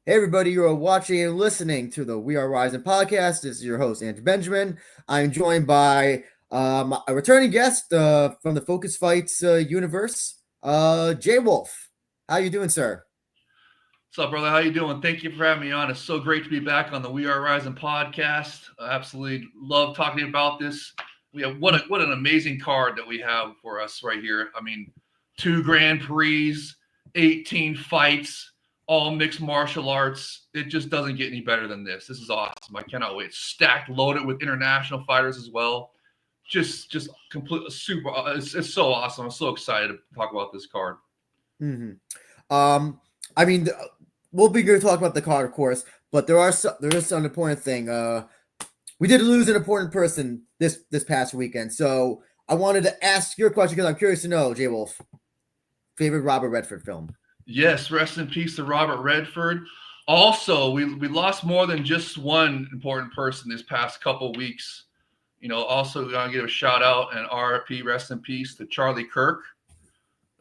Hey everybody, you are watching and listening to the We Are Rizin podcast. This is your host, Andrew Benjamin. I'm joined by a returning guest from the Focus Fights universe, Jay Wolf. How you doing, sir? What's up, brother? How you doing? Thank you for having me on. It's so great to be back on the We Are Rizin podcast. I absolutely love talking about this. We have what an amazing card that we have for us right here. I mean, 2 Grand Prix, 18 fights, all mixed martial arts. It just doesn't get any better than this. This is awesome. I cannot wait. Stacked, loaded with international fighters as well. Just complete super. It's so awesome. I'm so excited to talk about this card. Mm-hmm. I mean, we'll be going to talk about the card, of course, but there is some important thing. We did lose an important person this past weekend, so I wanted to ask your question because I'm curious to know, Jay Wolf, favorite Robert Redford film. Yes, rest in peace to Robert Redford. Also, we lost more than just one important person this past couple weeks. You know, also gonna give a shout out and RIP, rest in peace to Charlie Kirk.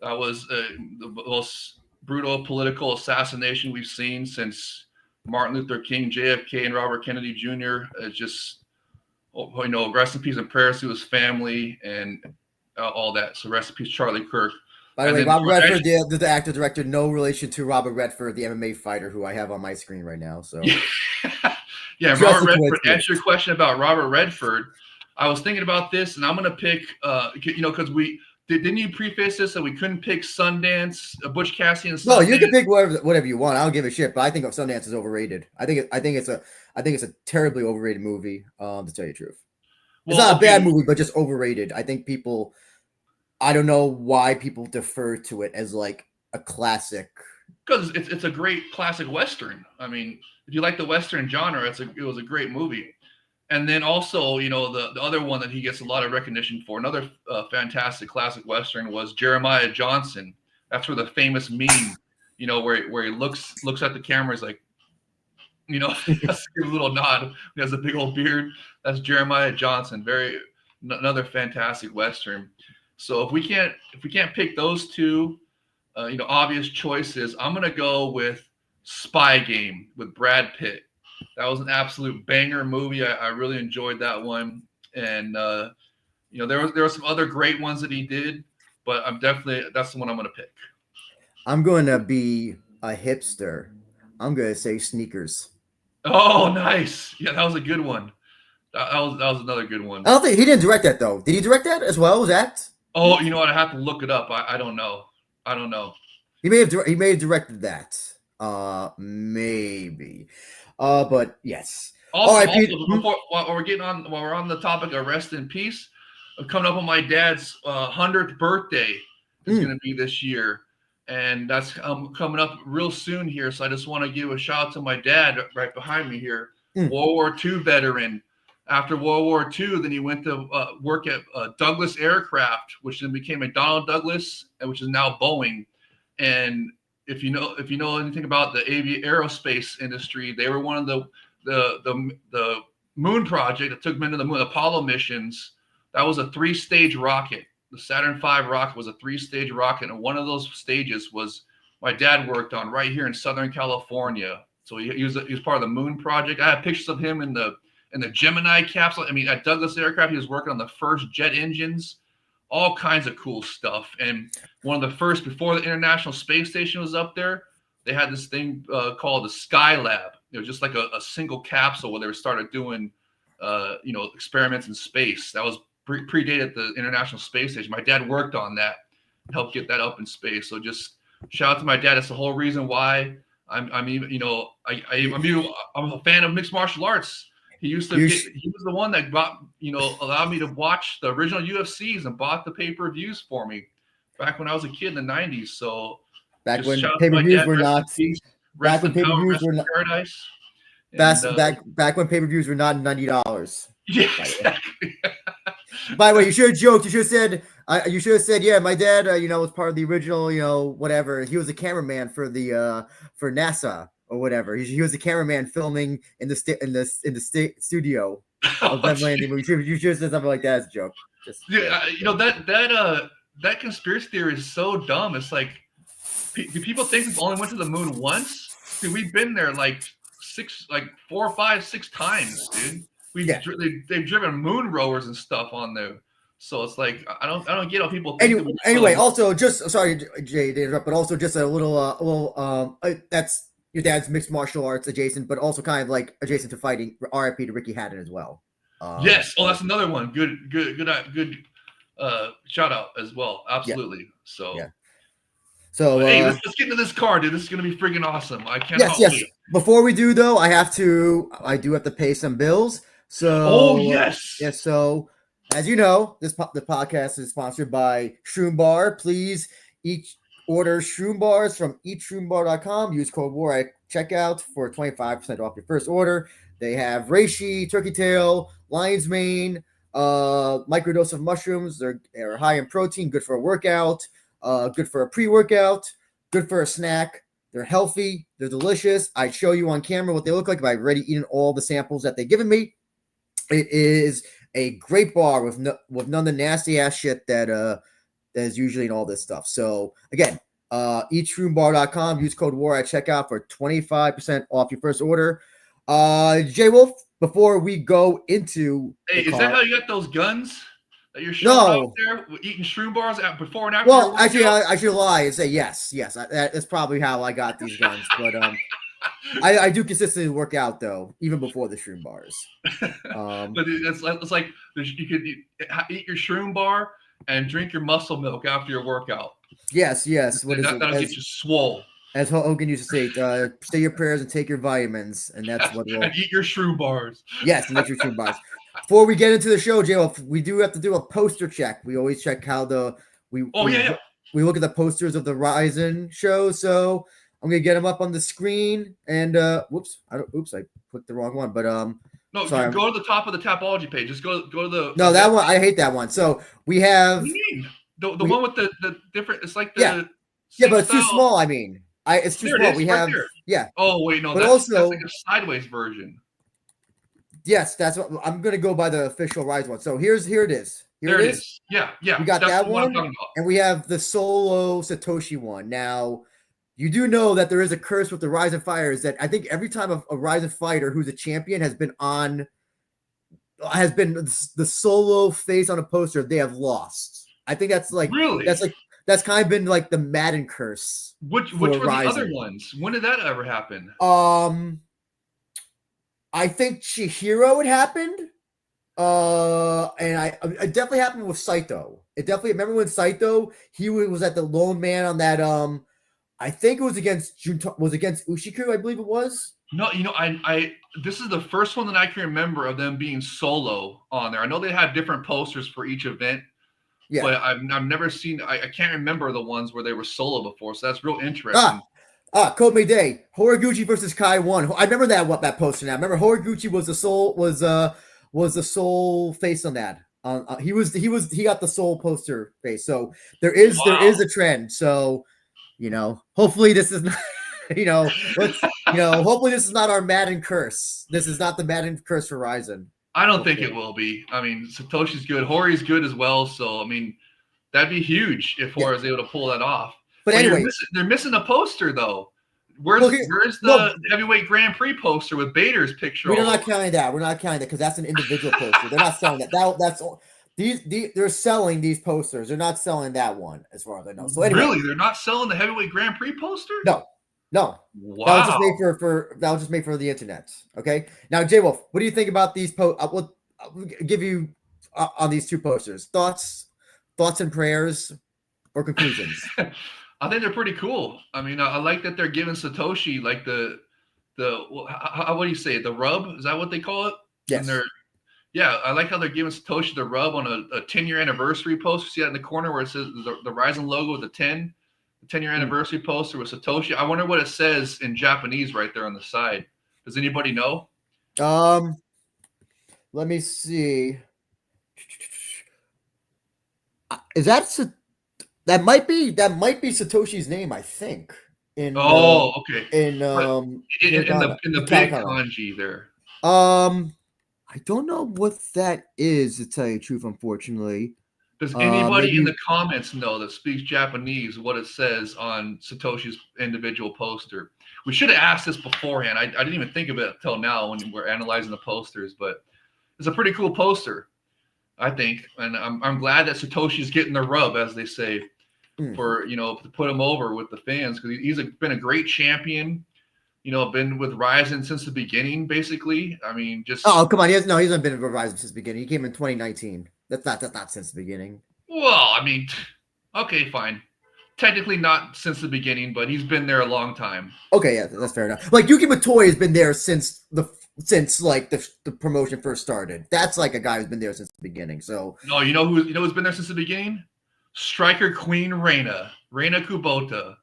That was the most brutal political assassination we've seen since Martin Luther King, JFK, and Robert Kennedy Jr. Just, you know, rest in peace and prayers to his family and all that. So rest in peace, Charlie Kirk. By the way, Robert Redford, the actor director, no relation to Robert Redford, the MMA fighter who I have on my screen right now. So, yeah, Robert Redford. Answer your question about Robert Redford. I was thinking about this, and I'm gonna pick, you know, because didn't you preface this that we couldn't pick Sundance, Butch Cassidy, and Sundance? No, you can pick whatever you want. I don't give a shit, but I think Sundance is overrated. I think it's a terribly overrated movie. To tell you the truth, it's not a bad movie, but just overrated. I think people. I don't know why people defer to it as like a classic. Because it's a great classic Western. I mean, if you like the Western genre, it was a great movie. And then also, you know, the other one that he gets a lot of recognition for, another fantastic classic Western, was Jeremiah Johnson. That's where the famous meme, you know, where he looks at the camera, he's like, you know, gives a little nod. He has a big old beard. That's Jeremiah Johnson. Another fantastic Western. So if we can't pick those two, you know, obvious choices, I'm gonna go with Spy Game with Brad Pitt. That was an absolute banger movie. I really enjoyed that one, and you know, there were some other great ones that he did, but that's the one I'm gonna pick. I'm going to be a hipster. I'm gonna say Sneakers. Oh, nice. Yeah, that was a good one. That was another good one. I don't think he didn't direct that though. Did he direct that as well? Was that? Oh, you know what? I have to look it up. I don't know. He may have directed that. Maybe. But yes. Also, while we're on the topic of rest in peace, coming up on my dad's 100th birthday is going to be this year, and that's coming up real soon here. So I just want to give a shout out to my dad right behind me here, World War II veteran. After World War II, then he went to work at Douglas Aircraft, which then became McDonnell Douglas, which is now Boeing. And if you know anything about the aerospace industry, they were one of the moon project that took men to the moon, Apollo missions. That was a 3-stage rocket. The Saturn V rocket was a 3-stage rocket, and one of those stages was my dad worked on right here in Southern California. So he was part of the moon project. I have pictures of him in the Gemini capsule. I mean, at Douglas Aircraft, he was working on the first jet engines, all kinds of cool stuff. And one of the first, before the International Space Station was up there, they had this thing called the Skylab. It was just like a single capsule where they started doing, you know, experiments in space. That was predated the International Space Station. My dad worked on that, helped get that up in space. So just shout out to my dad. That's the whole reason why I'm even, you know, I'm a fan of mixed martial arts. He was the one that allowed me to watch the original UFCs and bought the pay-per-views for me back when I was a kid in the 90s. So back when pay-per-views were not back when pay-per-views were not paradise. Back when pay-per-views were not $90. Yeah, exactly. By the way, you should have joked. You should have said, yeah, my dad, was part of the original, whatever. He was a cameraman for for NASA. Or whatever. He was a cameraman filming in the studio of them landing. You should have said something like that as a joke. That conspiracy theory is so dumb. It's like, do people think we only went to the moon once? dude, we've been there like 4 or 5, 6 times, dude. They've driven moon rowers and stuff on there. So it's like I don't get how people think. Anyway, also just sorry, Jay, to interrupt, but also just a little that's your dad's mixed martial arts adjacent, but also kind of like adjacent to fighting. RIP to Ricky Hatton as well. Yes. Oh, that's another one. Good shout out as well. Absolutely. Yeah. So. Yeah. So hey, let's get into this card, dude. This is gonna be freaking awesome. I cannot wait. Before we do though, I do have to pay some bills. So oh yes. Yes. So as you know, the podcast is sponsored by Shroom Bar. Please order Shroom Bars from eatshroombar.com. Use code WAR at checkout for 25% off your first order. They have reishi, turkey tail, lion's mane, microdose of mushrooms. They're high in protein, good for a workout, good for a pre-workout, good for a snack. They're healthy. They're delicious. I'd show you on camera what they look like, but I've already eaten all the samples that they've given me. It is a great bar with none of the nasty ass shit that is usually in all this stuff. So again, eatshroombar.com. Use code WAR at checkout for 25% off your first order. J Wolf, before we go into is that how you got those guns that you're showing out there eating shroom bars before and after? Well, actually, I should lie and say yes. That's probably how I got these guns. But I do consistently work out though, even before the shroom bars. But it's like you could eat your shroom bar and drink your muscle milk after your workout. Yes. That'll get you swole. As Hogan used to say, say your prayers and take your vitamins, and that's what we'll eat your shroom bars. Yes, and eat your shroom bars. Before we get into the show, Jay, we do have to do a poster check. We always check how we look at the posters of the Rizin show. So I'm gonna get them up on the screen. And I clicked the wrong one. But no, sorry, go to the top of the Tapology page. Just go to the that one. I hate that one. So we have what do you mean? The one with the different. It's like the but it's too small. I mean. It's too small. We have Oh wait, no, but that's like a sideways version. Yes, that's what I'm gonna go by the official Rise one. So here it is. There it is. Yeah. We got that one, and we have the solo Satoshi one. Now, you do know that there is a curse with the Rizin fighters that I think every time a Rizin fighter who's a champion has been the solo face on a poster, they have lost. I think that's like that's kind of been like the Madden curse. Which were the other ones? When did that ever happen? I think Chihiro it happened. And it definitely happened with Saito. Remember when Saito he was at the lone man on that I think it was against Ushiku, I believe it was. No, I this is the first one that I can remember of them being solo on there. I know they had different posters for each event. Yeah. But I've never seen. I can't remember the ones where they were solo before, so that's real interesting. Code Mayday, Horiguchi versus Kai 1. I remember that poster now. I remember Horiguchi was the sole face on that. He got the sole poster face. So there is a trend. So hopefully this is not. Hopefully this is not our Madden curse. This is not the Madden curse for Rizin. I don't think it will be. I mean, Satoshi's good. Horie's good as well. So, I mean, that'd be huge if Horie is able to pull that off. But anyway. They're missing a poster, though. Where's the heavyweight Grand Prix poster with Bader's picture? We're not counting that. Because that's an individual poster. They're not selling that. They're selling these posters. They're not selling that one, as far as I know. So anyway. Really? They're not selling the heavyweight Grand Prix poster? No. Wow. That was just made for the internet. Okay. Now, J Wolf, what do you think about these I'll give you on these two posters thoughts and prayers or conclusions. I think they're pretty cool. I mean, I like that they're giving Satoshi like the what do you say, the rub? Is that what they call it? Yes. I like how they're giving Satoshi the rub on a 10-year anniversary poster. See that in the corner where it says the Rizin logo with the 10-year anniversary poster with Satoshi. I wonder what it says in Japanese right there on the side. Does anybody know? Let me see. Is that might be Satoshi's name? I think. Okay. In the big kanji there. I don't know what that is, to tell you the truth. Unfortunately, Does anybody in the comments know that speaks Japanese what it says on Satoshi's individual poster? We should have asked this beforehand. I didn't even think of it until now when we're analyzing the posters, but it's a pretty cool poster, I think. And I'm glad that Satoshi's getting the rub, as they say, for, to put him over with the fans, because he's been a great champion. Been with Rizin since the beginning, basically. I mean, just come on, he hasn't been with Rizin since the beginning. He came in 2019. That's not since the beginning. Well, I mean, okay, fine. Technically not since the beginning, but he's been there a long time. Okay, yeah, that's fair enough. Like Yuki Matoya has been there since the promotion first started. That's like a guy who's been there since the beginning. So no, who's been there since the beginning? Striker Queen Reina Kubota.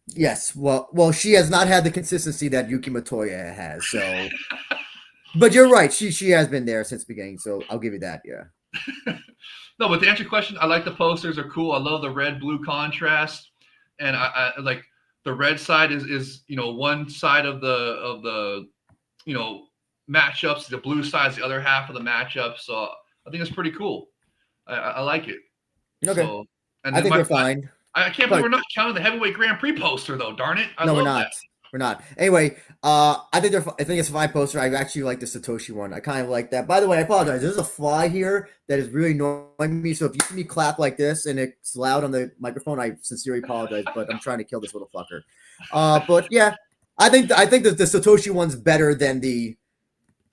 Yes, well, she has not had the consistency that Yuki Matoya has. So, but you're right. She has been there since the beginning. So I'll give you that. Yeah. No, but to answer your question, I like the posters. Are cool. I love the red-blue contrast, and I like the red side is one side of the matchups. The blue side is the other half of the matchup. So I think it's pretty cool. I like it. Okay. So, and I think we're fine. I can't believe we're not counting the heavyweight Grand Prix poster though. Darn it! No, we're not. We're not. Anyway, I think it's a fine poster. I actually like the Satoshi one. I kind of like that. By the way, I apologize. There's a fly here that is really annoying me. So if you see me clap like this and it's loud on the microphone, I sincerely apologize. But I'm trying to kill this little fucker. But yeah, I think that the Satoshi one's better than the,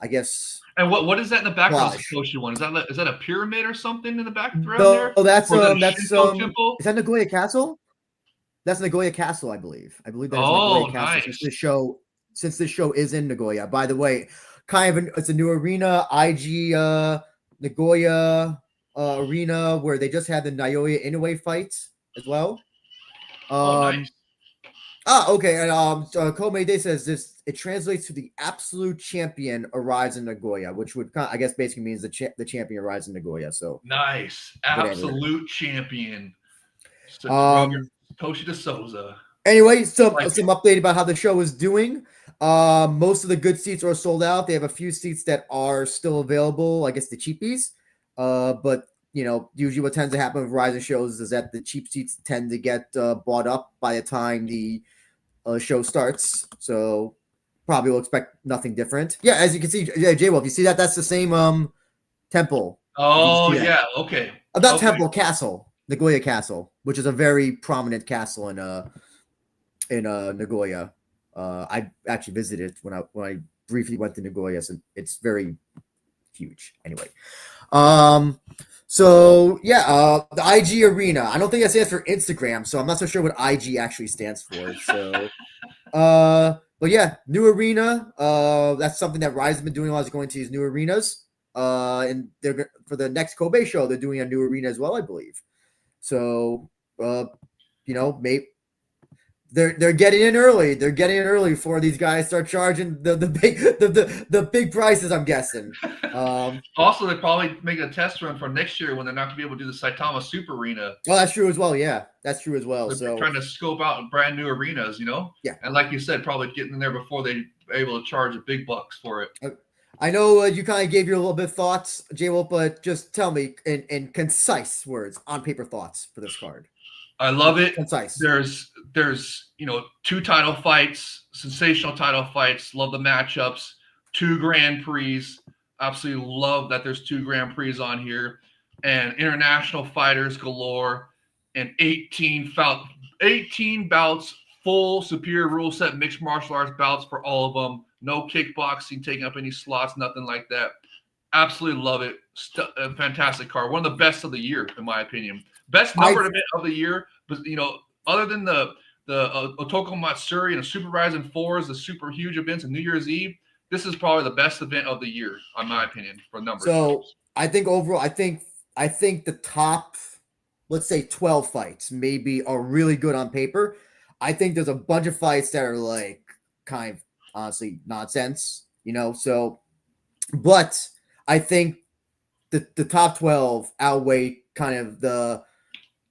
I guess. And what is that in the background? Satoshi one, is that a pyramid or something in the background there? Oh, that's is that Nagoya Castle? That's Nagoya Castle, I believe. That is Nagoya Castle. Nice. Since this show is in Nagoya. By the way, it's a new arena, IG Nagoya arena, where they just had the Naoya Inoue fights as well. Nice. Okay. And Komei says this. It translates to the absolute champion arrives in Nagoya, which would, I guess, basically means the champion arrives in Nagoya. So nice, absolute champion. Roberto de Souza. Anyway, some update about how the show is doing. Most of the good seats are sold out. They have a few seats that are still available. I guess the cheapies. But usually what tends to happen with Rizin shows is that the cheap seats tend to get bought up by the time the show starts. So probably will expect nothing different. Yeah, as you can see, J-Wolf, you see that? That's the same temple. Oh, yeah. Okay. Not temple, castle. Nagoya Castle, which is a very prominent castle in Nagoya. I actually visited when I briefly went to Nagoya, so it's very huge. Anyway, so yeah, the IG Arena. I don't think that stands for Instagram, so I'm not so sure what IG actually stands for. So, but yeah, new arena. That's something that Rise has been doing a lot, is going to these new arenas. And they're for the next Kobe show, they're doing a new arena as well, I believe. So, maybe they're getting in early. They're getting in early before these guys start charging the big prices, I'm guessing. Also, they're probably making a test run for next year when they're not going to be able to do the Saitama Super Arena. Oh, that's true as well. Yeah, that's true as well. They're trying to scope out brand new arenas, Yeah. And like you said, probably getting in there before they're able to charge the big bucks for it. I know you kind of gave your little bit of thoughts, J-Wolf, but just tell me in concise words, on paper thoughts for this card. I love it. Concise. There's 2 title fights, sensational title fights. Love the matchups. 2 Grand Prix. Absolutely love that there's 2 Grand Prix on here, and international fighters galore, and 18 bouts, full superior rule set mixed martial arts bouts for all of them. No kickboxing taking up any slots, nothing like that. Absolutely love it. A fantastic card. One of the best of the year, in my opinion. Best numbered event of the year. But other than the Otoko Matsuri and the Super Rizin 4s, the super huge events and New Year's Eve, this is probably the best event of the year, in my opinion, for numbers. So I think overall, I think the top, let's say 12 fights maybe are really good on paper. I think there's a bunch of fights that are like kind of honestly nonsense, so, but I think the top 12 outweigh kind of the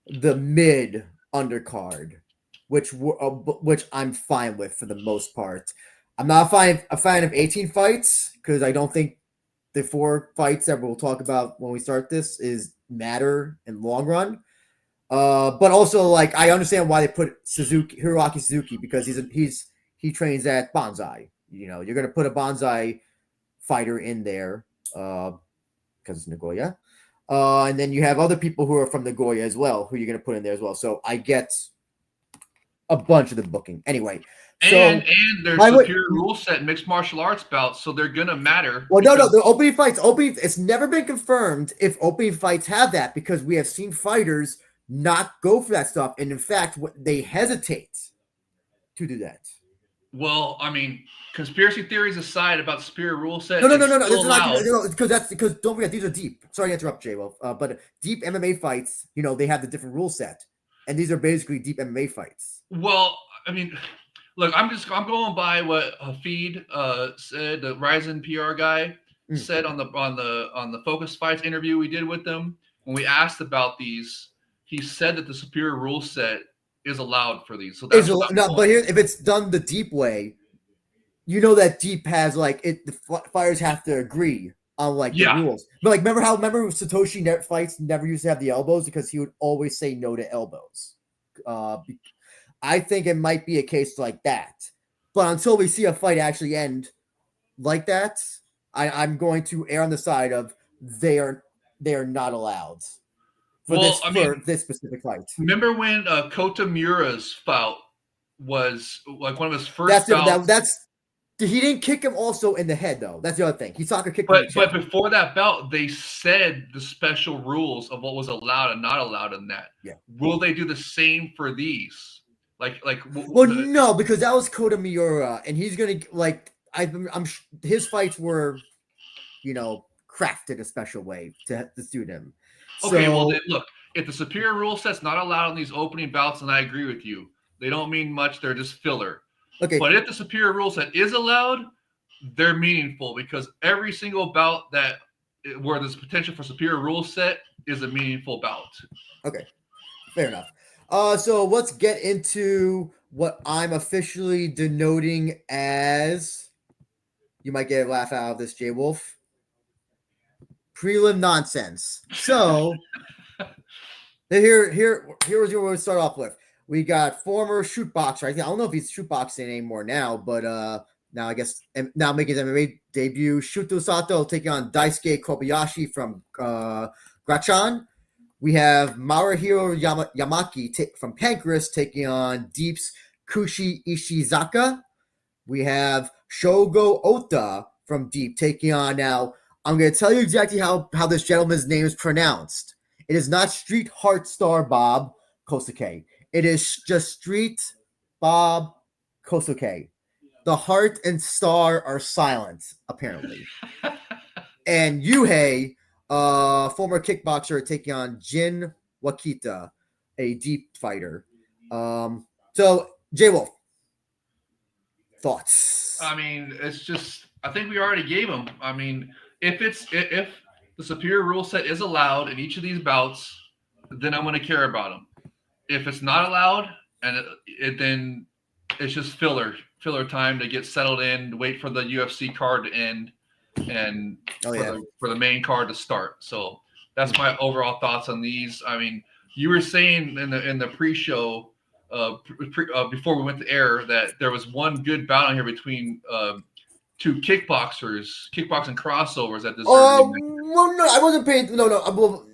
mid undercard, which I'm fine with for the most part. I'm not a fan of 18 fights because I don't think the 4 fights that we'll talk about when we start this is matter in long run. But also, like, I understand why they put Hiroaki Suzuki, because he trains at Bonsai. You know, you're gonna put a Bonsai fighter in there because it's Nagoya. And then you have other people who are from Nagoya as well, who you're gonna put in there as well. So I get a bunch of the booking. Anyway. And there's superior rule set mixed martial arts bouts, so they're gonna matter. Well, no, the opening fights. It's never been confirmed if opening fights have that, because we have seen fighters not go for that stuff, and in fact, they hesitate to do that. Well, I mean, conspiracy theories aside about superior rule set. No. This is not because don't forget, these are deep. Sorry to interrupt, J-Wolf, but deep MMA fights, you know, they have the different rule set, and these are basically deep MMA fights. Well, I mean, look, I'm going by what Hafid said, the Rizin PR guy said on the Focus Fights interview we did with them. When we asked about these, he said that the superior rule set is allowed for these. So that's but here, if it's done the deep way, you know that deep has like the fighters have to agree on like the rules. But like, remember Satoshi fights never used to have the elbows because he would always say no to elbows. I think it might be a case like that, but until we see a fight actually end like that, I'm going to err on the side of they are not allowed for this specific fight. Remember when Kota Miura's fight was like one of his first bouts? He didn't kick him also in the head though. That's the other thing. He soccer kicked him. But before that bout, they said the special rules of what was allowed and not allowed in that. Yeah. Will they do the same for these? No, because that was Kota Miura, and he's gonna his fights were, you know, crafted a special way to suit him. Okay, well then look, if the superior rule set's not allowed in these opening bouts, and I agree with you, they don't mean much. They're just filler. Okay, but if the superior rule set is allowed, they're meaningful, because every single bout where there's potential for superior rule set is a meaningful bout. Okay, fair enough. So let's get into what I'm officially denoting as, you might get a laugh out of this, J Wolf, prelim nonsense. So here's what we'll start off with. We got former shoot boxer. I don't know if he's shoot boxing anymore now, but now I guess now making his MMA debut, Shuto Sato taking on Daisuke Kobayashi from Grachan. We have Marahiro Yamaki from Pancras taking on Deep's Kushi Ishizaka. We have Shogo Ota from Deep taking on, now I'm going to tell you exactly how this gentleman's name is pronounced. It is not Street Heart Star Bob Kosuke. It is just Street Bob Kosuke. The heart and star are silent, apparently. And Yuhei, former kickboxer, taking on Jin Wakita, a deep fighter. So, J-Wolf, thoughts? I mean, it's just, I think we already gave them. I mean, if the superior rule set is allowed in each of these bouts, then I'm going to care about them. If it's not allowed, and then it's just filler time to get settled in, wait for the UFC card to end, and for the main card to start. So that's my overall thoughts on these. I mean, you were saying in the pre-show before we went to air that there was one good bout on here between two kickboxing crossovers at this. Well, no, I wasn't paying. No.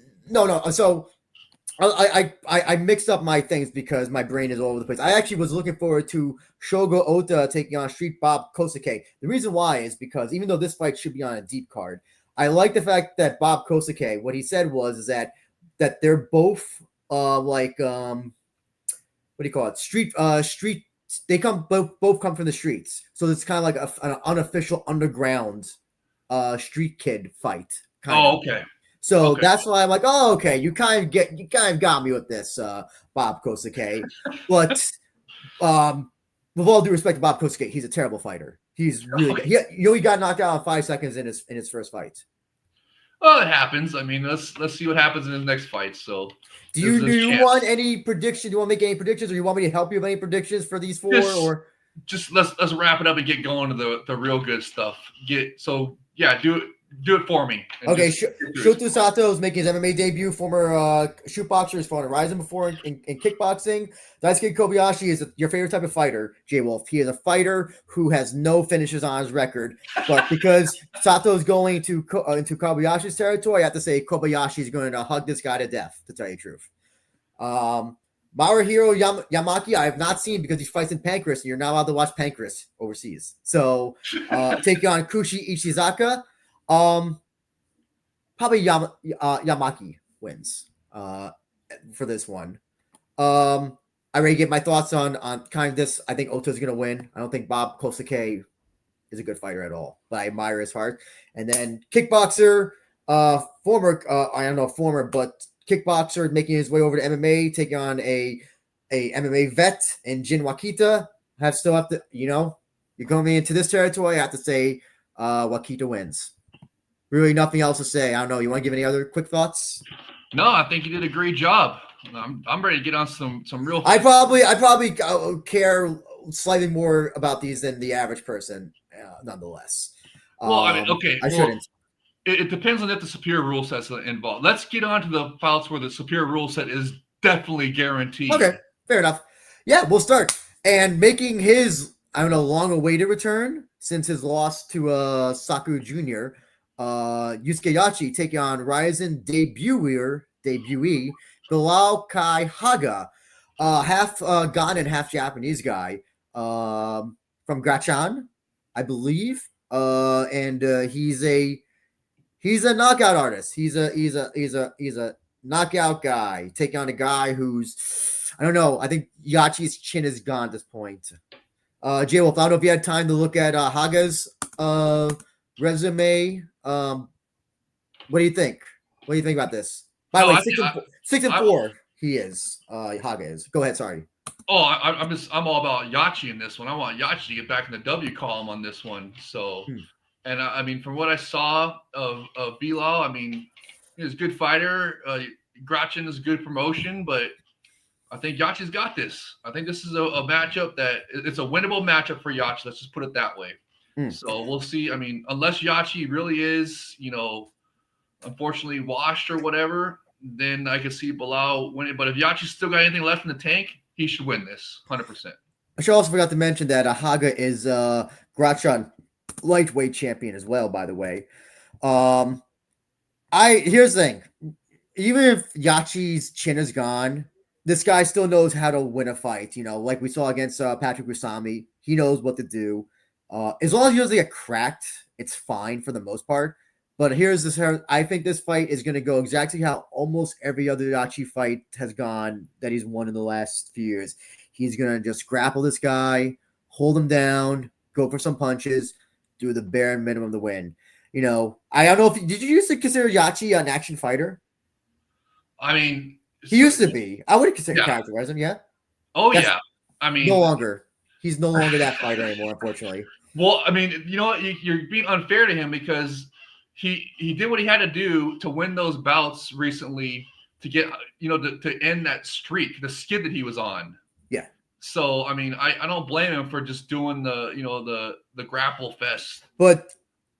So I mixed up my things because my brain is all over the place. I actually was looking forward to Shogo Ota taking on Street Bob Kosuke. The reason why is because even though this fight should be on a deep card, I like the fact that Bob Kosuke, what he said was that they're both what do you call it? Street. They both come from the streets, so it's kind of like an unofficial underground street kid fight. Okay. So that's why I'm like, oh, okay, you kind of got me with this, Bob Kosuke. But with all due respect to Bob Kosuke, he's a terrible fighter. He's really good. He got knocked out in 5 seconds in his first fight. Well, it happens. I mean, let's see what happens in his next fight. So, do you want any predictions? Do you want to make any predictions, or you want me to help you with any predictions for these four? Let's wrap it up and get going to the real good stuff. do it for me. Okay, Shoto Sato is making his MMA debut. Former shoot boxer, has fought in Rizin before in kickboxing. Daisuke Kobayashi is your favorite type of fighter, J Wolf. He is a fighter who has no finishes on his record, but because Sato is going into Kobayashi's territory, I have to say Kobayashi is going to hug this guy to death. To tell you the truth, Maruhiro Yamaki, I have not seen because he fights in Pancras, and you're not allowed to watch Pancras overseas. So, taking on Kushi Ishizaka. Probably Yamaki wins for this one. I already gave my thoughts on kind of this. I think Oto's going to win. I don't think Bob Kosake is a good fighter at all, but I admire his heart. And then kickboxer, former but kickboxer making his way over to MMA, taking on a MMA vet in Jin Wakita. Still have to, you're going into this territory. I have to say Wakita wins. Really nothing else to say. I don't know. You want to give any other quick thoughts? No, I think you did a great job. I'm ready to get on some real. I probably care slightly more about these than the average person, nonetheless. Well, I mean, okay. I shouldn't. It depends on if the superior rule set's involved. Let's get on to the fights where the superior rule set is definitely guaranteed. Okay, fair enough. Yeah, we'll start. And making his, long-awaited return since his loss to Saku Jr., Yusuke Yachi taking on Rizin debutee Bilal Kai Haga, half Ghana and half Japanese guy from Grachan, I believe. And he's a knockout artist. He's a knockout guy taking on a guy who's, I don't know. I think Yachi's chin is gone at this point. J Wolf, I don't know if you had time to look at Haga's resume. What do you think? What do you think about this? By the way, 6 and 4 he is. Haga is. Go ahead, sorry. Oh, I'm all about Yachi in this one. I want Yachi to get back in the W column on this one. So, and I mean, from what I saw of Bilal, I mean, he's a good fighter. Grachan is a good promotion, but I think Yachi's got this. I think this is a matchup that it's a winnable matchup for Yachi. Let's just put it that way. So we'll see. I mean, unless Yachi really is, unfortunately washed or whatever, then I could see Bilal winning. But if Yachi's still got anything left in the tank, he should win this 100%. I should also forgot to mention that Haga is Grachan lightweight champion as well, by the way. Here's the thing. Even if Yachi's chin is gone, this guy still knows how to win a fight. Like we saw against Patrick Usami. He knows what to do. As long as he doesn't get cracked, it's fine for the most part. But here's this. I think this fight is going to go exactly how almost every other Yachi fight has gone that he's won in the last few years. He's going to just grapple this guy, hold him down, go for some punches, do the bare minimum to win. I don't know did you used to consider Yachi an action fighter? I mean, he used to be. I would consider characterize him. Yeah. Oh, yeah. I mean, no longer. He's no longer that fighter anymore, unfortunately. Well, I mean, you know what? You're being unfair to him because he did what he had to do to win those bouts recently to get, to end that streak, the skid that he was on. Yeah. So, I mean, I don't blame him for just doing the grapple fest. But,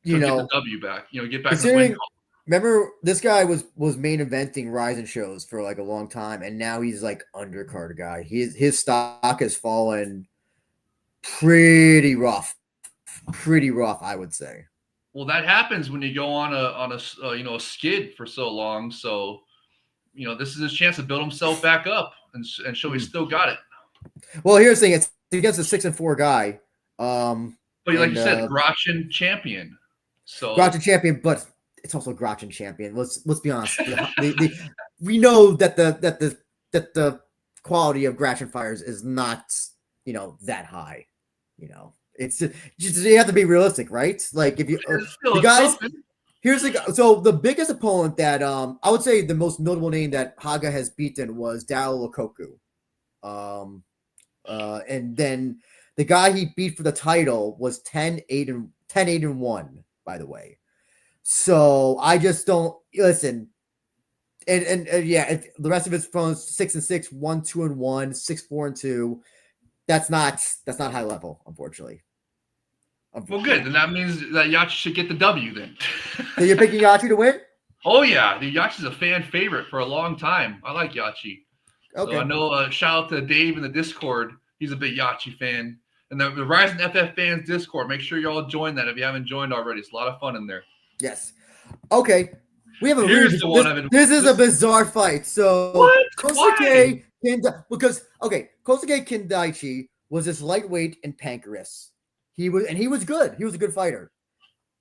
get the W back, get back to the win. Remember, this guy was main eventing Rizin shows for like a long time, and now he's like undercard guy. His stock has fallen pretty rough, I would say. Well, that happens when you go on a skid for so long. So, this is his chance to build himself back up and show he's still got it. Well, here's the thing: it's against a 6 and 4 guy. But like you said, Grachan champion. So Grachan champion, but it's also Grachan champion. Let's be honest. We know that the quality of Grachan fighters is not that high. It's just you have to be realistic, right? Like if you the guys something. Here's the biggest opponent that I would say the most notable name that Haga has beaten was Dao Lokoku. And then the guy he beat for the title was 10-8-1, by the way. So I just don't listen. And yeah, the rest of it's from 6-6, 1-2-1, 6-4-2. That's not high level, unfortunately. Well, good. Then that means that Yachi should get the W then. So you're picking Yachi to win? Oh, yeah. The Yachi's a fan favorite for a long time. I like Yachi. Okay. So I know, shout out to Dave in the Discord. He's a big Yachi fan. And the Rizin FF fans Discord, make sure you all join that if you haven't joined already. It's a lot of fun in there. Yes. Okay. We have a Here's the one this is a bizarre fight. So what? Kosuke Kindaichi was this lightweight in Pancreas. He was good. He was a good fighter.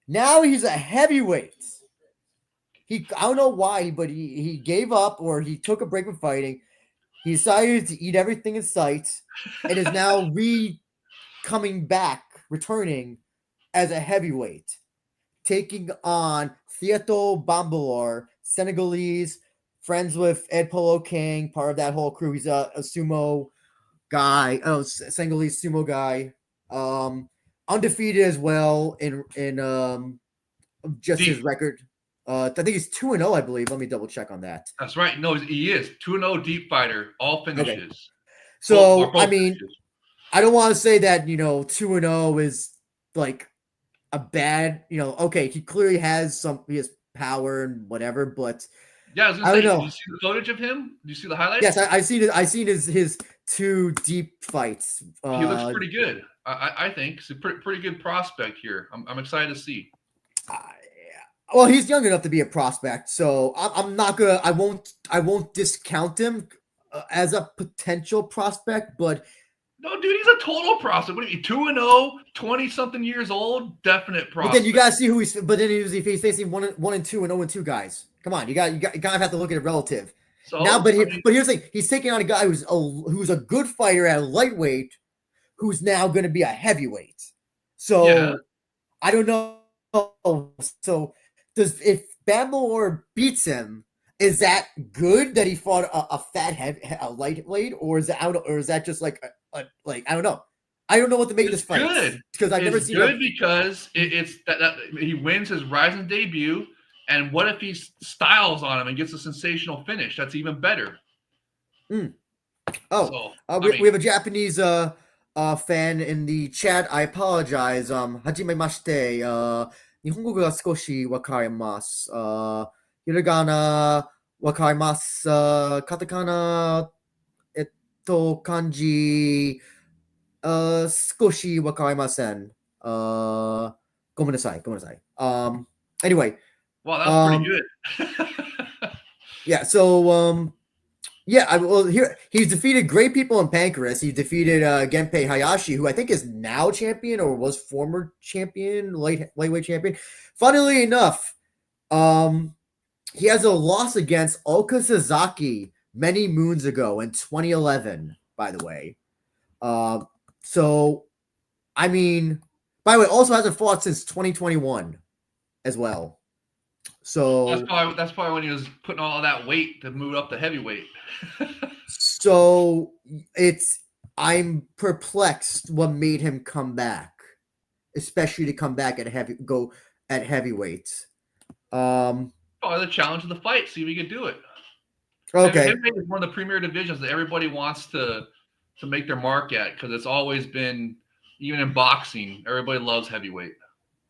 Now he's a heavyweight. I don't know why, but he gave up or he took a break from fighting. He decided to eat everything in sight and is now returning as a heavyweight, taking on Theato Bambalor, Senegalese, friends with Ed Polo King, part of that whole crew. He's a sumo guy, Senegalese sumo guy, undefeated as well in just his record. I think he's 2-0, I believe. Let me double check on that. That's right. No, he is 2-0 deep fighter, all finishes. Okay. So I mean, finishes. I don't want to say that 2-0 is like a bad. Okay, he clearly has power and whatever, but yeah, I don't know. Did you see the footage of him? Did you see the highlights? Yes, I seen his 2 deep fights. He looks pretty good. I think he's a pretty good prospect here. I'm excited to see. Well, he's young enough to be a prospect, so I'm not gonna. I won't discount him as a potential prospect, but no, dude, he's a total prospect. What are you, 2-0, 20-something years old? Definite prospect. But then you gotta see who he's. But then he's facing 1-2 and 0-2 guys. Come on, you kind of have to look at it relative. So now, but here's the thing: he's taking on a guy who's a good fighter at a lightweight, who's now going to be a heavyweight. So yeah. I don't know. So if Bambalor beats him, is that good that he fought a lightweight, or is that just like I don't know. I don't know what to make of this fight. Good because I've never seen. Good because it's that he wins his Rizin debut, and what if he styles on him and gets a sensational finish? That's even better. Oh, so, we have a Japanese fan in the chat. I apologize. Hajimemashite. 日本語が少しわかります。ひらがなわかります。カタカナ、漢字、少しわかりません。ごめんなさい。Anyway. Wow, that was pretty good. Yeah, so, he's defeated great people in Pancreas. He defeated Genpei Hayashi, who I think is now champion or was former champion, lightweight champion. Funnily enough, he has a loss against Oka Sasaki many moons ago in 2011, by the way. So, I mean, by the way, also hasn't fought since 2021 as well. So that's probably when he was putting all that weight to move up to heavyweight. So I'm perplexed what made him come back, especially to come back at heavyweight. Probably the challenge of the fight. See if we can do it. Okay. Heavyweight is one of the premier divisions that everybody wants to make their mark at because it's always been, even in boxing, everybody loves heavyweight.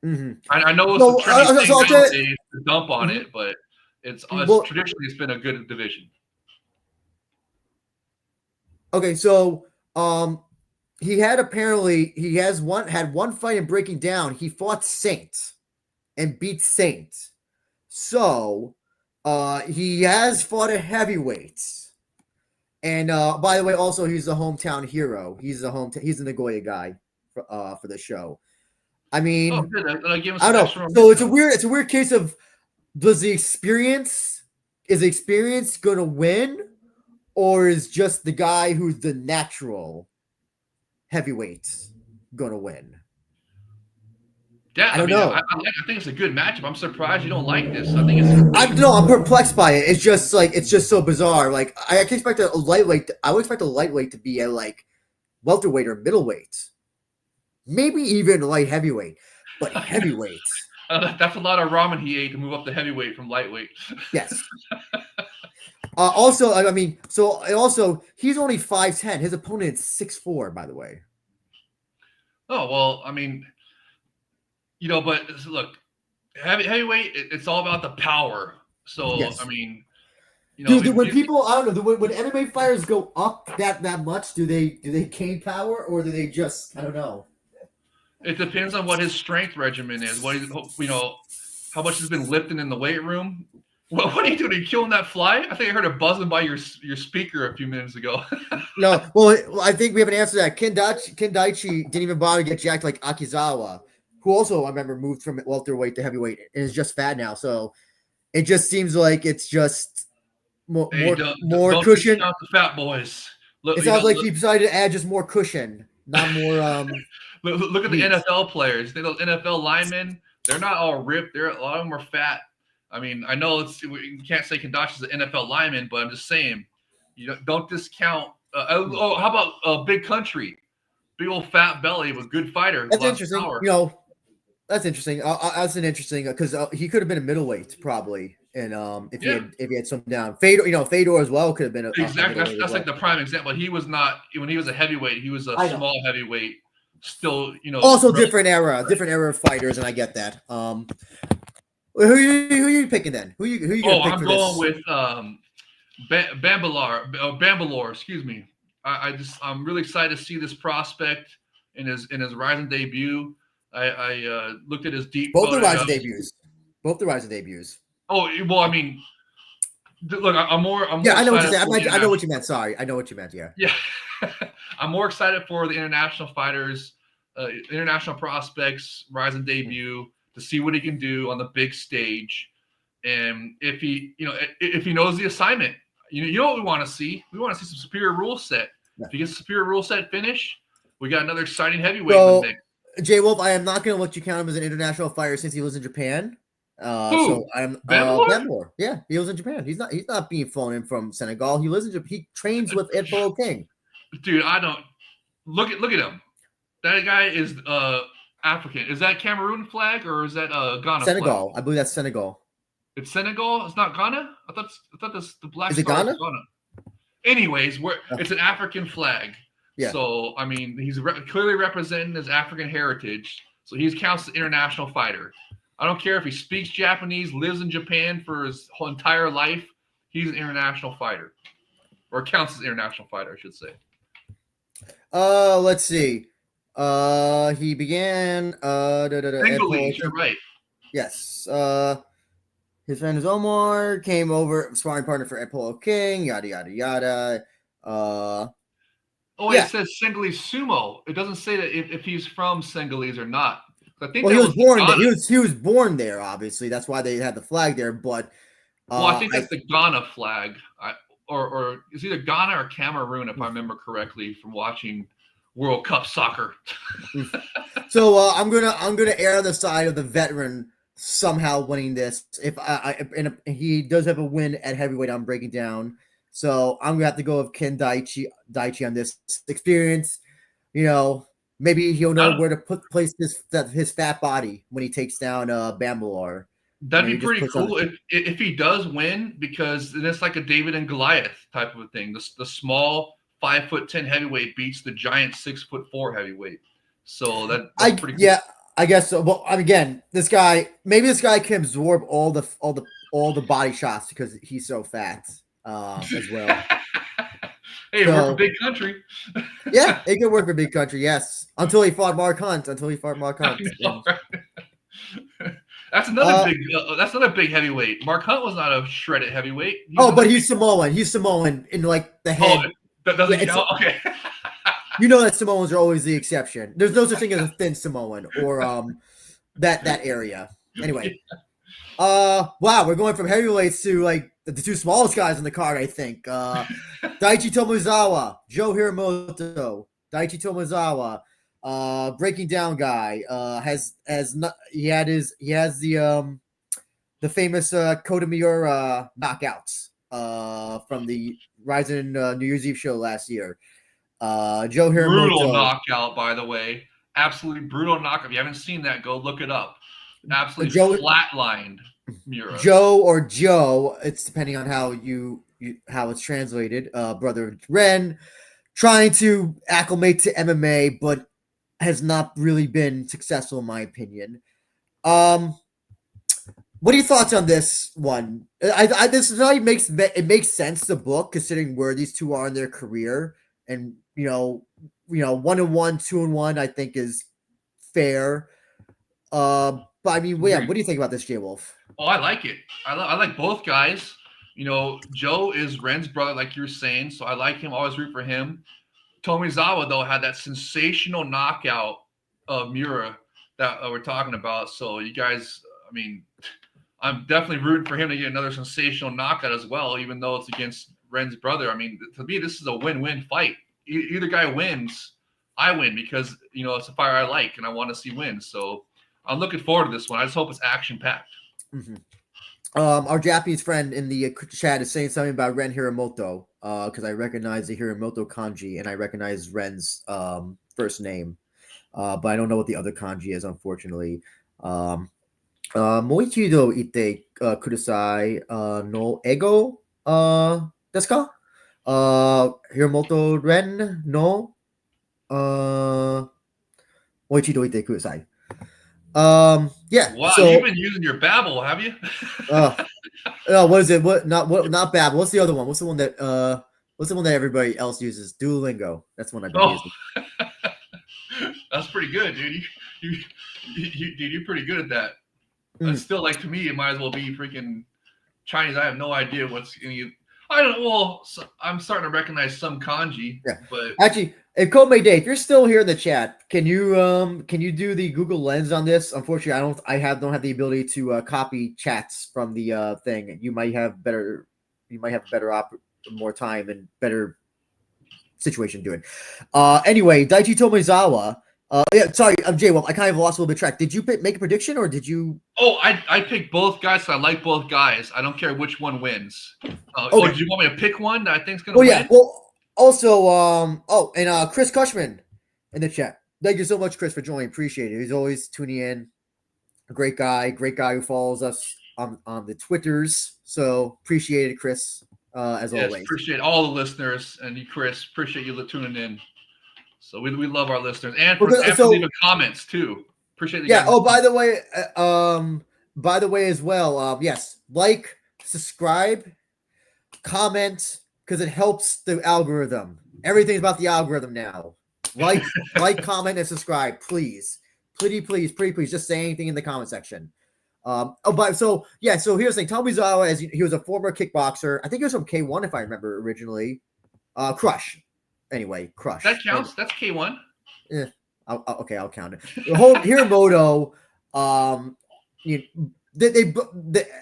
Mm-hmm. I know it's a trendy thing nowadays to dump on it, but traditionally it's been a good division. Okay, so he had one fight in Breaking Down. He fought Saint and beat Saint. So he has fought at heavyweights. And by the way, also he's a hometown hero. He's a Nagoya guy for the show. I mean, I don't know. So it's a weird case of is the experience going to win, or is just the guy who's the natural heavyweight going to win? Yeah, I don't know. I think it's a good matchup. I'm surprised you don't like this. I think I'm perplexed by it. It's just so bizarre. Like I can expect a lightweight. I would expect a lightweight to be at like welterweight or middleweight. Maybe even light heavyweight, but heavyweight. That's a lot of ramen he ate to move up to heavyweight from lightweight. Yes. Also, he's only 5'10". His opponent is 6'4", by the way. Oh, well, I mean, But look, heavyweight, it's all about the power. So Yes. I mean, dude, when people, I don't know, when MMA fighters go up that much, do they gain power, or do they just, I don't know? It depends on what his strength regimen is. What how much has been lifting in the weight room. What are you doing? Are you killing that fly? I think I heard it buzzing by your speaker a few minutes ago. No, well, I think we have an answer to that. Ken Daichi didn't even bother to get jacked like Akizawa, who also, I remember, moved from welterweight to heavyweight and is just fat now. So it just seems like it's just more don't cushion. Discount the fat boys. It sounds like he decided to add just more cushion, not more. Look at the NFL players. Those NFL linemen, they're not all ripped. A lot of them are fat. I mean, I know you can't say Kendachi's an NFL lineman, but I'm just saying, don't discount. How about Big Country? Big old fat belly with good fighter. That's interesting. That's interesting. That's an interesting because he could have been a middleweight probably, and if he had some down. Fedor as well could have been exactly. That's like the prime example. He was not when he was a heavyweight. He was a small heavyweight. Still, Also different era of fighters, and I get that. Who are you picking then? Who you going to pick I'm going with Bambalor. Excuse me. I'm really excited to see this prospect in his Rizin debut. I looked at his deep. Both the Rizin debuts. Oh well, I mean, look, I'm more. I know what you said. I know what you meant. Sorry, I know what you meant. Yeah. Yeah. I'm more excited for the international fighters, international prospects, Rizin debut, to see what he can do on the big stage, and if he knows the assignment, you know what we want to see. We want to see some superior rule set. Yeah. If he gets a superior rule set finish, we got another exciting heavyweight. So, Jay Wolf, I am not going to let you count him as an international fighter since he lives in Japan. So I'm Bambalor. Yeah, he lives in Japan. He's not being flown in from Senegal. He lives in Japan. He trains with Ed Polo King. Dude, I don't look at him. That guy is African. Is that Cameroon flag or is that Ghana? Senegal. Flag? I believe that's Senegal. It's Senegal. It's not Ghana. I thought that's the black. Is it Ghana? Anyways, it's an African flag. Yeah. So I mean, he's clearly representing his African heritage. So he counts as an international fighter. I don't care if he speaks Japanese, lives in Japan for his whole entire life. He's an international fighter, or counts as an international fighter, I should say. Let's see. He began. Singles, you're right. Yes. His friend is Omar, came over, sparring partner for Ed Polo King, yada yada yada. It says Singhalese sumo. It doesn't say that if he's from Singhalese or not. I think he was born there. He was born there, obviously. That's why they had the flag there. But I think that's the Ghana flag, or it's either Ghana or Cameroon, if I remember correctly from watching World Cup soccer. So I'm gonna err on the side of the veteran somehow winning this. If he does have a win at heavyweight, I'm breaking down. So I'm gonna have to go with Ken Daichi on this experience. Maybe he'll know where to place his fat body when he takes down Bambalor. That'd be pretty cool if he does win, because then it's like a David and Goliath type of a thing. The small 5'10" heavyweight beats the giant 6'4" heavyweight. So that's pretty cool. Yeah, I guess so. Well, again, this guy can absorb all the body shots because he's so fat as well. Hey, it worked for Big Country. Yeah, it could work for Big Country, yes. Until he fought Mark Hunt. That's another big heavyweight. Mark Hunt was not a shredded heavyweight. But he's Samoan. He's Samoan in like the head. Oh, that doesn't count? Okay. That Samoans are always the exception. There's no such thing as a thin Samoan or that area. Anyway. Wow, we're going from heavyweights to like the two smallest guys on the card, I think. Daichi Tomozawa, Joe Hiramoto, Daichi Tomozawa, breaking down guy, has the famous Kota Miura knockouts from the Rizin New Year's Eve show last year. Joe Hiramoto, brutal knockout, by the way, absolutely brutal knockout. If you haven't seen that, go look it up. Absolutely flatlined Miura. Joe, it's depending on how how it's translated. Brother Ren, trying to acclimate to MMA, but has not really been successful in my opinion. What are your thoughts on this one? This really makes sense to book considering where these two are in their career, and 1-1, 2-1, I think is fair. But I mean, yeah, what do you think about this, J Wolf? Oh, I like it. I like both guys. Joe is Ren's brother, like you were saying, so I like him. Always root for him. Tomizawa, though, had that sensational knockout of Miura that we're talking about. So you guys, I mean, I'm definitely rooting for him to get another sensational knockout as well, even though it's against Ren's brother. I mean, to me, this is a win-win fight. Either guy wins, I win because, it's a fighter I like and I want to see win. So I'm looking forward to this one. I just hope it's action-packed. Mm-hmm. Our Japanese friend in the chat is saying something about Ren Hiramoto because I recognize the Hiramoto kanji and I recognize Ren's first name, but I don't know what the other kanji is, unfortunately. もう一度言ってください。の英語ですかHiramoto Renのもう一度言ってください。Yeah. Wow, so, you've been using your Babbel, have you? What is it? Not Babbel. What's the other one? What's the one that everybody else uses? Duolingo. That's one I've been using. That's pretty good, dude. You're pretty good at that. But still, like, to me, it might as well be freaking Chinese. I have no idea what's any. I don't know. Well, I'm starting to recognize some kanji. Yeah. But actually, if Komei Day, if you're still here in the chat, can you do the Google Lens on this? Unfortunately, I don't have the ability to copy chats from the thing. You might have more time and better situation doing. Anyway, Daichi Tomizawa. Yeah, sorry, Jay. Well, I kind of lost a little bit of track. Did you make a prediction or did you? Oh, I picked both guys. So I like both guys. I don't care which one wins. Okay. Oh, do you want me to pick one that I think's gonna win? Yeah. Well, also, and Chris Cushman in the chat. Thank you so much, Chris, for joining. Appreciate it. He's always tuning in. A great guy who follows us on the Twitters. So appreciate it, Chris. As always. Appreciate all the listeners and you, Chris. Appreciate you tuning in. So we love our listeners and for leaving comments too. Appreciate it. Yeah. Oh, by the way, as well. Yes, like, subscribe, comment, because it helps the algorithm. Everything's about the algorithm now. Like, comment, and subscribe, please. Please. Just say anything in the comment section. So here's the thing. Tomizawa, he was a former kickboxer. I think he was from K1 if I remember originally. Crush. Anyway, Crush. That counts. That's K1. Yeah. Okay, I'll count it. The whole Hiramoto, the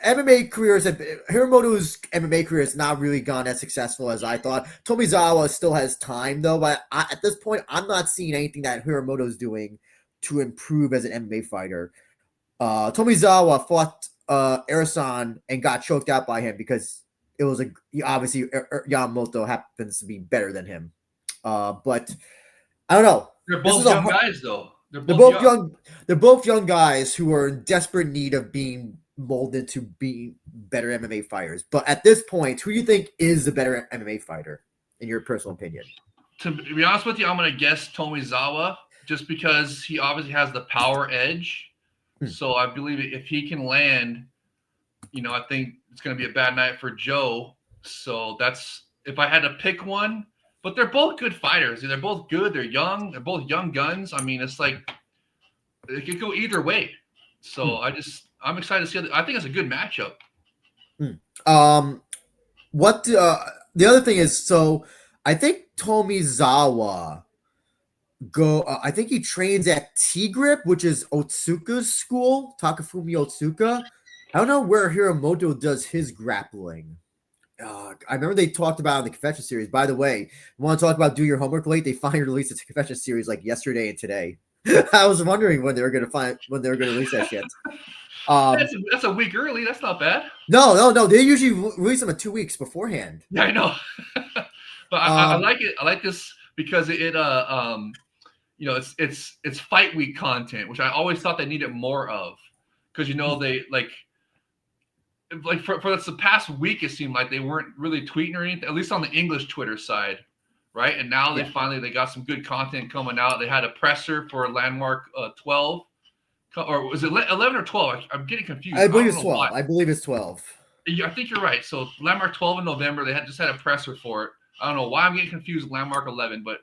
MMA careers Hiramoto's MMA career has not really gone as successful as I thought. Tomizawa still has time though, but at this point, I'm not seeing anything that Hiramoto's doing to improve as an MMA fighter. Tomizawa fought Erasan and got choked out by him because it was obviously Yamamoto happens to be better than him. But I don't know. They're both young guys, though. They're both young. They're both young guys who are in desperate need of being molded to be better MMA fighters. But at this point, who do you think is the better MMA fighter, in your personal opinion? To be honest with you, I'm going to guess Tomizawa, just because he obviously has the power edge. So I believe if he can land, I think it's going to be a bad night for Joe. So that's if I had to pick one. But they're both good fighters. They're both good. They're young. They're both young guns. I mean, it's like it could go either way. So I'm excited to see. I think it's a good matchup. The other thing is, so I think Tomizawa I think he trains at T-Grip, which is Otsuka's school, Takafumi Otsuka. I don't know where Hiramoto does his grappling. I remember they talked about in the confession series. By the way, you want to talk about do your homework late? They finally released a confession series like yesterday and today. I was wondering when they were going to release that shit. That's a week early. That's not bad. No. They usually release them in 2 weeks beforehand. Yeah, I know. But I like it. I like this because it's fight week content, which I always thought they needed more of, because they like for the past week it seemed like they weren't really tweeting or anything, at least on the English Twitter side, right? And now they got some good content coming out. They had a presser for Landmark 12 or was it 11 or 12? I'm getting confused. I believe it's 12. I believe it's 12. I think you're right. So Landmark 12 in November, they just had a presser for it. I don't know why I'm getting confused with Landmark 11, but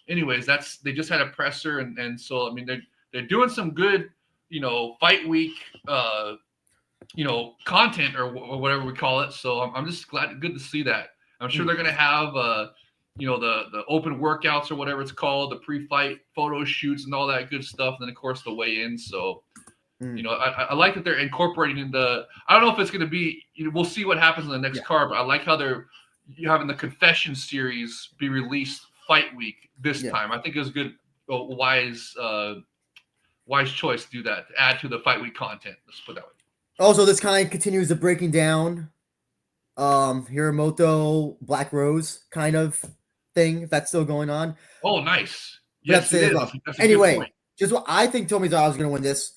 anyways, they just had a presser, and so I mean they're doing some good, fight week, content or whatever we call it. So I'm just good to see that. I'm sure they're gonna have the open workouts or whatever it's called, the pre-fight photo shoots and all that good stuff, and then of course the weigh-in. So. I like that they're incorporating in I don't know if it's going to be, we'll see what happens in the next card, but I like how they're having the Confession series be released fight week this time. I think it was good, wise choice to do that, to add to the fight week content. Let's put it that way. Also, this kind of continues the breaking down Hiromoto Black Rose kind of thing, if that's still going on. Oh, nice. Yes, it is. Anyway, just what I think Tomizawa is going to win this.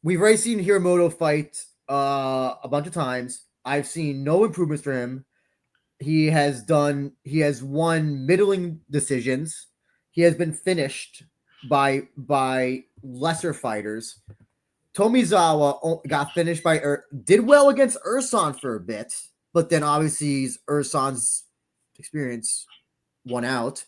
We've already seen Hiromoto fight a bunch of times. I've seen no improvements for him. He has won middling decisions. He has been finished by lesser fighters. Tomizawa got finished did well against Ursan for a bit, but then obviously Ursan's experience won out.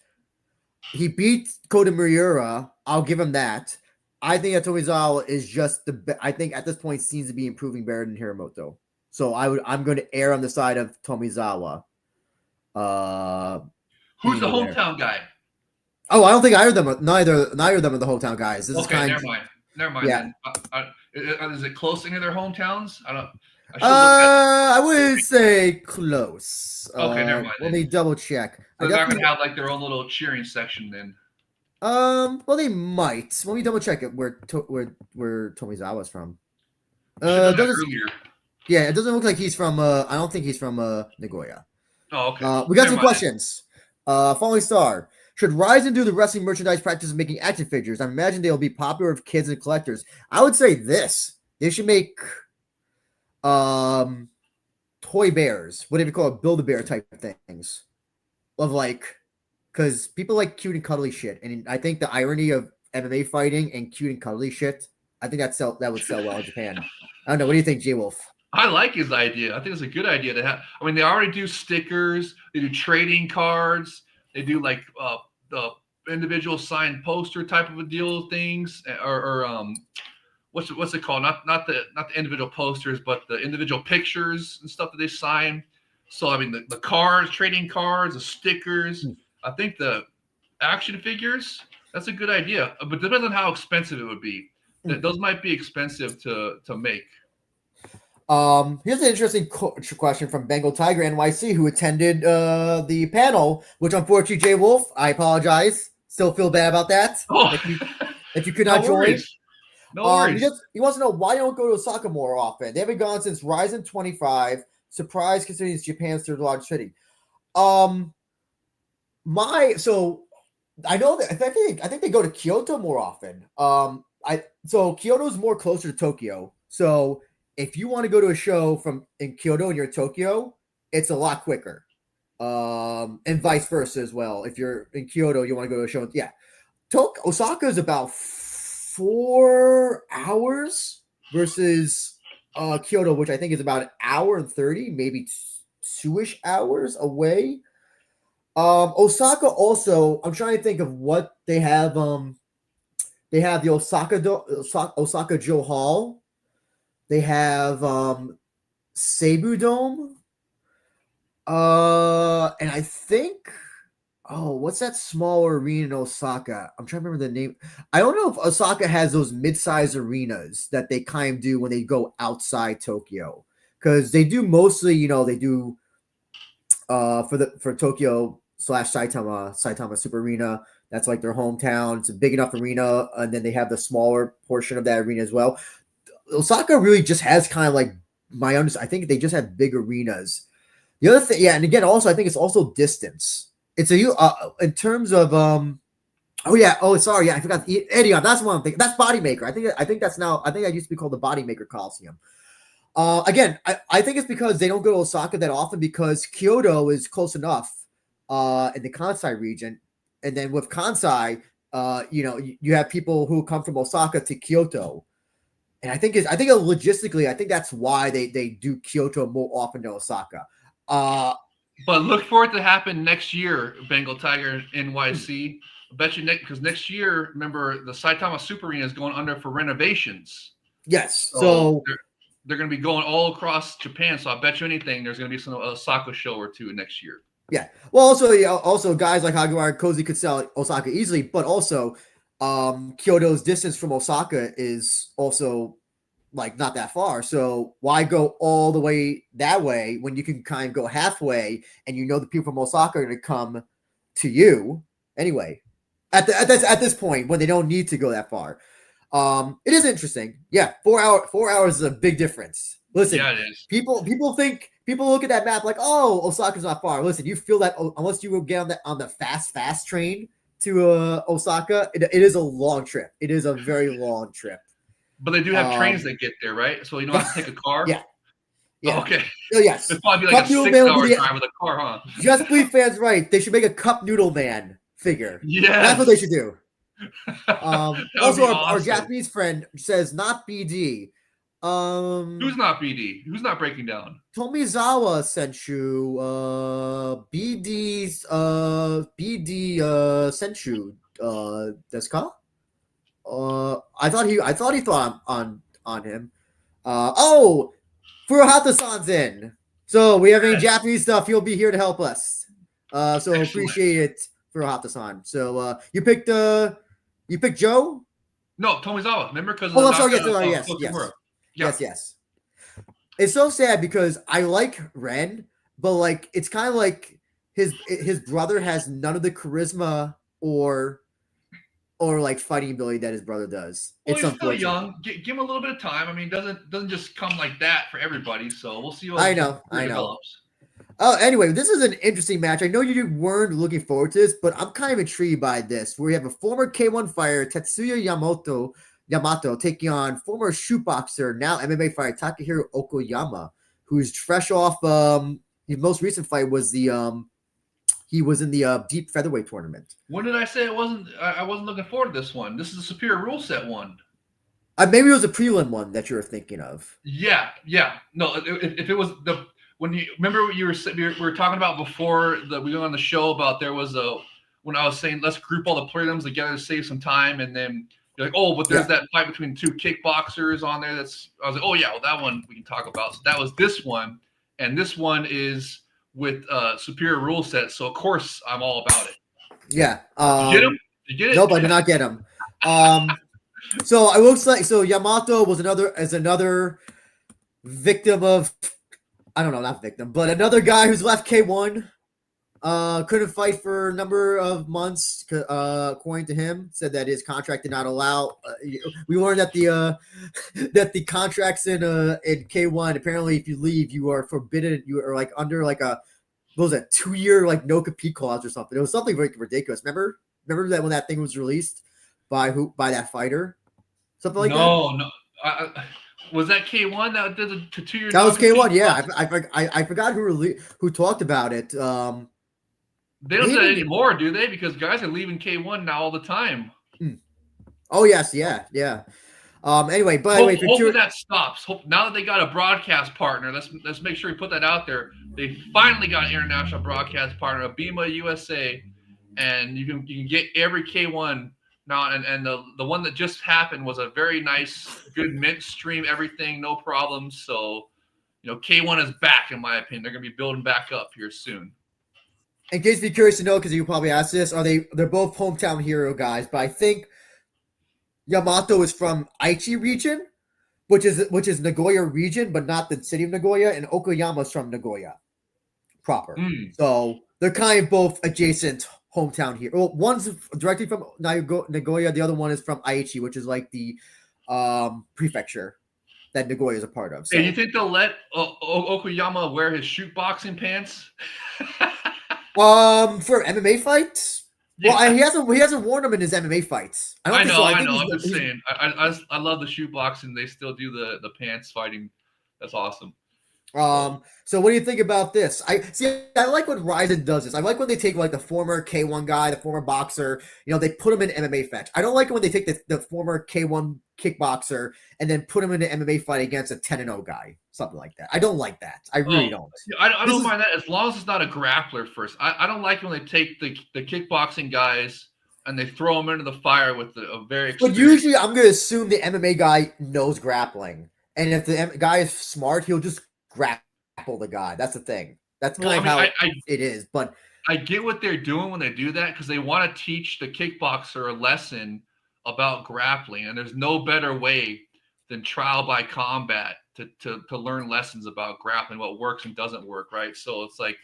He beat Kota Miura. I'll give him that. I think that Tomizawa is just I think at this point seems to be improving better than Hiromoto. So I'm going to err on the side of Tomizawa. Who's the hometown guy? Oh, I don't think either of them. Neither of them are the hometown guys. This okay, never mind. Yeah. Then. Is it close to their hometowns? I would say close. Okay, never mind. Let me double check. So they're not going to have like their own little cheering section then. Well, they might. Let me double check it where Tomizawa's from. Yeah, it doesn't look like he's from. I don't think he's from Nagoya. Oh, okay. We got some questions. Falling Star. Should Rizin do the wrestling merchandise practice of making action figures? I imagine they'll be popular with kids and collectors. I would say this. They should make toy bears. Whatever you call it, Build-A-Bear type things. Of because people like cute and cuddly shit. And I think the irony of MMA fighting and cute and cuddly shit, I think that would sell well in Japan. I don't know. What do you think, J-Wolf? I like his idea. I think it's a good idea to have. I mean, they already do stickers. They do trading cards. They do like the individual signed poster type of a deal things, or what's it called? Not the individual posters, but the individual pictures and stuff that they sign. So I mean, the cards, trading cards, the stickers. I think the action figures. That's a good idea, but it depends on how expensive it would be. Those might be expensive to make. Here's an interesting question from Bengal Tiger NYC, who attended the panel, which unfortunately, Jay Wolf, I apologize. Still feel bad about that. That you could not join. No worries. He wants to know why you don't go to Osaka more often. They haven't gone since Rizin 25. Surprise, considering it's Japan's third largest city. So I know that I think they go to Kyoto more often. So Kyoto's more closer to Tokyo. So if you want to go to a show in Kyoto and you're in Tokyo, it's a lot quicker. And vice versa as well. If you're in Kyoto, you want to go to a show. Yeah. Osaka is about 4 hours versus Kyoto, which I think is about 1 hour and 30, maybe 2-ish hours away. Osaka also, I'm trying to think of what they have. They have the Osaka Joe Hall. They have Seibu Dome. And I think, what's that small arena in Osaka? I'm trying to remember the name. I don't know if Osaka has those mid-size arenas that they kind of do when they go outside Tokyo. Because they do mostly, they do for Tokyo / Saitama Super Arena. That's like their hometown. It's a big enough arena. And then they have the smaller portion of that arena as well. Osaka really just has kind of like I think they just have big arenas. The other thing, and again, also I think it's also distance. It's in terms of I forgot Eddie. That's one thing. That's Bodymaker. I think that's now. I think that used to be called the Bodymaker Coliseum. Again, I think it's because they don't go to Osaka that often because Kyoto is close enough in the Kansai region, and then with Kansai, you have people who come from Osaka to Kyoto. And I think logistically, I think that's why they do Kyoto more often than Osaka. But look for it to happen next year, Bengal Tiger NYC. I bet you because next year, remember the Saitama Super Arena is going under for renovations. Yes, so they're going to be going all across Japan. So I bet you anything, there's going to be some Osaka show or two next year. Yeah. Well, also guys like Haga and Cozy could sell Osaka easily, but also Kyoto's distance from Osaka is also like not that far. So why go all the way that way when you can kind of go halfway and you know the people from Osaka are going to come to you anyway? At this point when they don't need to go that far. It is interesting. Yeah, 4 hours is a big difference. Listen, yeah, it is. People look at that map like, oh, Osaka's not far. Listen, you feel that unless you will get on the fast train to Osaka, it is a long trip. It is a very long trip. But they do have trains that get there, right? So you don't have to take a car? Yeah. Yeah. Oh, okay. Oh, yes. It'd probably be like a 6-hour drive with a car, huh? Just Bleed fans right. They should make a Cup Noodle Man figure. Yeah. That's what they should do. Also, awesome. our Japanese friend says not BD. Who's not BD? Who's not breaking down? Tomizawa Senshu. BD Senshu. Desu ka? I thought he thought on him. Furuhata-san's in. So we have any Japanese stuff, he'll be here to help us. So excellent. Appreciate it, Furuhata-san. So you picked Joe? No, Tomizawa. Remember because yes. It's so sad because I like Ren, but like it's kind of like his brother has none of the charisma or like fighting ability that his brother does. Well, he's still young. Give him a little bit of time. I mean, doesn't just come like that for everybody. So we'll see what develops. Oh, anyway, this is an interesting match. I know you weren't looking forward to this, but I'm kind of intrigued by this. Where we have a former K1 fighter, Tetsuya Yamato, taking on former shootboxer, now MMA fighter Takahiro Okoyama, who's fresh off. His most recent fight was he was in the deep featherweight tournament. When did I say it wasn't? I wasn't looking forward to this one. This is a superior rule set one. Maybe it was a prelim one that you were thinking of. Yeah. No, if it was when you remember what we were talking about before we went on the show about there was when I was saying let's group all the prelims together to save some time, and then you're like, oh, but there's that fight between two kickboxers on there. I was like, oh yeah, well that one we can talk about. So that was this one, and this one is with superior rule set, so of course I'm all about it. Yeah. Did you get him? Did you get it? Nope, I did not get him. So it looks like Yamato was another victim of, I don't know, not victim, but another guy who's left K1. Couldn't fight for a number of months, according to him. Said that his contract did not allow. We learned that the contracts in K1 apparently, if you leave, you are forbidden. You are like under like a 2-year like no compete clause or something. It was something very ridiculous. Remember that when that thing was released by that fighter, something like that. No. Was that K1 that did the 2-year? That was K1. Yeah, I forgot who talked about it. They don't do that anymore, do they? Because guys are leaving K1 now all the time. Oh yes, yeah. Anyway, hopefully that stops. Now that they got a broadcast partner, let's make sure we put that out there. They finally got an international broadcast partner, Abima USA, and you can get every K1 now. And the one that just happened was a very nice, good mint stream, everything, no problems. So K1 is back in my opinion. They're gonna be building back up here soon. In case you're curious to know, because you probably asked this, they're both hometown hero guys, but I think Yamato is from Aichi region, which is Nagoya region, but not the city of Nagoya, and Okoyama is from Nagoya proper. So they're kind of both adjacent hometown here. Well, one's directly from Nagoya, the other one is from Aichi, which is like the prefecture that Nagoya is a part of. So. Hey, you think they'll let Okoyama wear his shootboxing pants? For MMA fights? Yeah. Well, he hasn't worn them in his MMA fights. I know. I'm just saying. I love the shootboxing. They still do the pants fighting. That's awesome. So what do you think about this? I like when Rizin does this. I like when they take like the former K1 guy, the former boxer, they put him in MMA fight. I don't like it when they take the former K1 kickboxer and then put him in an MMA fight against a 10-0 guy, something like that. I don't like that. I really don't. I don't mind that as long as it's not a grappler first. I don't like when they take the kickboxing guys and they throw them into the fire with a very. But usually, I'm going to assume the MMA guy knows grappling, and if the guy is smart, he'll just grapple the guy. That's the thing. That's kind of how it is. But I get what they're doing when they do that because they want to teach the kickboxer a lesson about grappling, and there's no better way than trial by combat to learn lessons about grappling, what works and doesn't work, right? So it's like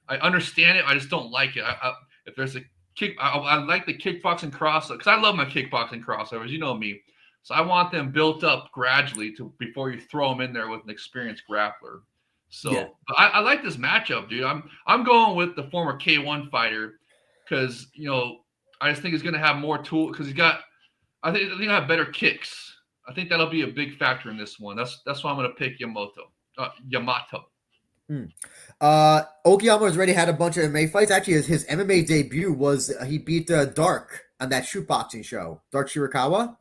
I understand it, I just don't like it. If there's a kick, I like the kickboxing crossover because I love my kickboxing crossovers. You know me. So I want them built up gradually before you throw them in there with an experienced grappler. So I like this matchup, dude. I'm going with the former K1 fighter because I just think he's going to have more tools because I think he'll have better kicks. I think that'll be a big factor in this one. That's why I'm going to pick Yamato. Okiyama has already had a bunch of MMA fights. Actually, his MMA debut was he beat Dark on that shoot boxing show, Dark Shirakawa.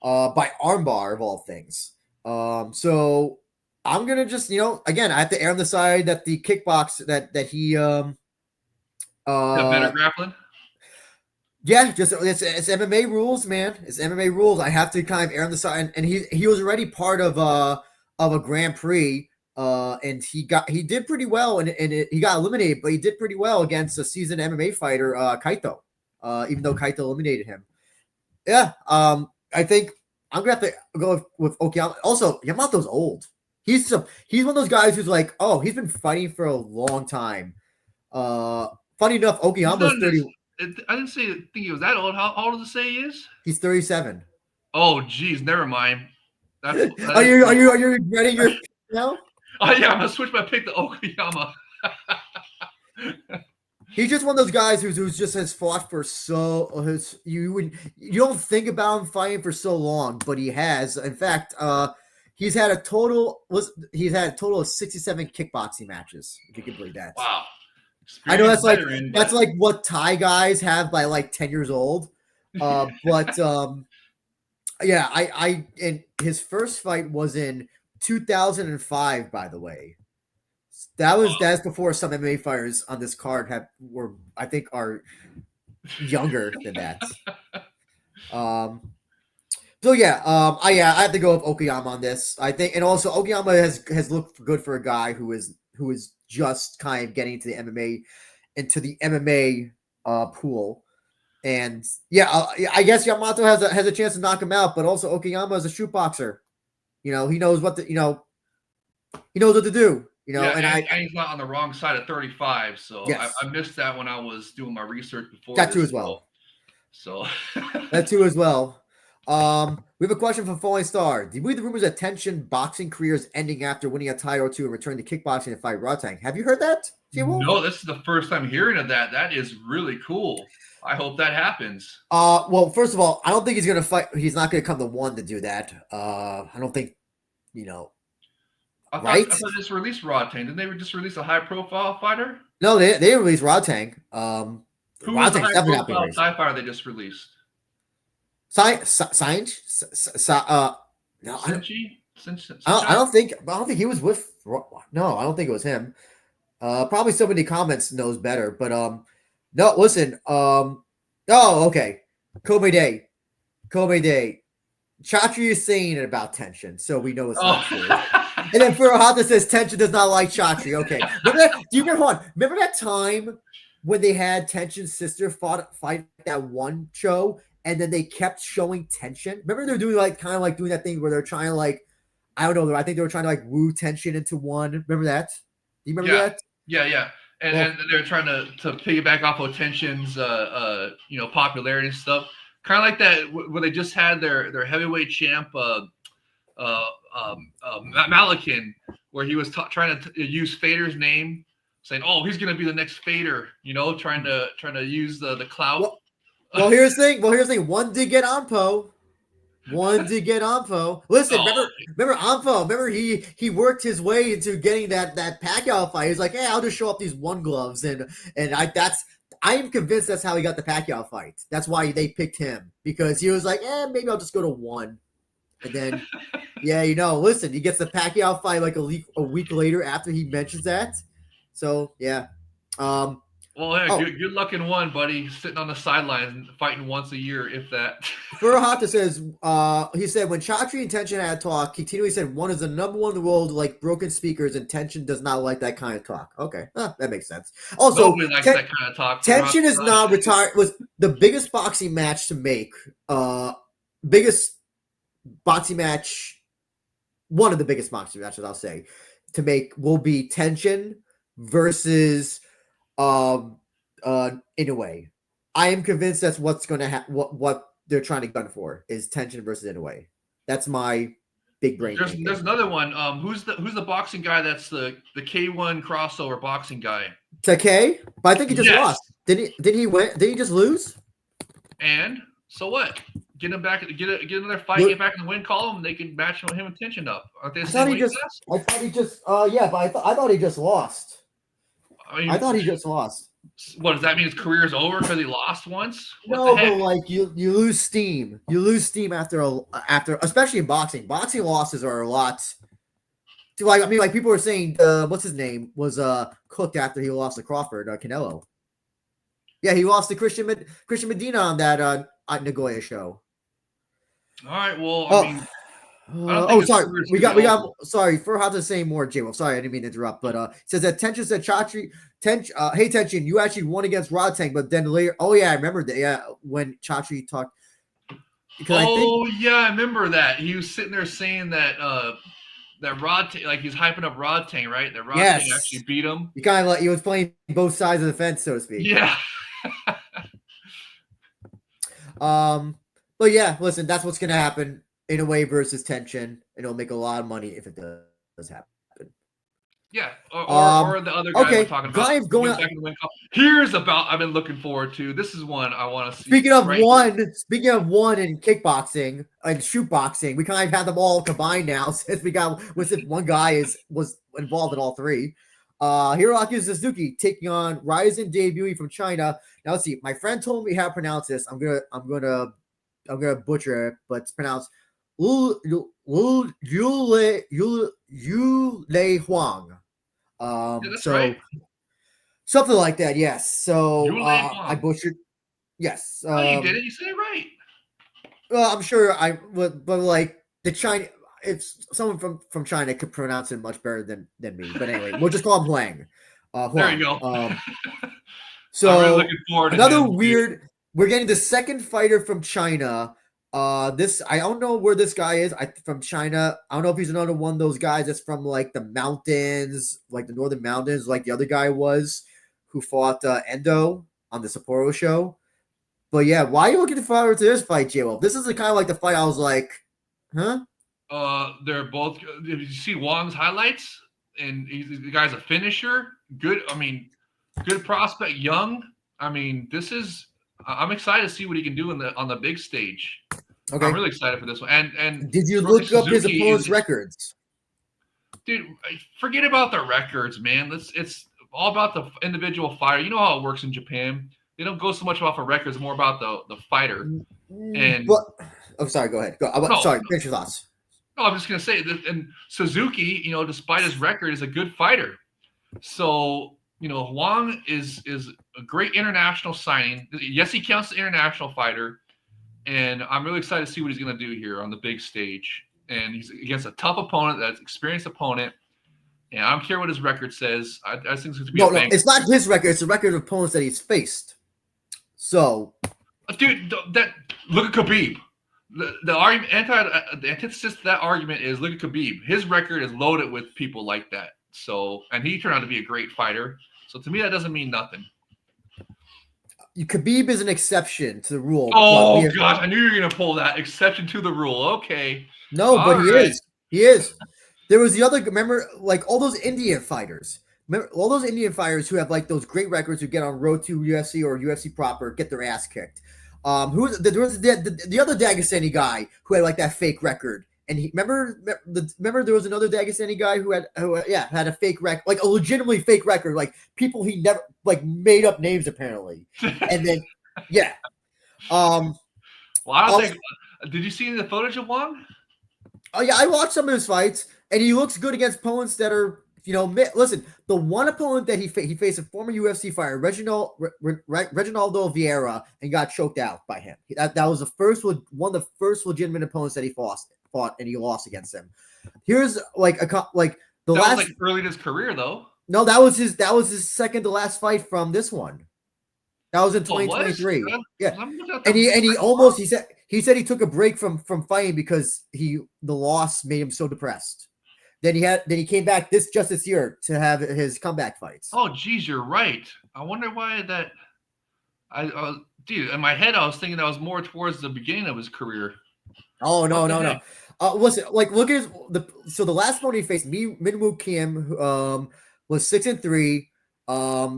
By armbar of all things. So I'm gonna just again I have to err on the side that the kickbox that he better grappling. Yeah, just it's MMA rules, man. It's MMA rules. I have to kind of err on the side, and he was already part of a Grand Prix, and he did pretty well, and he got eliminated, but he did pretty well against a seasoned MMA fighter, Kaito, even though Kaito eliminated him. Yeah, I think I'm gonna have to go with Okiyama. Also, Yamato's old. He's one of those guys who's like, he's been fighting for a long time. Funny enough, Okiyama's 30. I didn't think he was that old. How old does it say he is? He's 37. Oh, geez, never mind. Are you regretting your now? Oh yeah, I'm gonna switch my pick to Okiyama. He's just one of those guys who's just has fought for you don't think about him fighting for so long, but he has. In fact, he's had a total of 67 kickboxing matches, if you can believe that. Wow. I know that's like what Thai guys have by like 10 years old. But yeah, and his first fight was in 2005, by the way. That's before some MMA fighters on this card are younger than that. So yeah, I have to go with Okiyama on this. I think, and also Okiyama has looked good for a guy who is just kind of getting into the MMA pool. And yeah, I guess Yamato has a chance to knock him out, but also Okiyama is a shoot boxer. He knows what he knows what to do. And he's not on the wrong side of 35, so yes. I missed that when I was doing my research before. That too as well. So that too as well. We have a question from Falling Star. Do you believe the rumors that Tenshin boxing career is ending after winning a title or two and returning to kickboxing and fight Rotang? Have you heard that? No, this is the first time hearing of that. That is really cool. I hope that happens. Well, first of all, I don't think he's gonna fight. He's not gonna come the one to do that. I don't think, I thought right? they just released Rotang. Didn't they just release a high-profile fighter? No, they released Rotang. Who was the high-profile Thai fighter they just released? Science? No, I don't think he was with. No, I don't think it was him. Probably somebody in the comments knows better, but no, listen. Okay. Kobe Day. Chatri is saying it about Tenshin, so we know it's not true. And then Furuhata says Tenshin does not like Chatri. Okay. Remember that time when they had Tenshin's sister fight that one show, and then they kept showing Tenshin? Remember they're doing doing that thing where they're trying to I don't know. I think they were trying to woo Tenshin into one. Remember that? Do you remember that? Yeah. And they're trying to piggyback off of Tenshin's popularity and stuff. Kind of like that where they just had their heavyweight champ Malakin, where he was trying to use Fader's name, saying, "Oh, he's going to be the next Fader," trying to use the clout. Well, here's the thing. One did get Anpo. One to get Anfo. Listen, remember Anfo? Remember he worked his way into getting that Pacquiao fight. He's like, hey, I'll just show up these one gloves, and I am convinced that's how he got the Pacquiao fight. That's why they picked him, because he was like, maybe I'll just go to one, and then listen, he gets the Pacquiao fight like a week later after he mentions that. So yeah. Well, yeah, good luck in one, buddy. Sitting on the sidelines fighting once a year, if that. Furuhata says, he said, when Chatri and Tenshin had a talk, he continually said one is the number one in the world, like broken speakers, and Tenshin does not like that kind of talk. Okay, that makes sense. Also, nobody likes that kind of talk. Tenshin is not retired. Was the biggest boxing match to make. Biggest boxing match, one of the biggest boxing matches, I'll say, to make will be Tenshin versus Inoue. I am convinced that's what's going to happen. What they're trying to gun for is Tenshin versus Inoue. That's my big brain. There's another one. Who's the boxing guy? That's the K1 crossover boxing guy. Takei, but I think he just lost. Did he win? Did he just lose? And so what? Get him back. Get another fight. Get back in the win column. They can match him and Tenshin up. Aren't they the same weight class? I thought he just. But I thought he just lost. I thought he just lost. What does that mean? His career is over because he lost once? No, but like you lose steam. You lose steam after especially in boxing. Boxing losses are a lot. Like people were saying, what's his name was cooked after he lost to Crawford, Canelo. Yeah, he lost to Christian Medina on that Nagoya show. All right, well, I mean. Sorry. We got. Sorry, for how to say more, J-Wolf. Sorry, I didn't mean to interrupt. But it says that Tenshin said, hey Tenshin, you actually won against Rodtang, but then later. Oh yeah, I remember that. Yeah, when Chatri talked. I remember that. He was sitting there saying that that Rodtang, like he's hyping up Rodtang, right? That Rodtang actually beat him. He kind of like he was playing both sides of the fence, so to speak. Yeah. But yeah, listen, that's what's gonna happen. Inoue versus Tenshin, and it'll make a lot of money if it does happen. Yeah, or the other guy we're talking about. Here's I've been looking forward to. This is one I want to see. Speaking of one in kickboxing and shoot boxing, we kind of have them all combined now since one guy was involved in all three. Hiroaki Suzuki taking on Rizin, debuting from China. Now let's see. My friend told me how to pronounce this. I'm gonna butcher it, but it's pronounced Yule Huang. Right. Something like that, yes. So I butchered. Yes. You did it. You said it right. Well, I'm sure I would, but like the China, if someone from China could pronounce it much better than me. But anyway, we'll just call him Huang. There you go. So I'm really looking forward to another weird. We're getting the second fighter from China. This I don't know where this guy is. From China. I don't know if he's another one of those guys that's from like the mountains, like the northern mountains, like the other guy was, who fought Endo on the Sapporo show. But yeah, why are you looking forward to this fight, J-Wolf? This is the kind of like the fight I was like, huh? They're both. Did you see Wong's highlights? And the guy's a finisher. Good. I mean, good prospect. Young. I mean, this is. I'm excited to see what he can do on the big stage. Okay. I'm really excited for this one. And did you look up his opponent's records? Dude, forget about the records, man. It's all about the individual fighter. You know how it works in Japan. They don't go so much off of records, more about the fighter. And sorry, go ahead. Finish your thoughts. No, I'm just gonna say that, and Suzuki, despite his record, is a good fighter. So, Huang is a great international signing. Yes, he counts as an international fighter, and I'm really excited to see what he's gonna do here on the big stage. And he's against a tough opponent, that's an experienced opponent. And I don't care what his record says. I think it's going to be no, it's not his record. It's the record of opponents that he's faced. So, dude, look at Khabib. The argument, the antithesis to that argument is look at Khabib. His record is loaded with people like that. So, and he turned out to be a great fighter. So, to me, that doesn't mean nothing. Khabib is an exception to the rule. Oh gosh, I knew you were going to pull that exception to the rule. Okay. No, but he is. He is. There was the other. Remember, like all those Indian fighters. Remember all those Indian fighters who have like those great records who get on road to UFC or UFC proper get their ass kicked. There was the other Dagestani guy who had like that fake record, and he remember there was another Dagestani guy who had a fake record, like a legitimately fake record, like people he never like made up names apparently, and then yeah. Well, I don't think. Did you see the footage of one? Oh yeah, I watched some of his fights, and he looks good against opponents that are, listen. The one opponent that he faced a former UFC fighter, Reginaldo Vieira, and got choked out by him. That was one of the first legitimate opponents that he fought, and he lost against him. Here's like that was like early in his career though. No, that was his second to last fight from this one. That was in 2023. Yeah, and he almost he said he took a break from fighting because the loss made him so depressed. Then he came back this year to have his comeback fights. Oh, geez, you're right. I wonder why that. Dude, in my head I was thinking that was more towards the beginning of his career. Oh no. Listen, like look at the last one he faced, Minwoo Kim, was 6-3.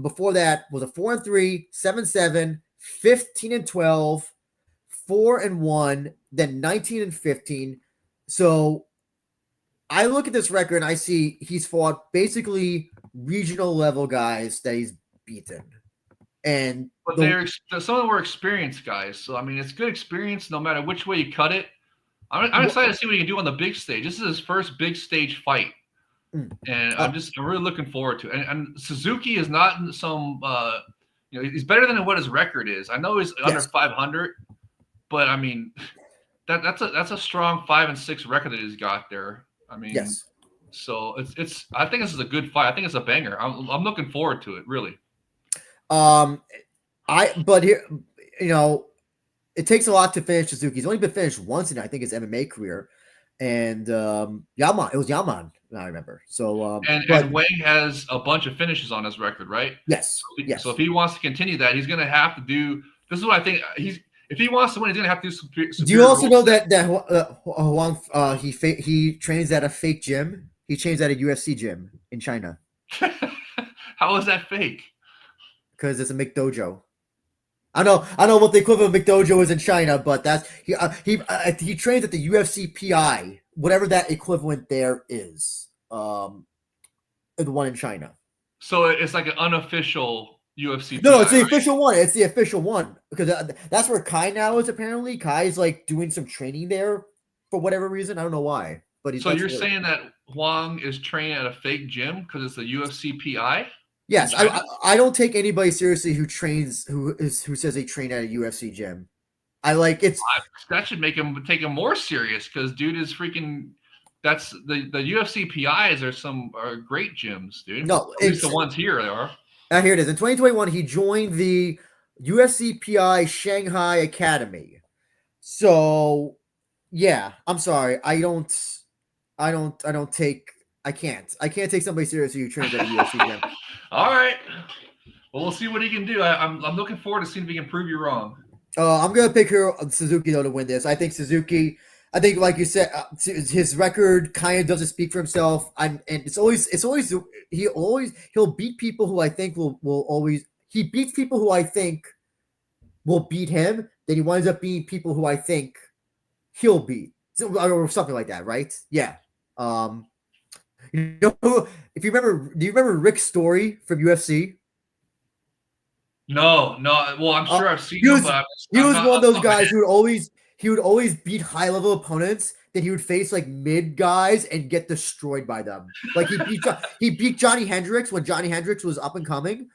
Before that was a 4-3, 7-7, 15-12, 4-1, then 19-15. So I look at this record and I see he's fought basically regional level guys that he's beaten. But some of them were experienced guys. So I mean, it's good experience no matter which way you cut it. I'm excited to see what he can do on the big stage. This is his first big stage fight. And I'm really looking forward to it. And Suzuki is not in some, he's better than what his record is. I know he's under 500, but I mean, that's a strong 5-6 record that he's got there. I mean, so it's. I think this is a good fight. I think it's a banger. I'm looking forward to it, really. But here, it takes a lot to finish Suzuki. He's only been finished once in, I think, his MMA career. And Yaman, it was Yaman, I remember. So and Wang has a bunch of finishes on his record, right? Yes. So if he wants to continue that, he's going to have to do. This is what I think. If he wants to win, he's going to have to do some. Do you also know that Huang he trains at a fake gym? He trains at a UFC gym in China. How is that fake? Because it's a McDojo. I know what the equivalent of McDojo is in China, but that's he trains at the UFC PI, whatever that equivalent there is. The one in China. So it's like an unofficial UFC. No, it's the official one. It's the official one because that's where Kai now is. Apparently, Kai is like doing some training there for whatever reason. I don't know why, but so you're saying that Huang is training at a fake gym because it's a UFC PI? Yes, I don't take anybody seriously who says they train at a UFC gym. That should make him take him more serious because dude is freaking. That's the UFC PIs are great gyms, dude. No, at least the ones here they are. Here it is. In 2021, he joined the UFC PI Shanghai Academy. So, yeah, I'm sorry. I can't take somebody seriously who trains at a UFC gym. All right. Well, we'll see what he can do. I'm looking forward to seeing if he can prove you wrong. I'm gonna pick Suzuki though to win this. I think Suzuki. Like you said, his record kind of doesn't speak for himself. And he'll beat people who I think he beats people who I think will beat him. Then he winds up beating people who I think he'll beat, or something like that, right? Yeah. If you remember, do you remember Rick's story from UFC? No. Well, I'm sure I've seen him, but he was one of those guys who would always beat high level opponents. Then he would face like mid guys and get destroyed by them. Like he beat Johnny Hendricks when Johnny Hendricks was up and coming.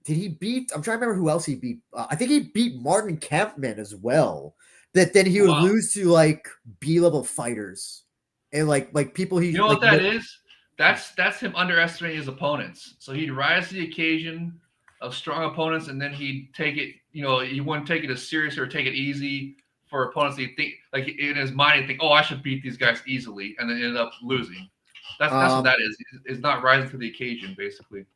Did he beat? I'm trying to remember who else he beat. I think he beat Martin Kampman as well. That then he would lose to like B-level fighters. And like people he. You know what that is? That's him underestimating his opponents. So he'd rise to the occasion of strong opponents, and then he'd take it. He wouldn't take it as serious or take it easy for opponents. He'd think like in his mind, he'd think, "Oh, I should beat these guys easily," and then end up losing. That's what that is. It's not rising to the occasion, basically.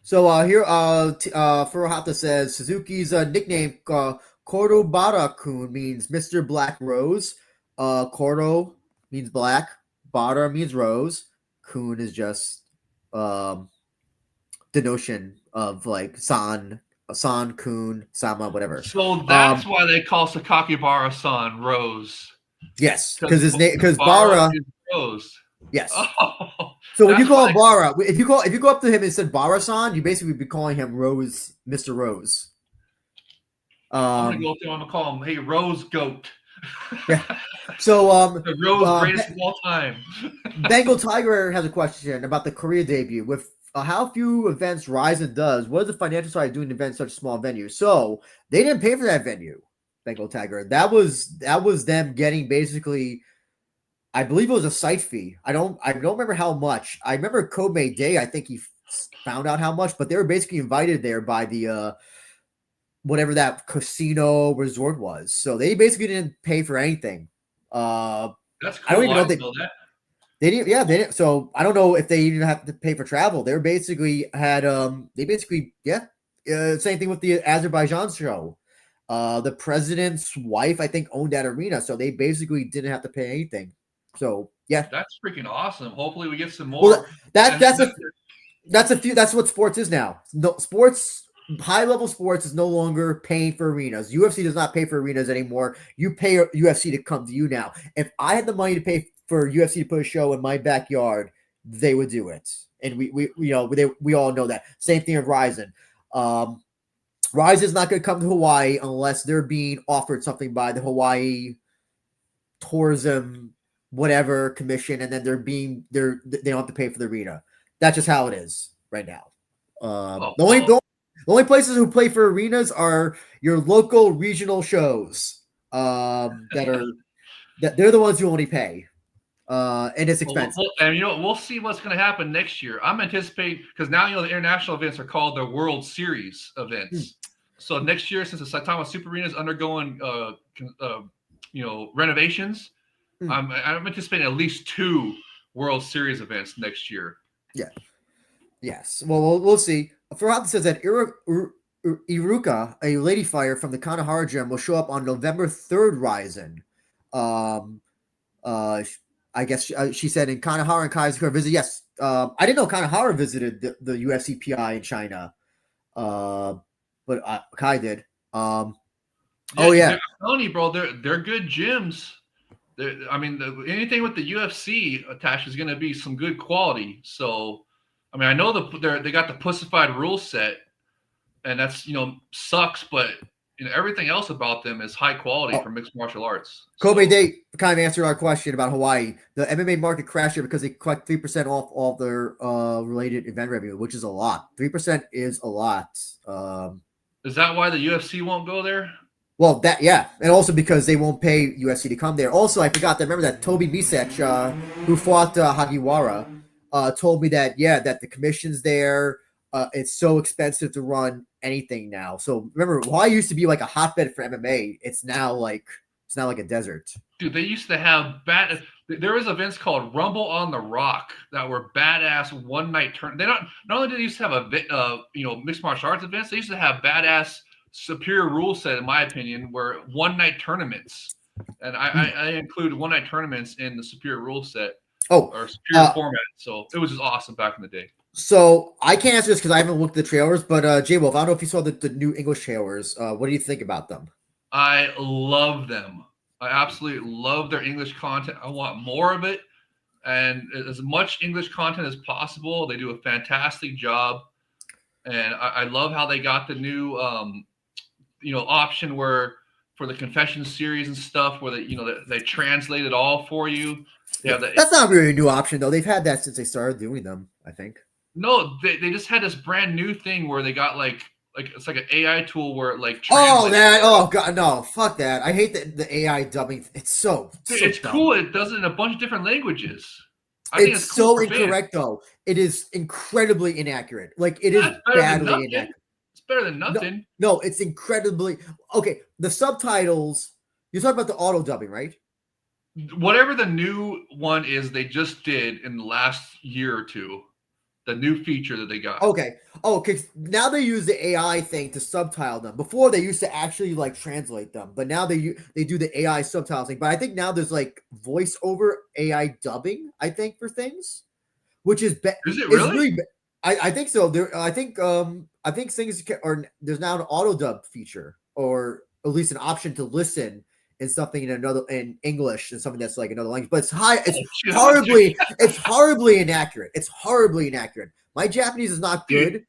So here, Furuhata says Suzuki's nickname Korobara-kun means Mr. Black Rose. Koro means black. Bara means rose. Kun is just the notion of like san San, Kun, Sama, whatever. So that's why they call Sakakibara-san Rose. Yes, because Bara is Rose. Yes. Oh, so when you call him Bara, if you go up to him and said Bara-san, you basically be calling him Rose, Mr. Rose. I'm gonna go up there. I'm gonna call him, hey, Rose Goat. Yeah. So the Rose greatest of all time. Bengal Tiger has a question about the Korea debut. With how few events Rizin does, what is the financial side of doing events in such a small venue? So they didn't pay for that venue, Bengal Tiger. That was them getting basically, I believe it was a site fee. I don't remember how much. I remember Kobe Day, I think he found out how much, but they were basically invited there by the whatever that casino resort was. So they basically didn't pay for anything. That's cool. I don't even know if they didn't. Yeah, they didn't. So I don't know if they even have to pay for travel. They basically had same thing with the Azerbaijan show. The president's wife, I think, owned that arena, so they basically didn't have to pay anything. So yeah, that's freaking awesome. Hopefully, we get some more. Well, that's what sports is now. No sports. High level sports is no longer paying for arenas. UFC does not pay for arenas anymore. You pay UFC to come to you now. If I had the money to pay for UFC to put a show in my backyard, they would do it. And we all know that. Same thing with Rizin. Rizin is not going to come to Hawaii unless they're being offered something by the Hawaii Tourism whatever commission, and then they don't have to pay for the arena. That's just how it is right now. The only places who play for arenas are your local regional shows. They're the ones who only pay. And it's expensive. We'll see what's going to happen next year. I'm anticipating, because now the international events are called the World Series events. So next year, since the Saitama Super Arena is undergoing renovations, I'm anticipating at least 2 World Series events next year. Yeah. Yes. Well, we'll see. Farhat says that Iruka, a lady fighter from the Kanahara gym, will show up on November 3rd Rizin. I guess she said in Kanahara and Kaizakura visit. Yes. I didn't know Kanahara visited the UFC PI in China. But Kai did. I'm telling you, bro, they're good gyms. Anything with the UFC attached is going to be some good quality. So, I know they got the pussified rule set, and that's sucks, but everything else about them is high quality for mixed martial arts. Kobe Day kind of answered our question about Hawaii. The MMA market crashed here because they collect 3% off all their related event revenue, which is a lot. 3% is a lot. Is that why the UFC won't go there? Well, and also because they won't pay UFC to come there. Also, I forgot to remember that Toby Misek, who fought Hagiwara, told me that the commissions there, it's so expensive to run anything now. So remember, Hawaii used to be like a hotbed for MMA. It's now like a desert. Dude, they used to have there was events called Rumble on the Rock that were badass one night turn. Not only did they used to have mixed martial arts events, they used to have badass superior rule set, in my opinion, were one night tournaments. And I include one night tournaments in the superior rule set. Or superior format. So it was just awesome back in the day. So I can't answer this because I haven't looked at the trailers, but J Wolf, I don't know if you saw the new English trailers. What do you think about them? I love them. I absolutely love their English content. I want more of it, and as much English content as possible. They do a fantastic job, and I love how they got the new option where for the confession series and stuff where they translate it all for you. Yeah, that's not really a new option though. They've had that since they started doing them, I think. No, they just had this brand new thing where they got like it's like an AI tool where it God, no, fuck that. I hate the AI dubbing. It's so it's dumb. Cool. It does it in a bunch of different languages. I think it's cool so incorrect though. It is incredibly inaccurate. Like it is badly inaccurate. It's better than nothing. No, it's incredibly okay. The subtitles. You're talking about the auto dubbing, right? Whatever the new one is, they just did in the last year or two. The new feature that they got. Okay. Oh, because now they use the AI thing to subtitle them. Before they used to actually translate them, but now they do the AI subtitle thing. But I think now there's voice over AI dubbing. I think for things, which is is it really? I think so. I think I think things or there's now an auto dub feature, or at least an option to listen in something in English and something that's like another language. But it's horribly inaccurate. It's horribly inaccurate. My Japanese is not good. Dude,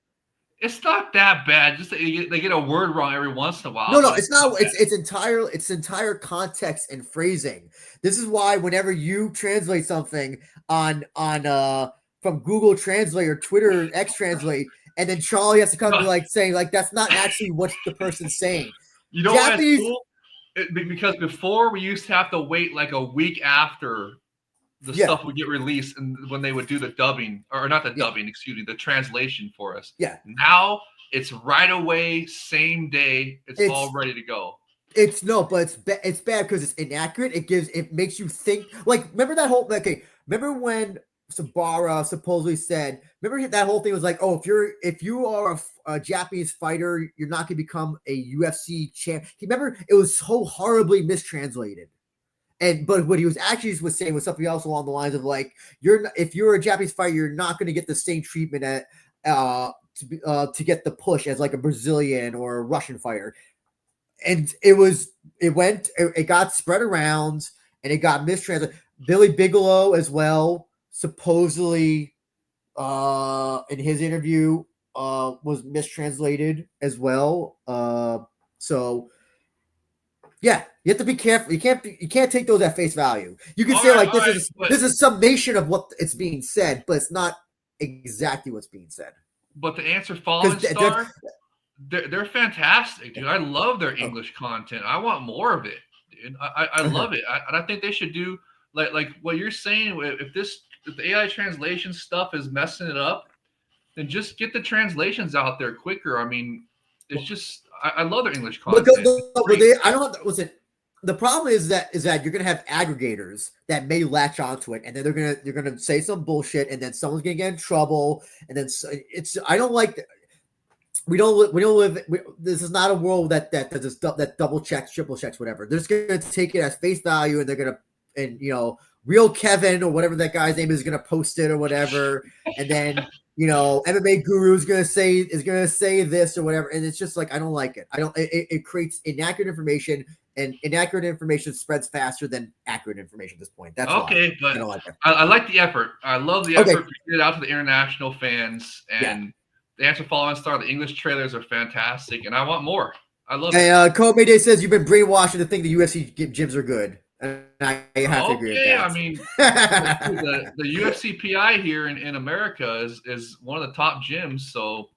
it's not that bad. Just they get a word wrong every once in a while. No, it's not. It's entire context and phrasing. This is why whenever you translate something on from Google Translate or Twitter X Translate, and then Charlie has to come to saying that's not actually what the person's saying. You know Japanese, what's cool? Because before we used to have to wait like a week after the stuff would get released, and when they would do the dubbing, or not the dubbing, excuse me, the translation for us. Yeah. Now it's right away, same day. It's all ready to go. It's bad because it's inaccurate. It makes you think. Like, remember that whole remember when Sabara supposedly said, remember that whole thing was like, oh, if you are a Japanese fighter, you're not going to become a UFC champ. Remember, it was so horribly mistranslated. But what he was saying was something else along the lines of like, if you're a Japanese fighter, you're not going to get the same treatment to get the push as like a Brazilian or a Russian fighter. And it got spread around and it got mistranslated. Billy Bigelow as well, supposedly in his interview was mistranslated as well. So yeah, you have to be careful. You can't take those at face value. You can say this is summation of what it's being said, but it's not exactly what's being said. But the Answer Fallen Star, they're fantastic, dude. I love their English content. I want more of it, dude. I love it. I think they should do like what you're saying. If the AI translation stuff is messing it up, then just get the translations out there quicker. I mean, it's just I love their English content. The problem is that you're gonna have aggregators that may latch onto it, and then they're gonna say some bullshit, and then someone's gonna get in trouble, and then I don't like that. We don't live. This is not a world that double checks, triple checks, whatever. They're just gonna take it as face value, and they're gonna Real Kevin or whatever that guy's name is gonna post it or whatever, and then MMA Guru is gonna say this or whatever, and it's just like I don't like it. It creates inaccurate information, and inaccurate information spreads faster than accurate information at this point. That's okay, why but I don't like it. I like the effort. I love the effort to get it out to the international fans, and the Answer Fallen Star, the English trailers are fantastic, and I want more. I love it. Kobe Day says you've been brainwashed to think the UFC gyms are good. And I have to agree with that. I mean, the UFC PI here in America is one of the top gyms. So,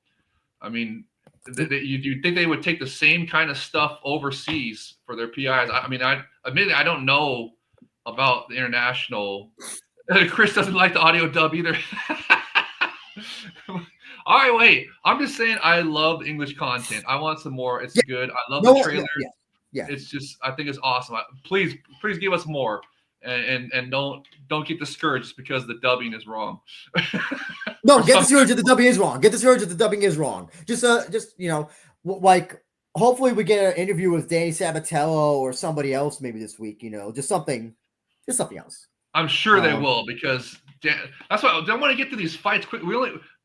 I mean, you think they would take the same kind of stuff overseas for their PIs? I mean, admittedly, I don't know about the international. Chris doesn't like the audio dub either. All right, wait. I'm just saying I love the English content. I want some more. It's good. I love the trailer. Yeah, it's just I think it's awesome. Please give us more, and don't get discouraged because the dubbing is wrong. No, get discouraged if the dubbing is wrong. Get discouraged if the dubbing is wrong. Just like hopefully we get an interview with Danny Sabatello or somebody else maybe this week. Just something else. I'm sure they will, because that's why I want to get to these fights quick.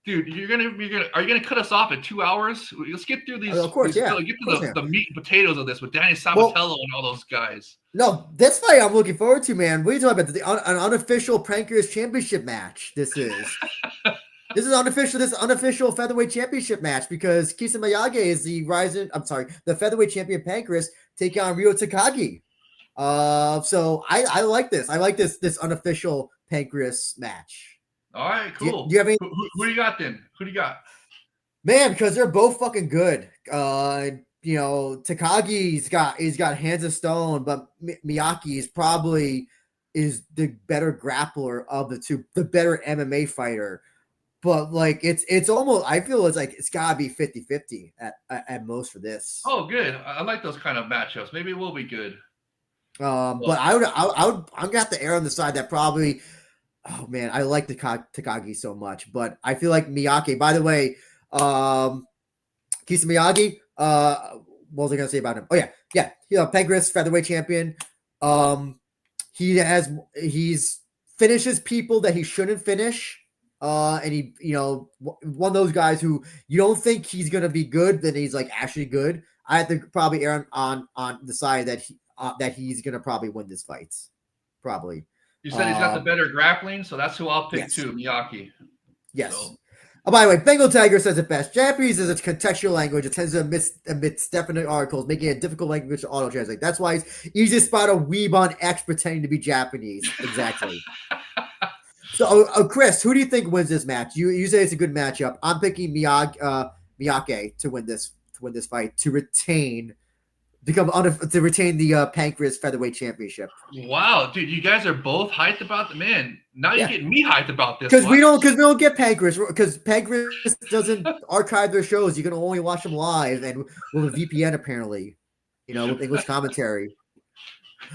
Dude, are you gonna cut us off at 2 hours? Let's get through these. Of course, Get to the meat and potatoes of this with Danny Sabatello and all those guys. No, that's fight I'm looking forward to, man. What are you talking about? An unofficial Prankers Championship match. This is unofficial. This unofficial featherweight championship match because Kisa Miyagi is the featherweight champion Pancras taking on Ryo Takagi. So I like this. I like this unofficial Pancras match. All right, cool. Do you have any? Who do you got then? Who do you got? Man, because they're both fucking good. Takagi's got hands of stone, but Miyake is the better grappler of the two, the better MMA fighter. But like it's almost, I feel it's gotta be 50-50 at most for this. Oh, good. I like those kind of matchups. Maybe it will be good. But I'm gonna have to err on the side that probably. Oh man, I like the Takagi so much, but I feel like Miyake. By the way, Kisa Miyagi. What was I gonna say about him? Oh yeah. Pancras featherweight champion. He's finishes people that he shouldn't finish. And he, one of those guys who you don't think he's gonna be good, then he's like actually good. I have to probably err on the side that he's gonna probably win this fight. Probably. You said he's got the better grappling, so that's who I'll pick yes. too, Miyake. Yes. So. Oh, by the way, Bengal Tiger says it best. Japanese is a contextual language. It tends to omit definite articles, making it a difficult language to auto-translate. That's why it's easy to spot a weeb on X pretending to be Japanese. Exactly. So, Chris, who do you think wins this match? You say it's a good matchup. I'm picking Miyake to win this fight to retain the Pancreas Featherweight Championship. Wow, dude, you guys are both hyped about the man. Now you're getting me hyped about this. Because we don't get Pancreas, because Pancreas doesn't archive their shows. You can only watch them live and with a VPN apparently, with English commentary.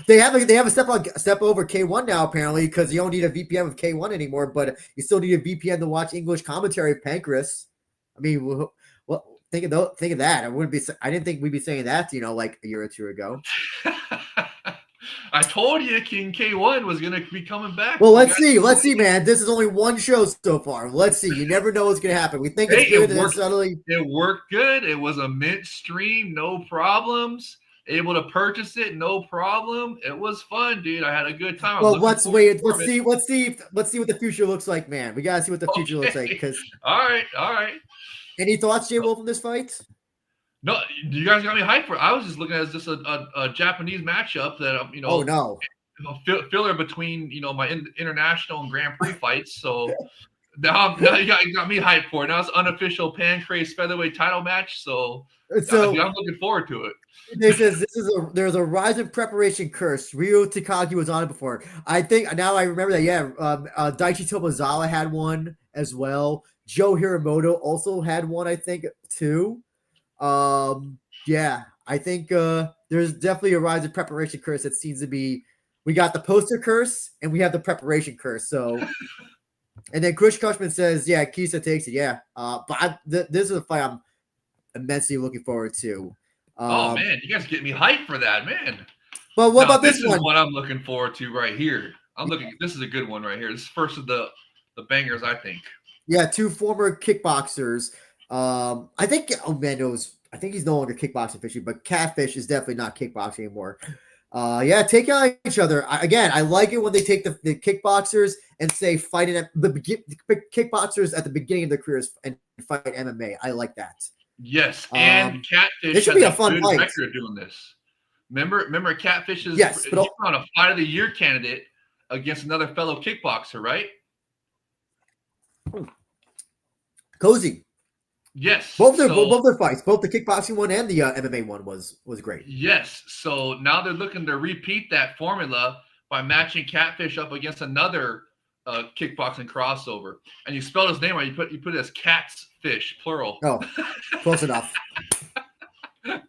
They have a step over K1 now apparently because you don't need a VPN with K1 anymore, but you still need a VPN to watch English commentary of Pancreas. I mean, well, think of that. I didn't think we'd be saying that, like a year or two ago. I told you King K1 was gonna be coming back. Well, let's see, man. This is only one show so far. Let's see. You never know what's gonna happen. We think it's good, and then suddenly it worked good. It was a mint stream, no problems. Able to purchase it, no problem. It was fun, dude. I had a good time. Well, let's see what the future looks like, man. We gotta see what the future looks like. Because all right. Any thoughts, J. Wolf, from this fight? No, you guys got me hyped for it. I was just looking at it as just a Japanese matchup that Oh no. Filler between my international and Grand Prix fights. So now you got me hyped for it. Now it's unofficial Pancrase featherweight title match. So I'm looking forward to it. They says there's a Rizin preparation curse. Ryo Takagi was on it before. I think now I remember that. Yeah, Daichi Tomozawa had one as well. Joe Hiramoto also had one, I think, too. Yeah, I think there's definitely a Rizin preparation curse that seems to be. We got the poster curse and we have the preparation curse. So, and then Chris Cushman says, "Yeah, Kisa takes it." Yeah, but this is a fight I'm immensely looking forward to. Oh man, you guys get me hyped for that, man. But what about this one? This is what I'm looking forward to right here. This is a good one right here. This is first of the bangers, I think. Yeah, two former kickboxers. I think. Oh man, I think he's no longer kickboxing fishing, but Catfish is definitely not kickboxing anymore. Yeah, taking on each other. I like it when they take the kickboxers and say fighting at the kickboxers at the beginning of their careers and fight MMA. I like that. Yes, and Catfish it should be a fun fight. Record doing this. Remember Catfish is on a fight of the year candidate against another fellow kickboxer, right? Cozy. Yes. Both their fights, both the kickboxing one and the MMA one was great. Yes. So now they're looking to repeat that formula by matching Catfish up against another kickboxing crossover. And you spelled his name right. You put it as Catfish, plural. Oh, close enough. Did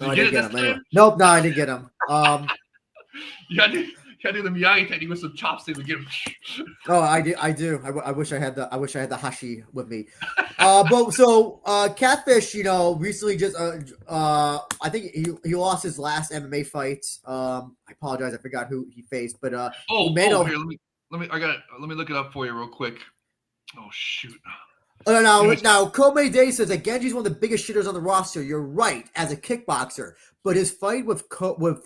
you get it this time? Nope, no, I didn't get him. You gotta do the Miyagi technique with some chopsticks to get him. Oh, I do. I wish I had the hashi with me. But so Catfish, recently just I think he lost his last MMA fight. I apologize, I forgot who he faced, but here, let me look it up for you real quick. Oh shoot. Now Komei Day says that Genji's one of the biggest shitters on the roster. You're right, as a kickboxer, but his fight with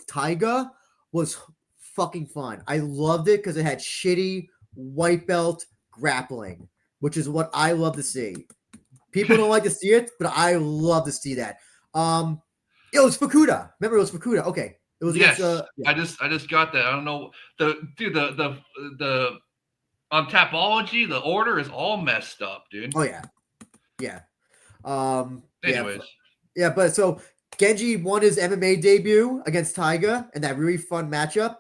Taiga was fucking fun. I loved it because it had shitty white belt grappling, which is what I love to see. People don't like to see it, but I love to see that. It was Fukuda. Remember, it was Fukuda. Okay, it was. Yes, against, I just got that. I don't know the on Tapology, the order is all messed up, dude. Oh yeah. Anyways, but so Genji won his MMA debut against Taiga in that really fun matchup.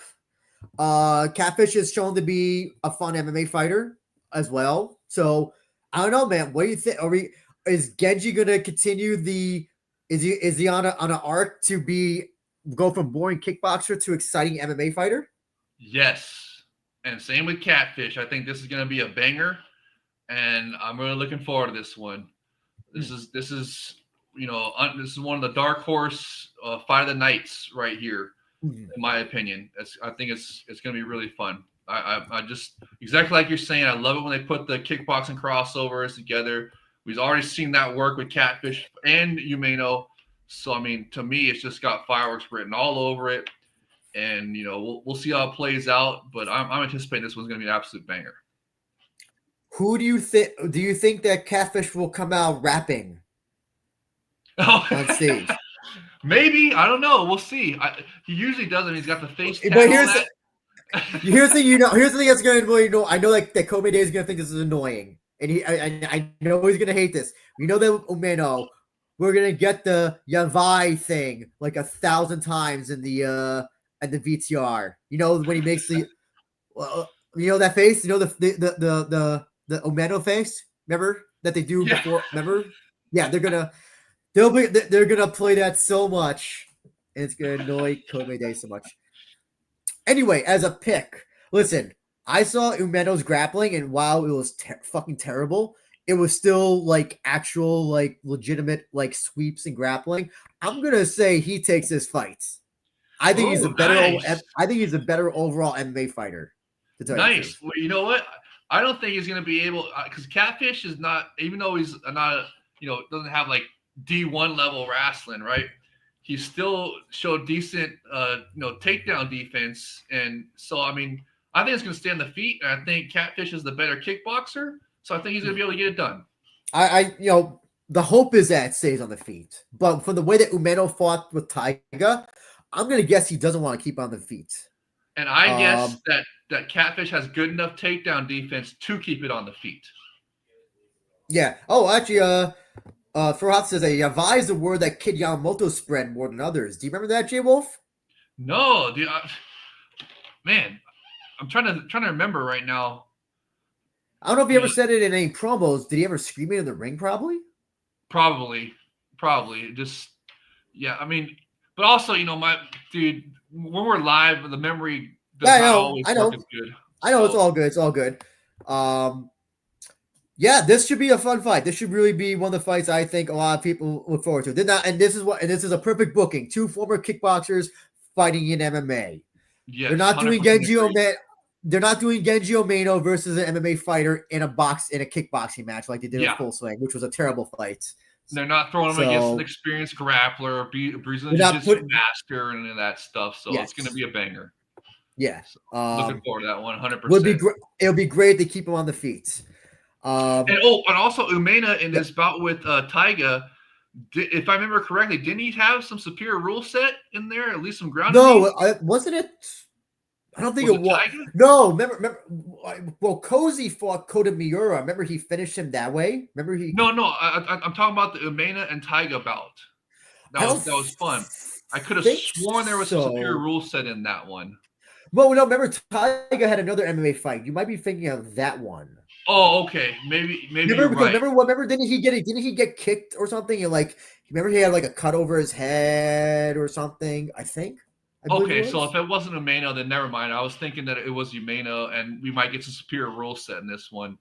Catfish is shown to be a fun MMA fighter as well. So I don't know, man. What do you think? Is Genji gonna continue is he on an arc to go from boring kickboxer to exciting MMA fighter? Yes. And same with Catfish. I think this is gonna be a banger, and I'm really looking forward to this one. This is one of the dark horse fight of the nights right here, in my opinion. I think it's going to be really fun. I just exactly like you're saying. I love it when they put the kickboxing crossovers together. We've already seen that work with Catfish and Umeno. So I mean, to me, it's just got fireworks written all over it. And we'll see how it plays out. But I'm anticipating this one's going to be an absolute banger. Who do you think? Do you think that Catfish will come out rapping on stage? Maybe, I don't know. We'll see. He usually doesn't. He's got the face. But here's the thing that's going to annoy. I know like that Kobe Day is going to think this is annoying, and I know he's going to hate this. We know that Umeno, we're going to get the Yavai thing like 1,000 times in the VTR. When he makes the, that face. The Umeno face. Remember that they do before. Remember? Yeah, they're gonna play that so much, and it's gonna annoy Kobe Day so much. Anyway, as a pick, listen, I saw Umeno's grappling, and while it was fucking terrible, it was still like actual, like legitimate, like sweeps and grappling. I'm gonna say he takes his fights. I think he's a better. Nice. I think he's a better overall MMA fighter. Nice. Well, you know what? I don't think he's gonna be able because Catfish is not, even though he's not, doesn't have like D1 level wrestling, right? He still showed decent, takedown defense, and so I mean, I think it's going to stay on the feet, and I think Catfish is the better kickboxer, so I think he's going to be able to get it done. The hope is that it stays on the feet, but from the way that Umeno fought with Taiga, I'm going to guess he doesn't want to keep on the feet. And I guess that Catfish has good enough takedown defense to keep it on the feet. Yeah. Oh, actually, Farhat says that Yavai is a word that Kid Yamamoto spread more than others. Do you remember that, Jay Wolf? No, dude. Man, I'm trying to remember right now. I don't know if he ever said it in any promos. Did he ever scream it in the ring? Probably. Just, yeah. I mean, but also, my dude, when we're live, the memory does not always work as good. I know, so. It's all good. Yeah, this should be a fun fight. This should really be one of the fights I think a lot of people look forward to. This is a perfect booking. Two former kickboxers fighting in MMA. Yeah, they're not doing Genji Omeno. They're not doing Genji Omeno versus an MMA fighter in a kickboxing match like they did with Full Swing, which was a terrible fight. They're not throwing him against an experienced grappler, Brazilian Jiu-Jitsu master, and any of that stuff. So it's going to be a banger. Yeah, so looking forward to that 100%. It'll be great to keep him on the feet. And also Umeno in this bout with Taiga, if I remember correctly, didn't he have some superior rule set in there? At least some ground. No, wasn't it? I don't think it was. No, remember. Well, Cozy fought Kota Miura. Remember, he finished him that way. Remember he. No. I'm talking about the Umeno and Taiga bout. That was fun. I could have sworn there was some superior rule set in that one. Well, no. Remember, Taiga had another MMA fight. You might be thinking of that one. Oh, okay. Maybe remember, you're right. Remember, didn't he get kicked or something? And remember he had like a cut over his head or something, I think. Okay, so if it wasn't Umeno, then never mind. I was thinking that it was Umeno, and we might get some superior rule set in this one.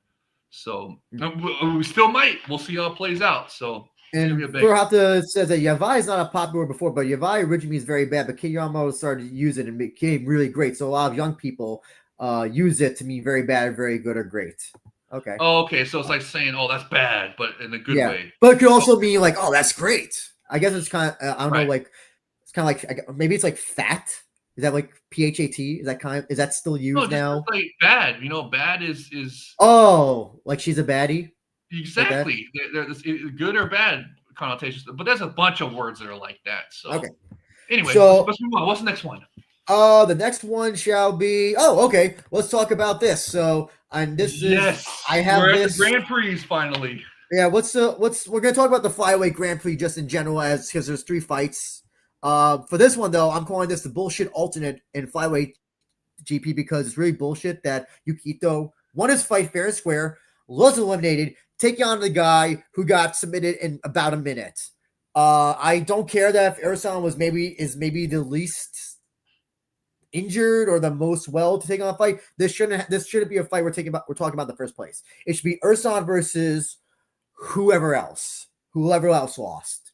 So we still might. We'll see how it plays out. So and Farhata says that Yavai is not a popular before, but Yavai originally is very bad, but Kid Yamamoto started to use it and became really great. So a lot of young people use it to mean very bad, very good, or great. Okay. Oh, okay. So it's like saying, "Oh, that's bad," but in a good way. But it could also mean like, "Oh, that's great." I guess it's kind of I don't know, like it's kind of like maybe it's like fat. Is that like PHAT? Is that still used now? Like bad. Bad is. Oh, like she's a baddie. Exactly. Like there's good or bad connotations, but there's a bunch of words that are like that. So okay. Anyway, let's move on. What's the next one? The next one shall be. Oh, okay. Let's talk about this. So, and this is. I have we're this. At the Grand Prix finally. Yeah. We're gonna talk about the Flyweight Grand Prix just in general, because there's 3 fights. For this one though, I'm calling this the bullshit alternate in Flyweight GP because it's really bullshit that Yuki won his fight fair and square, was eliminated, taking on the guy who got submitted in about a minute. I don't care that if Ersan is maybe the least injured or the most well to take on a fight. This shouldn't be a fight we're talking about in the first place. It should be Ersan versus whoever else lost.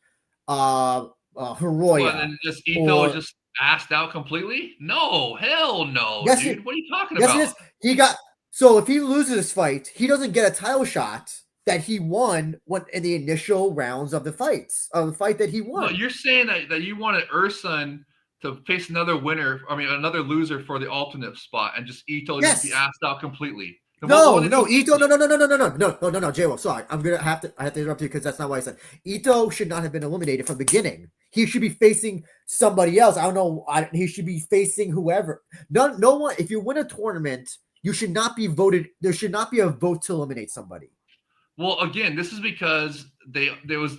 Hiroya. Well, and just Ito just asked out completely? No, hell no, yes, dude. What are you talking yes, about? it is. He got so if he loses this fight, he doesn't get a title shot that he won in the initial rounds of the fights of the fight that he won. No, you're saying that you wanted Ursun to face another winner. I mean, another loser for the alternate spot, and just Ito just be asked out completely. No, Ito, no, J-Wo, sorry. I have to interrupt you because that's not what I said. Ito should not have been eliminated from the beginning. He should be facing somebody else. I don't know. He should be facing whoever. No one. If you win a tournament, you should not be voted. There should not be a vote to eliminate somebody. Well, again, this is because there was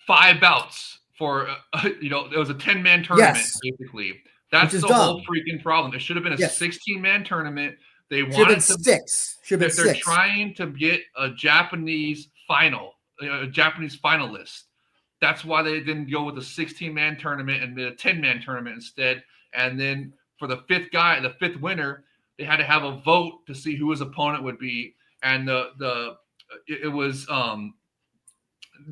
5 bouts for it was a 10-man tournament basically. That's the whole freaking problem. It should have been a 16-man tournament. They wanted to 6. They're trying to get a Japanese finalist. That's why they didn't go with a 16-man tournament and did a 10-man tournament instead. And then for the 5th winner, they had to have a vote to see who his opponent would be. And it was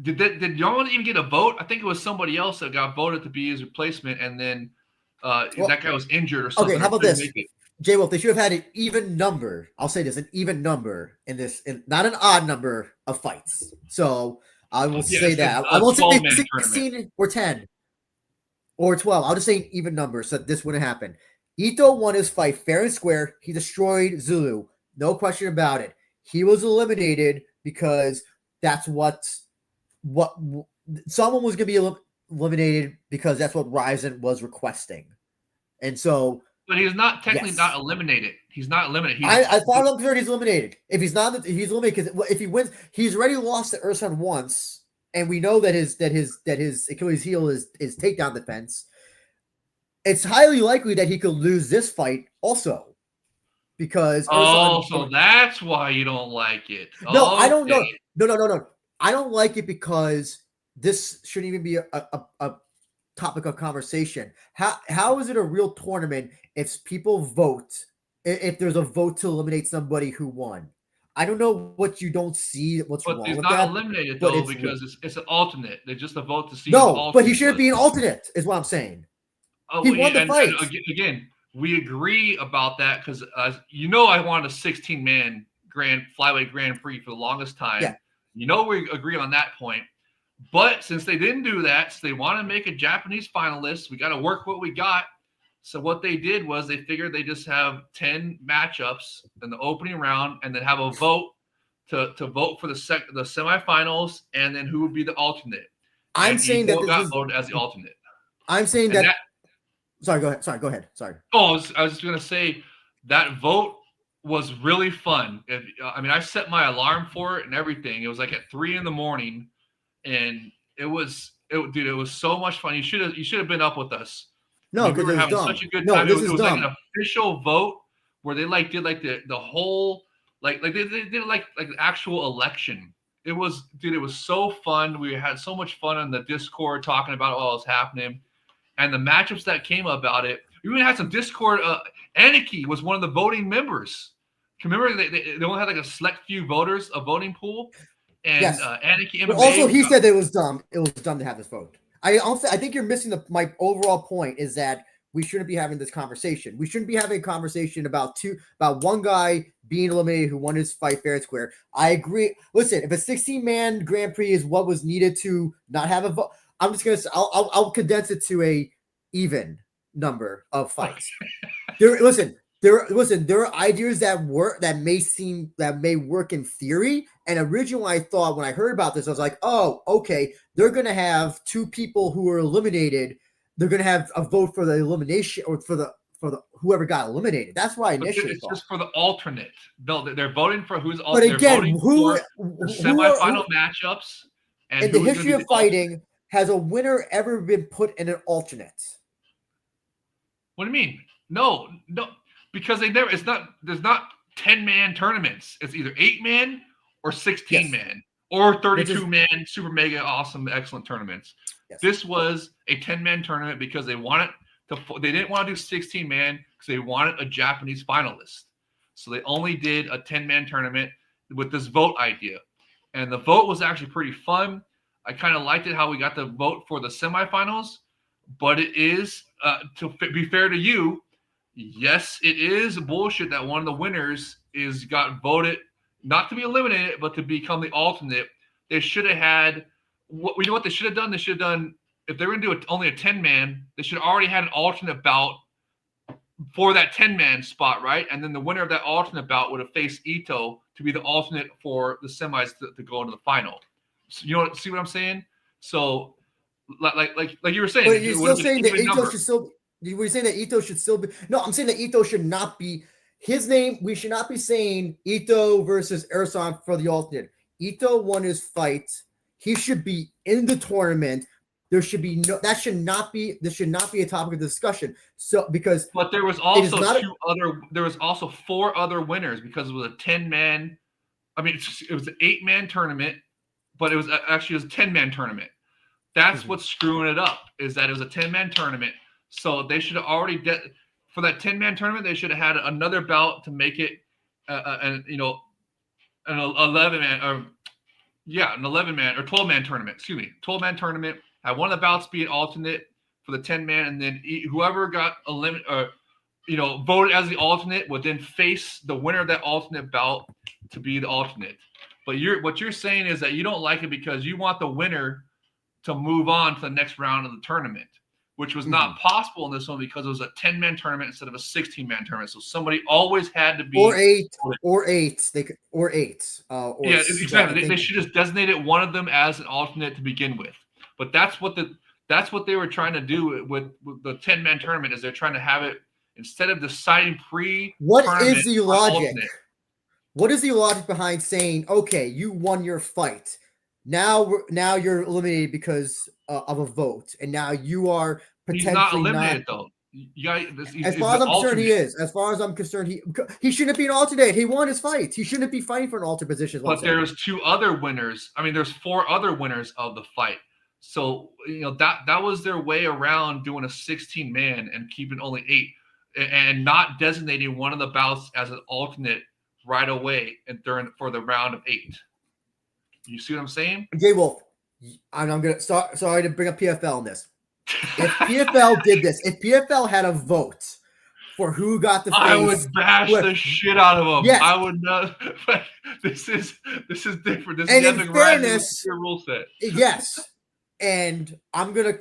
did y'all even get a vote? I think it was somebody else that got voted to be his replacement, and then that guy was injured or something. Okay, how about this? J-Wolf, they should have had an even number. I'll say this, an even number in this, not an odd number of fights. So I will say that. I won't say 16 or 10 or 12. I'll just say an even number so that this wouldn't happen. Ito won his fight fair and square. He destroyed Zulu. No question about it. He was eliminated because that's what someone was going to be eliminated because that's what Rizin was requesting. And so... But he's not technically not eliminated. He's not eliminated. I thought I'm sure he's eliminated. If he's not, he's eliminated because if he wins, he's already lost to Ursun once, and we know that his Achilles heel is takedown defense. It's highly likely that he could lose this fight also, because so that's why you don't like it. No, I don't know. No. I don't like it because this shouldn't even be a topic of conversation. How is it a real tournament if people vote, if there's a vote to eliminate somebody who won? I don't know what you don't see. What's wrong with that? But he's not eliminated though because it's an alternate. They're just a vote to see. No, but he shouldn't be an alternate. Is what I'm saying. He won the fight. Again, we agree about that because I wanted a 16-man Flyweight Grand Prix for the longest time. Yeah. We agree on that point. But since they didn't do that, so they want to make a Japanese finalist, we got to work what we got. So what they did was they figured they just have 10 matchups in the opening round and then have a vote to vote for the semifinals and then who would be the alternate. I'm saying that got voted as the alternate. I'm saying that. Sorry, go ahead. Sorry. Oh, I was just going to say that vote was really fun. I set my alarm for it and everything. It was like at 3 a.m. and it was so much fun. You should have been up with us. No, we were having such a good time. It was like an official vote where they did the whole they did like an actual election. It was so fun. We had so much fun on the Discord talking about what was happening and the matchups that came about it. We even had some Discord. Aniki was one of the voting members. Remember they only had like a select few voters, a voting pool. And yes. Aniki MMA. But also, he said it was dumb. It was dumb to have this vote. I think you're missing my overall point is that we shouldn't be having this conversation. We shouldn't be having a conversation about one guy being eliminated who won his fight fair and square. I agree. Listen, if a 16-man Grand Prix is what was needed to not have a vote, I'm just gonna. I'll condense it to a even number of fights. There are ideas that may work in theory. And originally I thought when I heard about this, I was like, oh, okay, they're going to have 2 people who are eliminated. They're going to have a vote for the elimination or for the whoever got eliminated. That's why I initially thought. Just for the alternate. They're voting for who's alternate. But again, the semifinal matchups. And in the history of fighting, has a winner ever been put in an alternate? What do you mean? No. Because there's not 10-man tournaments. It's either 8-man or 16-man or 32-man super mega awesome excellent tournaments. Yes. This was a 10-man tournament because they didn't want to do 16-man because they wanted a Japanese finalist. So they only did a 10-man tournament with this vote idea. And the vote was actually pretty fun. I kind of liked it how we got the vote for the semifinals, but it is be fair to you. Yes, it is bullshit that one of the winners got voted not to be eliminated, but to become the alternate. They should have had you know what they should have done? They should have done, if they were going to do only a 10-man, they should have already had an alternate bout for that 10-man spot, right? And then the winner of that alternate bout would have faced Ito to be the alternate for the semis to go into the final. So, you know, see what I'm saying? So, like you were saying, but you're still saying that Ito should still. Were you saying that Ito should still be? No, I'm saying that Ito should not be his name. We should not be saying Ito versus Ersan for the alternate. Ito won his fight. He should be in the tournament. There should be no. That should not be. This should not be a topic of discussion. So because. But there was also there was also 4 other winners because it was a 10-man. I mean, it was an 8-man tournament, but it was a 10-man tournament. That's what's screwing it up. Is that it was a 10-man tournament. So they should have already for that 10-man tournament. They should have had another bout to make it, an 11-man or an 11-man or 12-man tournament. Excuse me, 12-man tournament. Had one of the bouts be an alternate for the 10-man, and then whoever got voted as the alternate would then face the winner of that alternate bout to be the alternate. But what you're saying is that you don't like it because you want the winner to move on to the next round of the tournament, which was not possible in this one because it was a 10-man tournament instead of a 16-man tournament. So somebody always had to be or eight. Exactly. They should just designate one of them as an alternate to begin with. But that's what they were trying to do with the 10-man tournament. Is they're trying to have it instead of deciding What is the logic? What is the logic behind saying, okay, you won your fight? Now you're eliminated because of a vote, and now you are potentially not eliminated though. As far as I'm concerned, he is. As far as I'm concerned, he shouldn't be an alternate. He won his fight. He shouldn't be fighting for an alternate position. But there's 2 other winners. I mean, there's 4 other winners of the fight. So that was their way around doing a 16-man and keeping only 8, and not designating one of the bouts as an alternate right away and for the round of 8. You see what I'm saying? Jay Wolf, and I'm gonna sorry to bring up PFL on this. If PFL did this, if PFL had a vote for who got the face, I would bash the shit out of them. Yes. I would not. But this is different. This and is in fairness, your rule set. Yes, and I'm gonna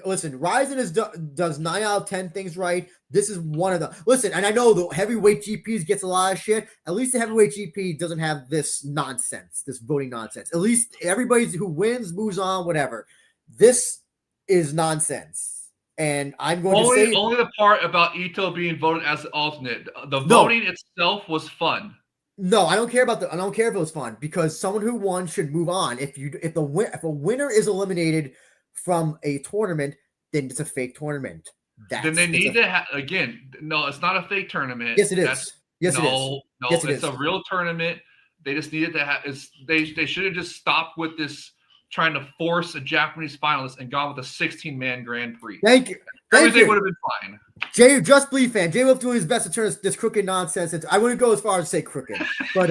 listen. Rizin does 9 out of 10 things right. This is one of the listen. And I know the heavyweight GPs gets a lot of shit. At least the heavyweight GP doesn't have this nonsense, this voting nonsense. At least everybody who wins moves on. Whatever. This is nonsense. And I'm going to say only the part about Ito being voted as the alternate. The voting itself was fun. No, I don't care about I don't care if it was fun because someone who won should move on. If a winner is eliminated from a tournament, then it's a fake tournament. Then they need to have again. No, it's not a fake tournament. Yes, it is. Yes, it is. No, yes, it's a real tournament. They just needed to have. They should have just stopped with this trying to force a Japanese finalist and gone with a 16-man Grand Prix. Thank you. Everything would have been fine. Jay, just bleed fan. Jay Wolf doing his best to turn this crooked nonsense into. I wouldn't go as far as say crooked, but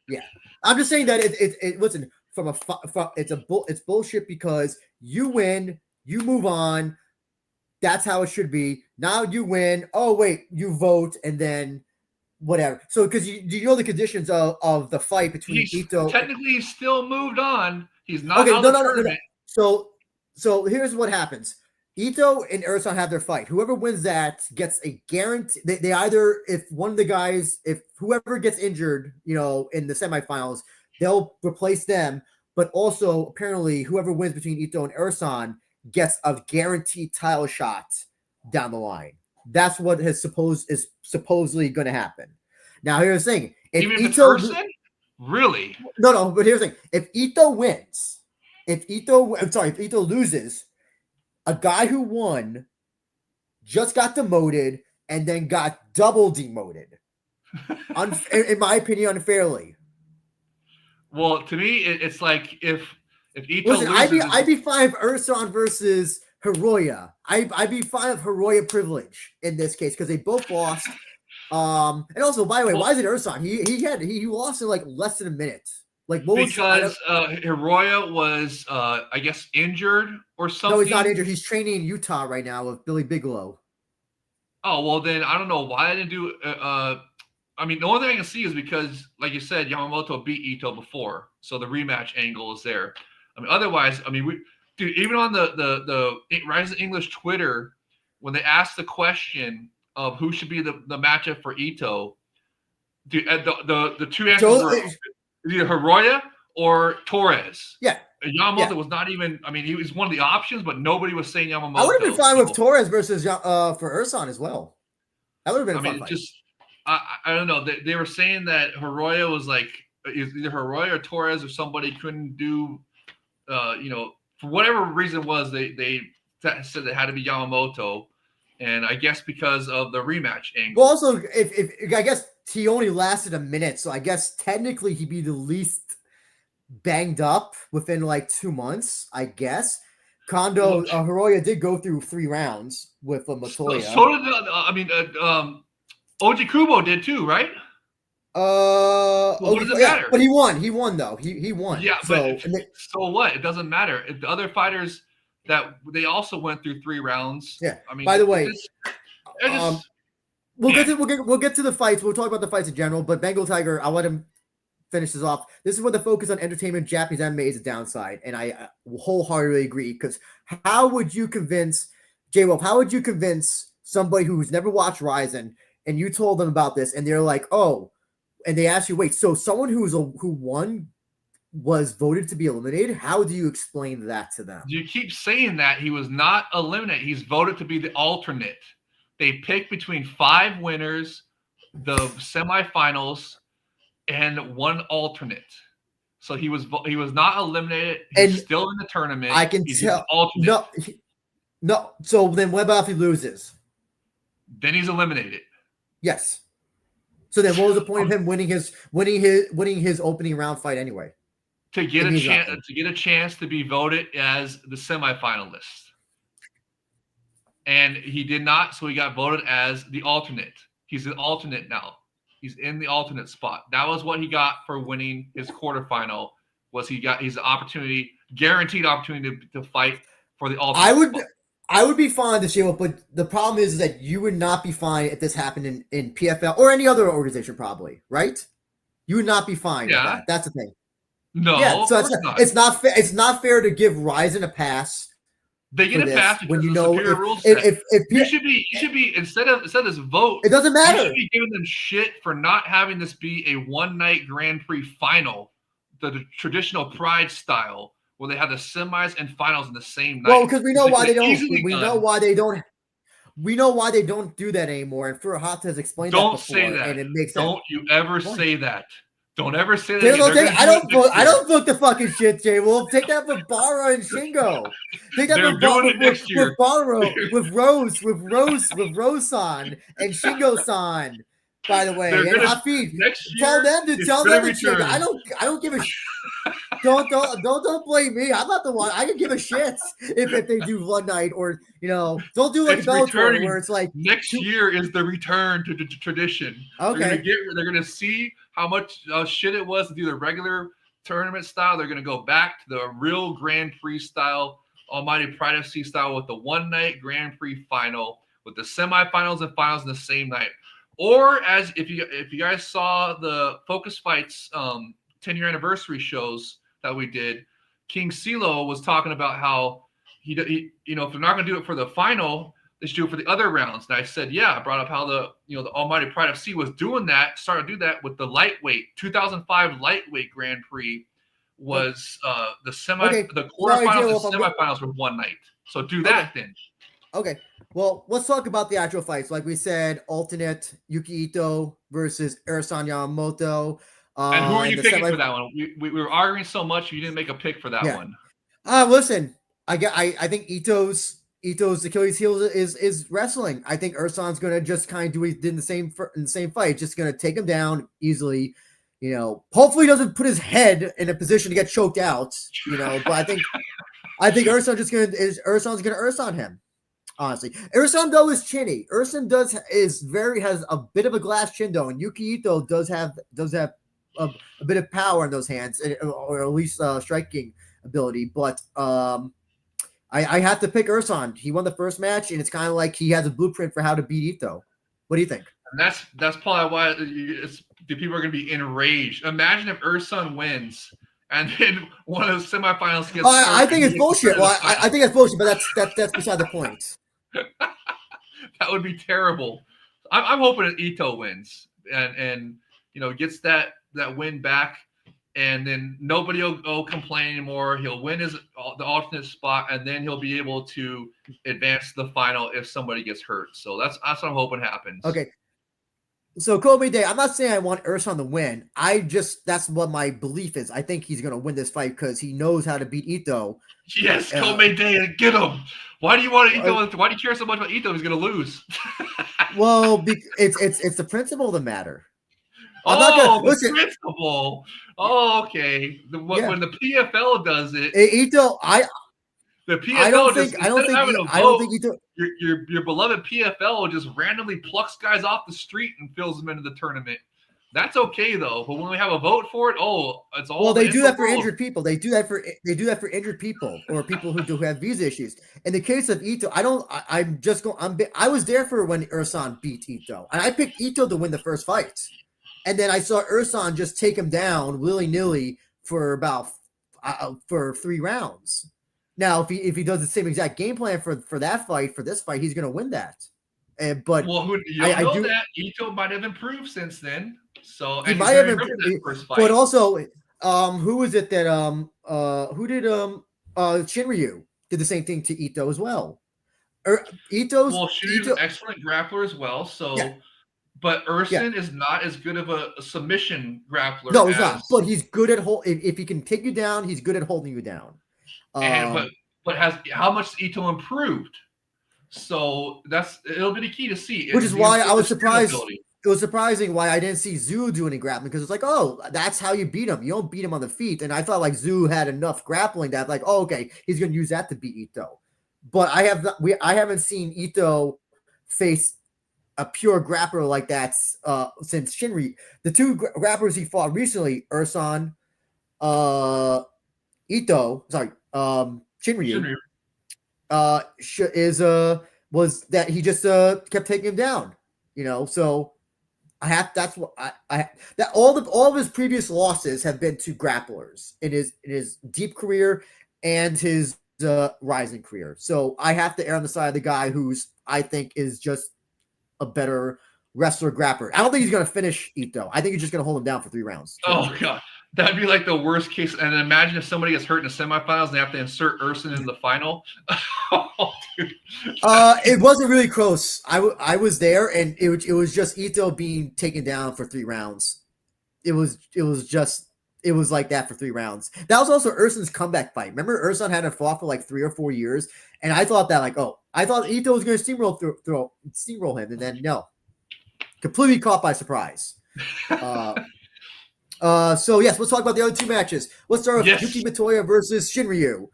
yeah, I'm just saying that it listen it's bullshit because you win, you move on. That's how it should be. Now you win. Oh wait, you vote and then whatever. So because you know the conditions of the fight between Ito. Technically, he's still moved on. He's not okay. out of the tournament. No. So here's what happens. Ito and Ersan have their fight. Whoever wins that gets a guarantee. They either, if one of the guys, if whoever gets injured, in the semifinals, they'll replace them. But also, apparently, whoever wins between Ito and Ersan gets a guaranteed title shot down the line. That's what is supposedly going to happen. Now, here's the thing: if Ito, really? No. But here's the thing: if Ito wins, if Ito loses. A guy who won just got demoted and then got double demoted. In my opinion, unfairly. Well, to me, it's like if Ito loses, I'd be fine if Ersan versus Hiroya. I'd be fine with Hiroya privilege in this case because they both lost. And also, by the way, why is it Ersan? He lost in like less than a minute. Like, what because Hiroya was, I guess, injured or something. No, he's not injured. He's training in Utah right now with Billy Bigelow. Oh, well, then I don't know why I didn't do I mean, the only thing I can see is because, like you said, Yamamoto beat Ito before, so the rematch angle is there. I mean, otherwise, I mean, dude, even on the Rise English Twitter, when they asked the question of who should be the matchup for Ito, dude, the two answers were either Hiroya or Torres. Yeah. And Yamamoto was not even. I mean, he was one of the options, but nobody was saying Yamamoto. I would have been fine with Torres versus for Ursan as well. That would have been a fun fight. I don't know. They were saying that Hiroya was like either Hiroya or Torres or somebody couldn't do, for whatever reason was they said it had to be Yamamoto, and I guess because of the rematch angle. Well, also if I guess he only lasted a minute, so I guess technically he'd be the least banged up within like 2 months. I guess Hiroya did go through 3 rounds with Matoya. So did Oji Kubo did too, right? What does it matter? But he won. He won though. He won. Yeah. So what? It doesn't matter. If the other fighters that they also went through 3 rounds. Yeah. I mean, by the way, we'll get to the fights. We'll talk about the fights in general. But Bengal Tiger, I'll let him finish this off. This is where the focus on entertainment Japanese MMA is a downside, and I wholeheartedly agree. Because how would you convince J-Wolf? How would you convince somebody who's never watched Rizin? And you told them about this, and they're like, "Oh," and they ask you, "Wait, so someone who won was voted to be eliminated? How do you explain that to them?" You keep saying that he was not eliminated; he's voted to be the alternate. They picked between 5 winners, the semifinals, and 1 alternate. So he was not eliminated. He's still in the tournament. I can tell. No. So then, what about if he loses? Then he's eliminated. Yes. So then, what was the point of him winning his opening round fight anyway? To get a chance to be voted as the semifinalist, and he did not. So he got voted as the alternate. He's an alternate now. He's in the alternate spot. That was what he got for winning his quarterfinal. Was he got his opportunity, guaranteed opportunity to fight for the alternate spot. I would be fine to show up, but the problem is that you would not be fine if this happened in PFL or any other organization, probably, right? You would not be fine with that. That's the thing. No, yeah, so it's not fair. It's not fair to give Rizin a pass. They get a pass when you know if you should be instead of this vote. It doesn't matter. You should be giving them shit for not having this be a one-night Grand Prix final, the traditional Pride style, where they have the semis and finals in the same night. Well, because we know why they don't. We know why they don't. We know why they don't do that anymore. And Furuhata has explained that before. Don't say that. And it makes sense. Don't you ever say that. Don't ever say that. I don't book the fucking shit, J Wolf. Take that for Barra and Shingo. Take that for Barra with Rose-san and Shingo-san. By the way, and Hafid, tell them to check. I don't give a shit. Don't blame me. I'm not the one. I can give a shit if they do one night or don't do like Bellator where it's like next year is the return to tradition. Okay, they're gonna see how much shit it was to do the regular tournament style. They're gonna go back to the real Grand Prix style, Almighty Pride FC style with the one night Grand Prix final with the semifinals and finals in the same night. Or as if you guys saw the Focus Fights 10-year anniversary shows that we did, King CeeLo was talking about how he if they're not going to do it for the final, they should do it for the other rounds. And I said, I brought up how the Almighty Pride FC was doing that, started to do that with the lightweight 2005 lightweight Grand Prix was the quarterfinals and semifinals were one night. So do that then. Okay. Well, let's talk about the actual fights. Like we said, alternate Yuki Ito versus Ersan Yamamoto. And who are you picking for that one? We were arguing so much, you didn't make a pick for that one. Listen, I think Ito's Achilles heel is wrestling. I think Ersan's gonna just kind of do what he did in the same fight, just gonna take him down easily. Hopefully he doesn't put his head in a position to get choked out. But I think Ersan's gonna Ersan him. Honestly, Ersan though is chinny. Ersan has a bit of a glass chin though, and Yuki Ito does have a bit of power in those hands, or at least striking ability. But I have to pick Urson. He won the first match, and it's kind of like he has a blueprint for how to beat Ito. What do you think? And that's probably why the people are going to be enraged. Imagine if Urson wins, and then one of the semifinals gets. I think it's bullshit. Well, I think it's bullshit, but that's beside the point. That would be terrible. I'm hoping that Ito wins and gets that win back, and then nobody will go complain anymore. He'll win the alternate spot, and then he'll be able to advance to the final if somebody gets hurt. So that's what I'm hoping happens. Okay. So Kobe Day, I'm not saying I want Urson to win. That's what my belief is. I think he's going to win this fight because he knows how to beat Ito. Yes, Kobe Day, get him. Why do you want Ito? Why do you care so much about Ito? He's going to lose. Well, it's the principle that matter. The principle. Oh, okay. When the PFL does it, Ito, the PFL I don't think Ito. Your beloved PFL just randomly plucks guys off the street and fills them into the tournament. That's okay though, but when we have a vote for it, it's all. Well, they do that for injured people. They do that for injured people or people who have visa issues. In the case of Ito, I was there for when Urson beat Ito, and I picked Ito to win the first fight, and then I saw Urson just take him down willy nilly for about for 3 rounds. Now, if he does the same exact game plan for this fight, he's going to win that. But I know that Ito might have improved since then. So he might have improved. But also, who was it that who did Shinryu did the same thing to Ito as well? Shinryu's an excellent grappler as well. So, yeah. But Urson is not as good of a submission grappler. No, he's not. But he's good at if he can take you down, he's good at holding you down. But how much Ito improved? So it'll be the key to see. Which is why I was surprised. It was surprising why I didn't see Zhu do any grappling, because it's like, oh, that's how you beat him. You don't beat him on the feet. And I thought like Zhu had enough grappling that like, oh, okay, he's going to use that to beat Ito. But I haven't seen Ito face a pure grappler like that since Shinryu. The 2 grapplers he fought recently, Urson, Shinryu. Was that he just kept taking him down, so all of his previous losses have been to grapplers in his deep career and his rising career. So I have to err on the side of the guy who's I think is just a better wrestler grappler. I don't think he's going to finish Ito. I think he's just going to hold him down for 3 rounds. Oh God. That'd be like the worst case. And imagine if somebody gets hurt in the semifinals and they have to insert Urson in the final. Oh, dude. It wasn't really close. I was there, and it was just Ito being taken down for 3 rounds. It was like that for 3 rounds. That was also Urson's comeback fight. Remember, Urson hadn't fought for like 3 or 4 years, and I thought that I thought Ito was going to steamroll him, and then no, completely caught by surprise. So yes, let's talk about the other 2 matches. Let's start with Yuki Mitoya versus Shinryu.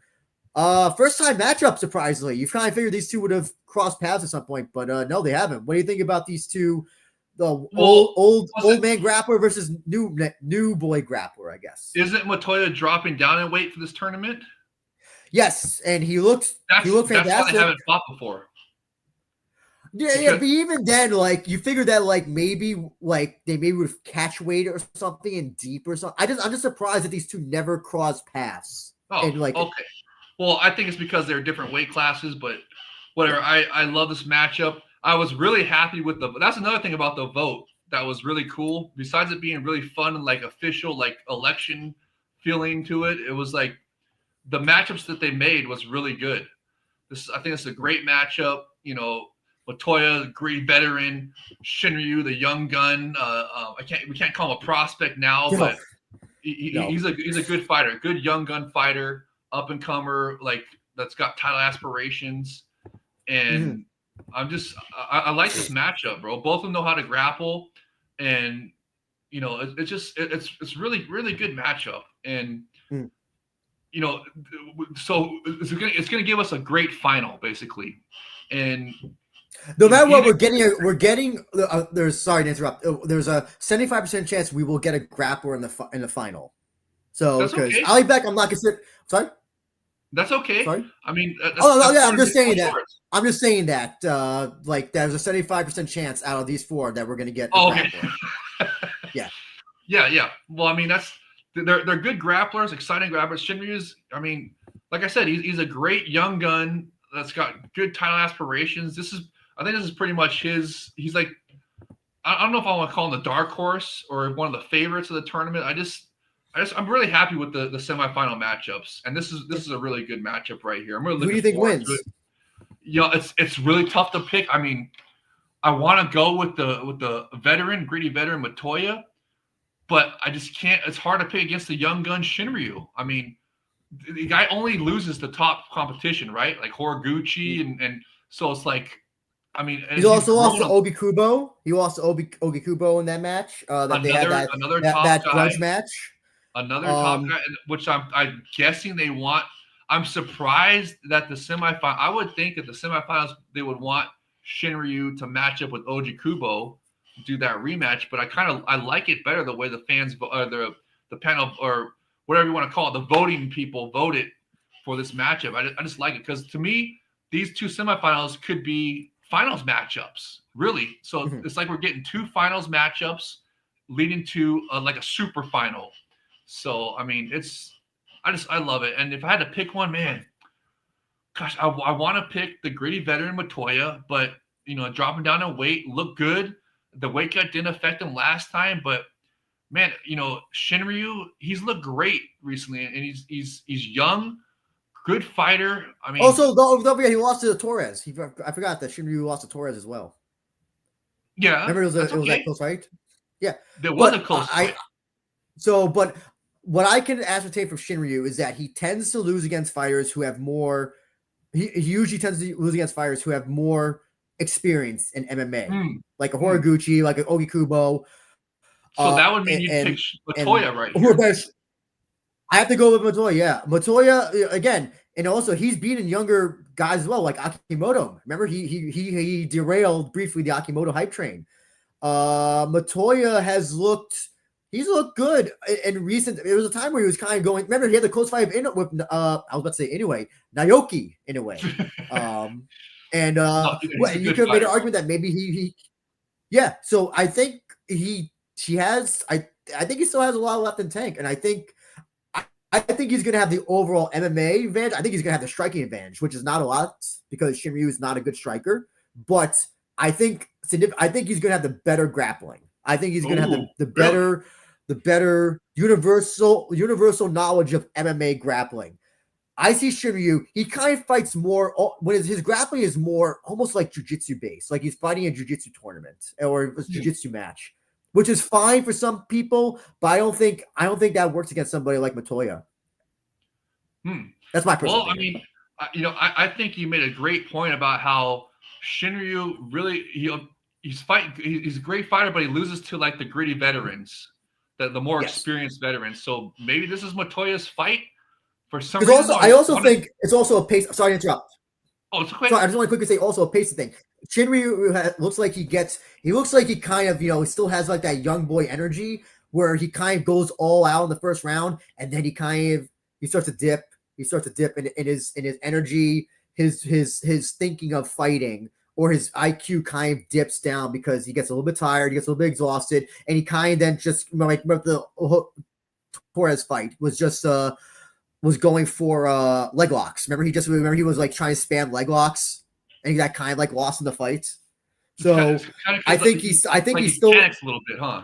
First time matchup, surprisingly. You kind of figured these 2 would have crossed paths at some point, but no, they haven't. What do you think about these 2? The old man grappler versus new boy grappler, I guess. Isn't Mitoya dropping down in weight for this tournament? Yes, and he looked fantastic. That's why they haven't fought before. Yeah, but even then, like you figured that, like maybe they would catch weight or something in deep or something. I'm just surprised that these 2 never crossed paths. Oh, okay. Well, I think it's because they're different weight classes, but whatever. I love this matchup. I was really happy with that's another thing about the vote that was really cool. Besides it being really fun and like official, like election feeling to it, it was like the matchups that they made was really good. I think it's a great matchup. Mitoya, great veteran, Shinryu, the young gun. We can't call him a prospect now, but he's a good fighter, good young gun fighter, up and comer, like that's got title aspirations. And I like this matchup, bro. Both of them know how to grapple, and it's really, really good matchup. And so it's gonna give us a great final, basically. And No matter what, we're getting. There's sorry to interrupt. There's a 75% chance we will get a grappler in the final. So because okay. Ali Beck, I'm not considered. Sorry. That's okay. Sorry. I mean, I'm just saying that. I'm just saying that. Like there's a 75% chance out of these four that we're going to get. Okay. Yeah. Yeah. Well, I mean, they're good grapplers, exciting grapplers. Shinryu's, I mean, like I said, he's a great young gun that's got good title aspirations. I think this is pretty much his. He's like, I don't know if I want to call him the dark horse or one of the favorites of the tournament. I'm really happy with the semifinal matchups, and this is a really good matchup right here. I'm really looking. Who do you think wins? It's really tough to pick. I mean, I want to go with the veteran, gritty veteran Matoya, but I just can't. It's hard to pick against the young gun Shinryu. I mean, the guy only loses the top competition, right? Like Horiguchi, and so it's like, I mean, he also lost to Ogi Kubo. He lost to Ogi Kubo in that match. They had that grudge match. Another top guy, which I'm guessing they want. I'm surprised that the semifinal. I would think that the semifinals they would want Shinryu to match up with Oji Kubo, do that rematch. But I like it better the way the fans, the panel, or whatever you want to call it, the voting people voted for this matchup. I just like it because to me these two semifinals could be finals matchups, really. So it's like we're getting two finals matchups leading to like a super final. So, I mean, I love it. And if I had to pick one, man, gosh, I want to pick the gritty veteran Matoya, but, dropping down in weight, look good. The weight cut didn't affect him last time, but, man, Shinryu, he's looked great recently, and he's young, good fighter. I mean, also, don't forget he lost to Torres. I forgot that Shinryu lost to Torres as well. Yeah. Remember it was that close fight? Yeah. There was a close fight. But what I can ascertain from Shinryu is that he tends to lose against fighters who have more. He usually tends to lose against fighters who have more experience in MMA, like a Horiguchi, like an Ogi Kubo. So that would mean you pick Matoya right here. I have to go with Matoya. Yeah, Matoya again, and also he's beaten younger guys as well, like Akimoto. Remember, he derailed briefly the Akimoto hype train. Matoya has looked. He's looked good in recent. There was a time where he was kind of going. Remember, he had the close fight with I was about to say Naoki Inoue. You could have made an argument that maybe he yeah. So I think he has. I think he still has a lot left in tank, and I think he's going to have the overall MMA advantage. I think he's going to have the striking advantage, which is not a lot because Shinryu is not a good striker. But I think he's going to have the better grappling. I think he's going to have the better universal knowledge of MMA grappling. I see Shinryu, he kind of fights more when his grappling is more almost like jiu-jitsu based, like he's fighting a jiu-jitsu tournament or a jiu-jitsu match, which is fine for some people, but I don't think that works against somebody like Matoya. That's my personal opinion. I mean, I think you made a great point about how Shinryu really he's a great fighter, but he loses to like the gritty veterans, the more experienced veterans. So maybe this is Matoya's fight for some reason. I also think it's also a pace. Sorry to interrupt. Oh, it's quick. Sorry, I just want to quickly say also a pacing thing. Shinryu looks like he kind of, he still has like that young boy energy where he kind of goes all out in the first round and then he starts to dip. He starts to dip in his energy, his thinking of fighting, or his IQ kind of dips down because he gets a little bit tired, he gets a little bit exhausted, and he kind of then just like the Torres fight was going for leg locks. Remember he was like trying to spam leg locks, and he got kind of like lost in the fight. So I think he still panics a little bit, huh?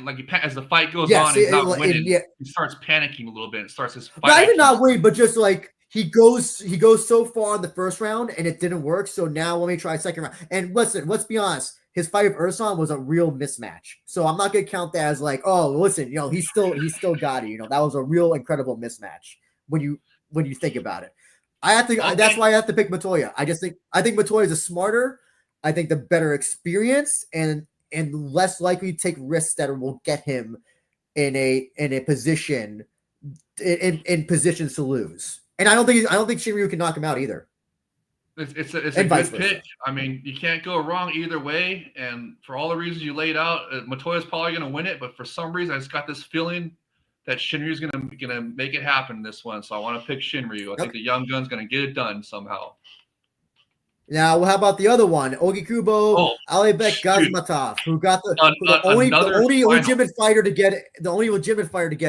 Like as the fight goes on, he's not winning. He starts panicking a little bit. It starts his fight. Not even not winning, but just like he goes so far in the first round and it didn't work. So now let me try second round. And listen, let's be honest. His fight with Ursan was a real mismatch. So I'm not gonna count that as like, oh, listen, he still got it. That was a real incredible mismatch when you think about it. That's why I have to pick Matoya. I think Matoya is a smarter, I think the better experience and less likely to take risks that will get him in a position in positions to lose. And I don't think Shinryu can knock him out either. It's a good pick. I mean, you can't go wrong either way. And for all the reasons you laid out, Matoya's probably going to win it. But for some reason, I just got this feeling that Shinryu's gonna make it happen in this one. So I want to pick Shinryu. I think the young gun's going to get it done somehow. Now, how about the other one? Ogikubo, Alibek Gazmatov, who got the only legitimate fighter to get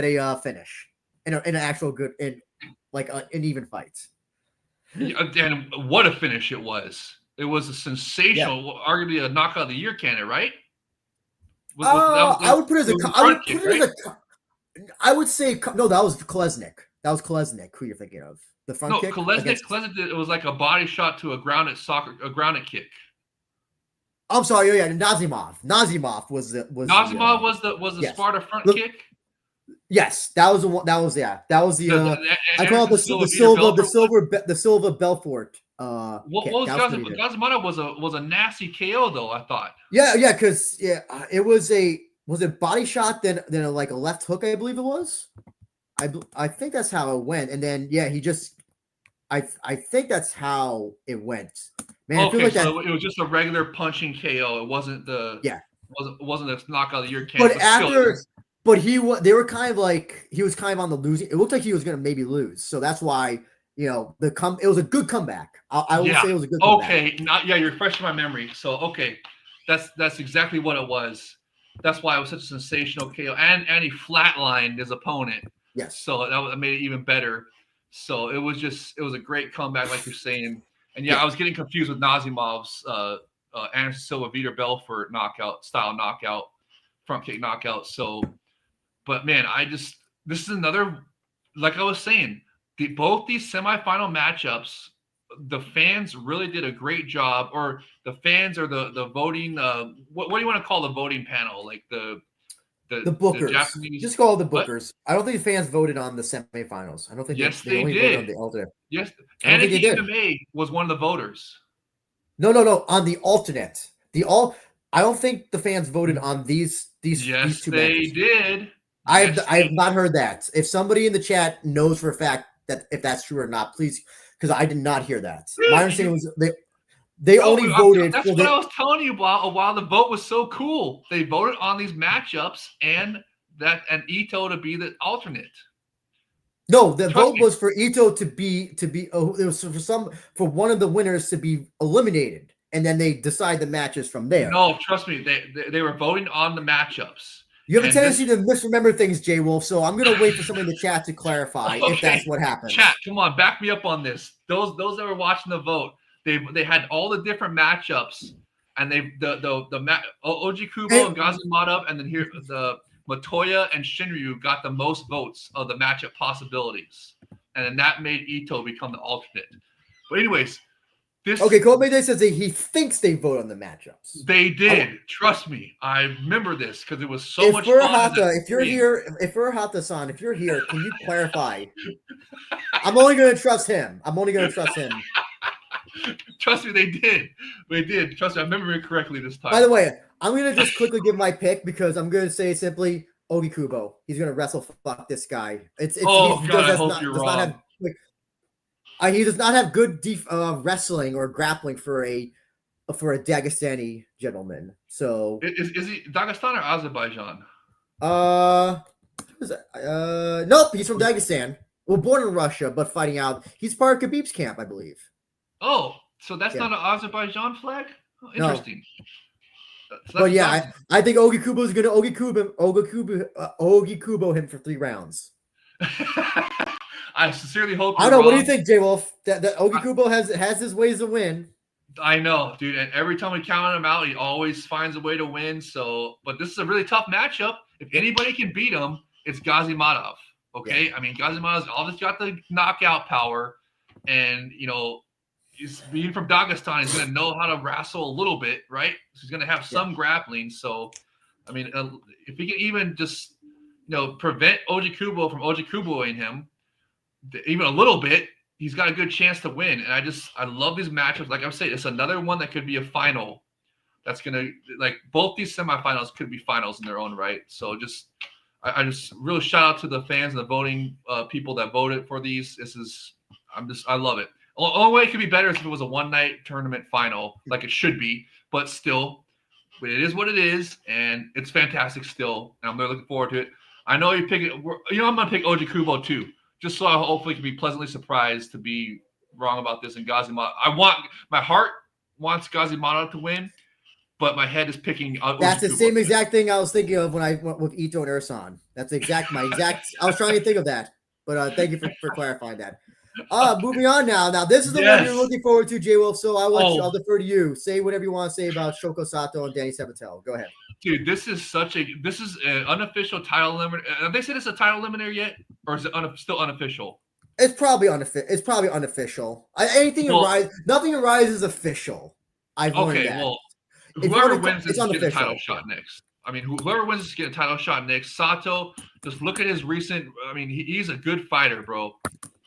a finish in an actual good in even fights. And what a finish it was! It was a sensational, arguably a knockout of the year candidate, right? I would put it as I would say no. That was Kolesnik. Who you're thinking of? The front kick. Kolesnik did, it was like a body shot to a grounded kick. I'm sorry. Yeah, Nazimov was the Sparta front kick. Yes, that was the one. That was the I call it the Silva Belfort. What was Gazimov was a nasty KO though, I thought. Yeah, because it was it body shot then a left hook, I believe it was. I think that's how it went, and then he just I think that's how it went. Man, okay, I feel like it was just a regular punching KO. It wasn't wasn't a knockout of the year candidate. But they were kind of like he was kind of on the losing. It looked like he was going to maybe lose, so that's why it was a good comeback. I will say it was a good comeback. Okay, you're refreshing my memory. So that's exactly what it was. That's why it was such a sensational KO, and he flatlined his opponent. Yes. So that made it even better. So it was a great comeback, like you're saying. And I was getting confused with Nazimov's Anderson Silva Vitor Belfort knockout, front kick knockout. So, but man, this is another, like I was saying, both these semifinal matchups, the fans really did a great job, or the fans or the voting. What do you want to call the voting panel? Like the bookers. The Japanese, just call it the bookers. What? I don't think the fans voted on the semifinals. I don't think they only did. Voted on the alternate. Yes, and the MMA was one of the voters. No, on the alternate. I don't think the fans voted on these two matches. They did. I have not heard that. If somebody in the chat knows for a fact that if that's true or not, please, because I did not hear that. My understanding was they only voted. That's what I was telling you about. While the vote was so cool, they voted on these matchups and Ito to be the alternate. No, the vote was for Ito to be. It was for one of the winners to be eliminated, and then they decide the matches from there. No, trust me, they were voting on the matchups. You have a tendency to misremember things, J Wolf. So I'm going to wait for somebody in the chat to clarify if that's what happened. Chat, come on, back me up on this. Those that were watching the vote, they had all the different matchups, and Oji Kubo and Gazimatov, and then here the Matoya and Shinryu got the most votes of the matchup possibilities, and then that made Ito become the alternate. But anyways. Kobe says that he thinks they vote on the matchups. They did. Trust me. I remember this because it was so much fun. If you're here, Hata-san, if you're here, can you clarify? I'm only going to trust him. Trust me, they did. They did. Trust me, I remember it correctly this time. By the way, I'm going to just quickly give my pick because I'm going to say simply Ogi Kubo. He's going to wrestle fuck this guy. I hope you're wrong. He does not have good wrestling or grappling for a Dagestani gentleman. So is he Dagestan or Azerbaijan? Nope, he's from Dagestan. Well, born in Russia, but fighting out. He's part of Khabib's camp, I believe. Oh, so that's not an Azerbaijan flag? Oh, interesting. No. But yeah, I think Ogi Kubo is going to Ogi Kubo him for 3 rounds. I sincerely hope. I don't know. What do you think, J Wolf? That Ogi Kubo has his ways to win. I know, dude. And every time we count him out, he always finds a way to win. So, but this is a really tough matchup. If anybody can beat him, it's Gazimatov. Okay, yeah. I mean Gazimatov's always got the knockout power, and he's being from Dagestan. He's going to know how to wrestle a little bit, right? So he's going to have some grappling. So, I mean, if he can even just prevent Oji Kubo from Oji Kuboing him. Even a little bit, he's got a good chance to win. And I love these matchups. Like I said, it's another one that could be a final. That's gonna both these semifinals could be finals in their own right. So I just really shout out to the fans and the voting people that voted for these. I love it. Only way it could be better is if it was a one-night tournament final, like it should be. But still, it is what it is, and it's fantastic still. And I'm really looking forward to it. I know you pick it. I'm going to pick Oji Kubo too, just so I hopefully can be pleasantly surprised to be wrong about this. And Gazimata, my heart wants Gazimata to win, but my head is picking. That's the same exact thing I was thinking of when I went with Ito and Ursan. That's my exact. I was trying to think of that, but thank you for clarifying that. Moving on now. Now this is the one you're looking forward to, J Wolf. So I'll defer to you. Say whatever you want to say about Shoko Sato and Danny Sabatel. Go ahead. Dude, this is an unofficial title limiter. Have they said it's a title limiter yet, or is it still unofficial? It's probably unofficial. It's probably unofficial. Nothing arises is official. I've learned that. Well, whoever wins this gets a title shot next. I mean, whoever wins this gets a title shot next. Sato, just look at his recent. I mean, he's a good fighter, bro.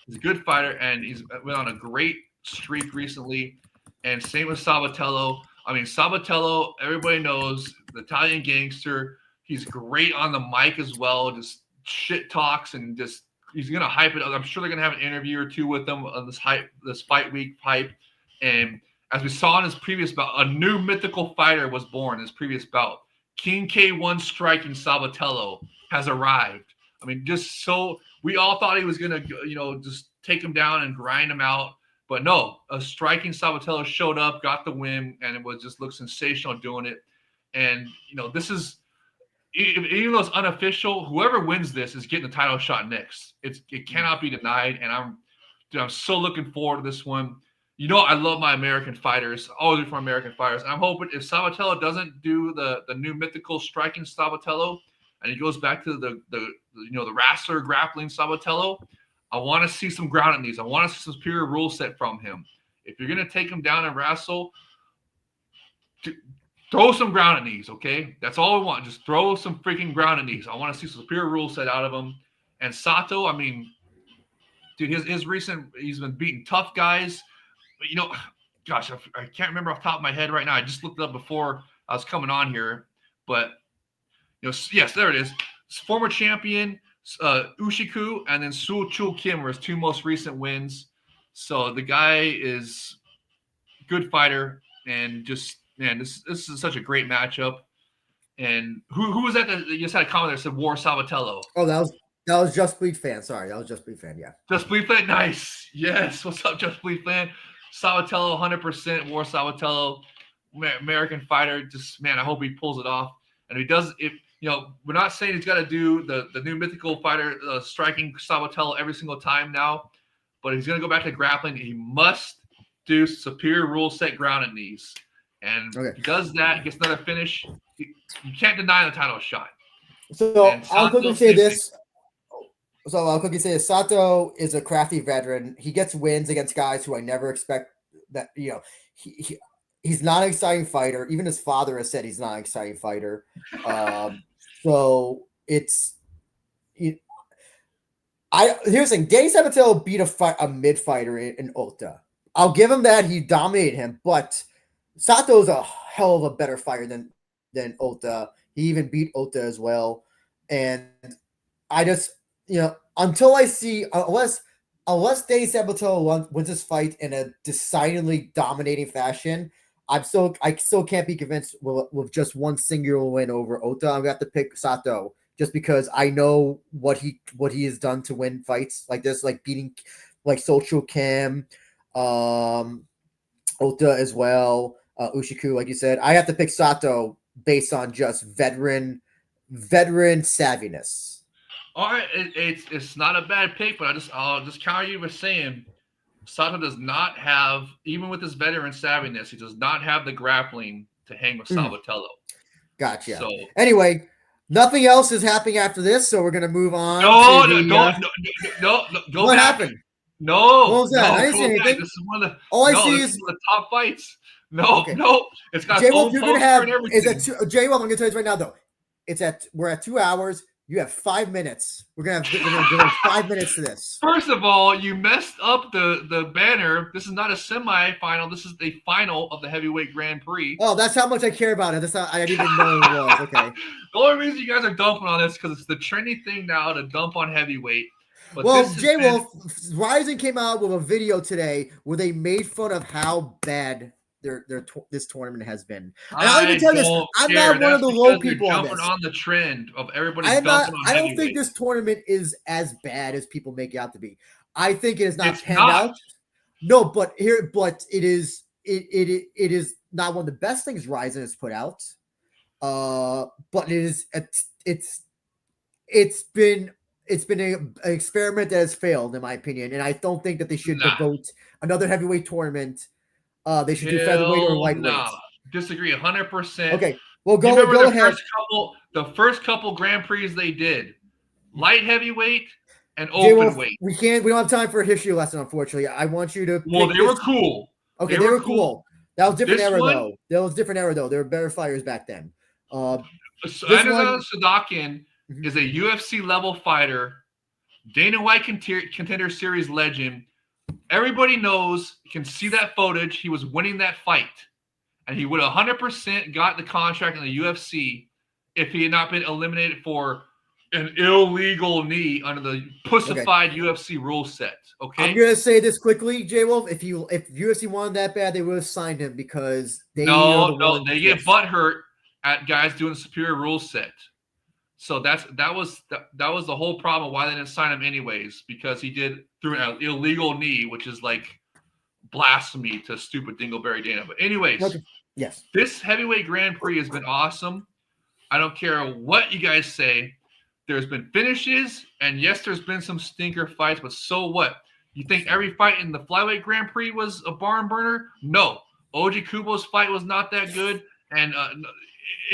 He's a good fighter, and he's been on a great streak recently. And same with Sabatello. I mean, Sabatello, everybody knows, the Italian gangster. He's great on the mic as well. Just shit talks and just he's gonna hype it up. I'm sure they're gonna have an interview or two with him on this fight week hype. And as we saw in his previous bout, a new mythical fighter was born in his previous bout. King K1 striking Sabatello has arrived. I mean, just so we all thought he was gonna, just take him down and grind him out. But no, a striking Sabatello showed up, got the win, and it just looked sensational doing it. And, this is, even though it's unofficial, whoever wins this is getting the title shot next. It cannot be denied, and I'm so looking forward to this one. I love my American fighters. Always root for American fighters. I'm hoping if Sabatello doesn't do the new mythical striking Sabatello, and he goes back to the wrestler grappling Sabatello, I want to see some ground and knees. I want to see some superior rule set from him. If you're going to take him down and wrestle, throw some ground and knees, okay? That's all I want. Just throw some freaking ground and knees. I want to see some superior rule set out of him. And Sato, I mean, dude, his recent, he's been beating tough guys. But, gosh, I can't remember off the top of my head right now. I just looked it up before I was coming on here. But, yes, there it is. Former champion, Ushiku, and then Soo Chul Kim were his two most recent wins. So the guy is a good fighter, and just, man, this is such a great matchup. And who was that you just had a comment there that said War Sabatello? Oh, that was Just Bleed Fan. Sorry, that was Just Bleed Fan, yeah. Just Bleed Fan, nice. Yes, what's up, Just Bleed Fan? Sabatello, 100% War Sabatello, American fighter. Just, man, I hope he pulls it off. And if he does, we're not saying he's got to do the new mythical fighter striking Sabatello every single time now, but he's going to go back to grappling. He must do superior rule set ground and knees. And if he does that, gets another finish, you can't deny the title shot. So I'll quickly say this. Sato is a crafty veteran. He gets wins against guys who I never expect that, he's not an exciting fighter. Even his father has said he's not an exciting fighter. So it's here's the thing. Danny Sabatel beat a mid fighter in Ota. I'll give him that. He dominated him, but Sato's a hell of a better fighter than Ota. He even beat Ota as well. And I just, until I see, unless Danny Sabatel wins this fight in a decidedly dominating fashion, I still can't be convinced with just one singular win over Ota. I'm gonna have to pick Sato just because I know what he has done to win fights like this, like beating like Sochul Kim, Ota as well, Ushiku, like you said. I have to pick Sato based on just veteran savviness. All right, it's not a bad pick, but I'll just counter you with saying Sato does not have, even with his veteran savviness, he does not have the grappling to hang with Sabatello. Gotcha. So anyway, nothing else is happening after this, so we're gonna move on. No. What happened? No. What was that? No, I didn't see anything. This is one of the. All I see is the top fights. No. It's got J-Wolf, you're gonna have. Is it J-Wolf? I'm gonna tell you this right now, though. We're at 2 hours. You have 5 minutes. We're gonna give 5 minutes to this. First of all, you messed up the banner. This is not a semi-final. This is the final of the heavyweight Grand Prix. Oh, that's how much I care about it. I didn't even know it was. Okay. The only reason you guys are dumping on this because it's the trendy thing now to dump on heavyweight. But Well, this has J been- Wolf, Rizin came out with a video today where they made fun of how bad this tournament has been. And I'll even tell you this: I'm not one of the low people on this. On the trend of everybody. I I don't think this tournament is as bad as people make it out to be. I think it is not It's panned not. out. No, but it is. It is not one of the best things Rizin has put out. But it's been an experiment that has failed, in my opinion, and I don't think that they should devote another heavyweight tournament. They should do featherweight or lightweight. Disagree 100%. Okay, well, go ahead. The first couple Grand Prix they did, light heavyweight and Jay-Wolf, open weight. We don't have time for a history lesson, unfortunately. I want you to. Well, they were cool. Okay, they were cool. That was different era, though. That was different era, though. There were better fighters back then. Soldatkin is a UFC level fighter, Dana White Contender Series legend. Everybody knows, can see that footage. He was winning that fight, and he would 100% got the contract in the UFC if he had not been eliminated for an illegal knee under the pussified UFC rule set. Okay, I'm gonna say this quickly, J Wolf. If UFC wanted that bad, they would have signed him because they they get butthurt at guys doing superior rule set. So that was the whole problem why they didn't sign him anyways, because he did through an illegal knee, which is like blasphemy to stupid Dingleberry Dana. But anyways, yes, this heavyweight Grand Prix has been awesome. I don't care what you guys say. There's been finishes, and yes, there's been some stinker fights, but so what? You think every fight in the Flyweight Grand Prix was a barn burner? No. Oji Kubo's fight was not that good. And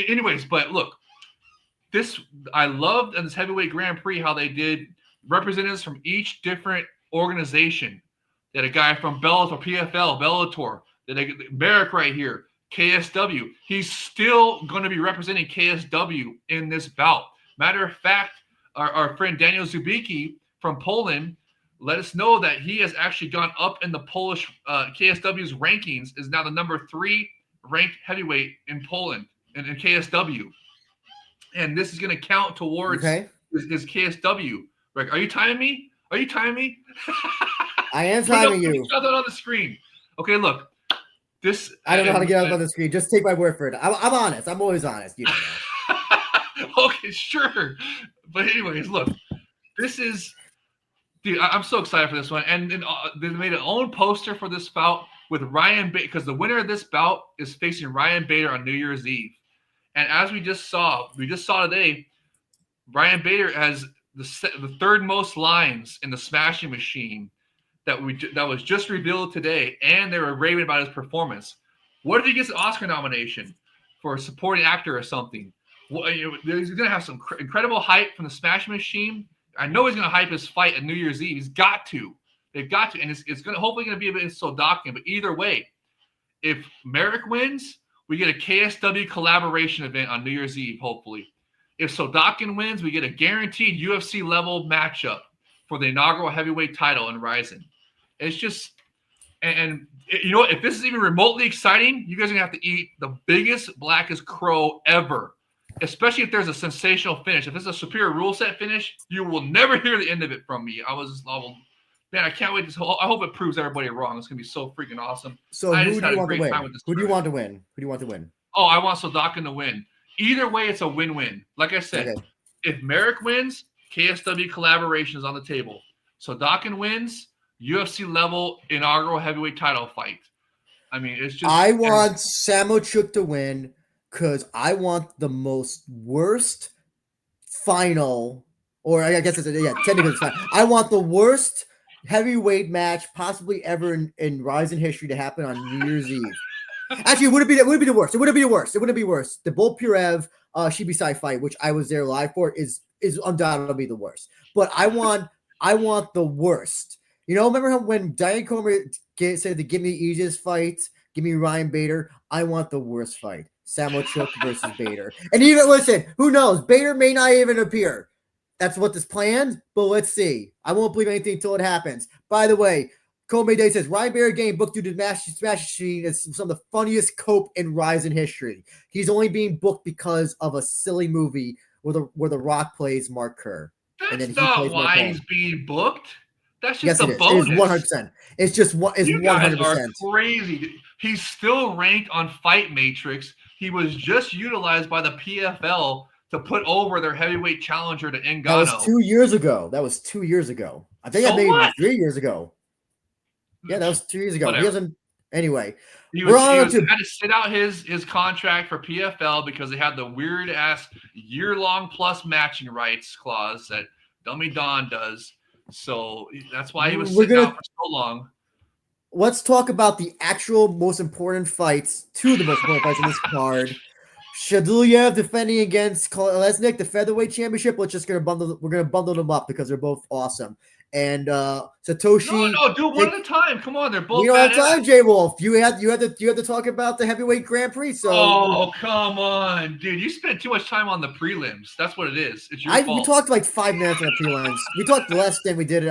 anyways, but look, I loved in this heavyweight Grand Prix how they did representatives from each different organization. They had a guy from Bellator, PFL, Bellator. Merrick right here, KSW. He's still going to be representing KSW in this bout. Matter of fact, our friend Daniel Zubicki from Poland let us know that he has actually gone up in the Polish KSW's rankings, is now the number 3 ranked heavyweight in Poland in KSW. And this is going to count towards his KSW. Rick, are you timing me? I am timing you. Put that on the screen. Okay, look. I don't know how to get up on the screen. Just take my word for it. I'm honest. I'm always honest. You know. Okay, sure. But anyways, look. This is... Dude, I'm so excited for this one. And they made an own poster for this bout with Ryan Bader, because the winner of this bout is facing Ryan Bader on New Year's Eve. And as we just saw today, Ryan Bader has the third most lines in the Smashing Machine that was just revealed today, and they were raving about his performance. What if he gets an Oscar nomination for a supporting actor or something? Well, he's going to have some incredible hype from the Smashing Machine. I know he's going to hype his fight at New Year's Eve. He's got to. They've got to, and it's hopefully going to be a bit of Soldatkin. But either way, if Merrick wins, we get a KSW collaboration event on New Year's Eve, hopefully. If Soldatkin wins, we get a guaranteed UFC level matchup for the inaugural heavyweight title in Rizin. It's just, and you know what? If this is even remotely exciting, you guys are going to have to eat the biggest, blackest crow ever, especially if there's a sensational finish. If this is a superior rule set finish, you will never hear the end of it from me. Man, I can't wait. I hope it proves everybody wrong. It's going to be so freaking awesome. So who do you want to win? Who do you want to win? Who do you want to win? Oh, I want Soldatkin to win. Either way, it's a win-win. Like I said, if Merrick wins, KSW collaboration is on the table. Soldatkin wins, UFC level inaugural heavyweight title fight. I mean, it's just. I want Samociuk to win because I want the worst final, or I guess technically it's fine. I want the worst heavyweight match possibly ever in Rizin history to happen on New Year's Eve. Actually, it wouldn't be the worst. It wouldn't be worse. The Bull Purev Shibisai fight, which I was there live for, is undoubtedly the worst. But I want the worst. You know, remember how when Diane Comer said to give me the easiest fight, give me Ryan Bader? I want the worst fight. Samociuk versus Bader. And even listen, who knows? Bader may not even appear. That's what is planned, but let's see. I won't believe anything until it happens. By the way, Kobe Day says Ryan Bader game booked due to Smash Machine is some of the funniest cope in Rizin history. He's only being booked because of a silly movie where the Rock plays Mark Kerr. and then That's he not plays more why calm. he's being booked. That's Yes, just it a is. bonus. It is 100%. It's just it's You guys 100%. are crazy. He's still ranked on Fight Matrix. He was just utilized by the PFL to put over their heavyweight challenger to Ngannou. That was 2 years ago. I think So that maybe what? 3 years ago. Yeah, that was 2 years ago. Whatever. He hasn't. Anyway, He we're had to sit out his contract for PFL because they had the weird ass year-long plus matching rights clause that Dummy Don does. So that's why he was sitting out for so long. Let's talk about the actual most important fights. Two of the most important fights in this card. Shaydullaev defending against Kolesnik, the featherweight championship. We're gonna bundle them up because they're both awesome. And Satoshi. No, do one at a time. Come on, they're both. We don't have time, J Wolf. You had to talk about the heavyweight Grand Prix. So come on, dude. You spent too much time on the prelims. That's what it is. It's your fault. We talked like 5 minutes on the prelims. We talked less than we did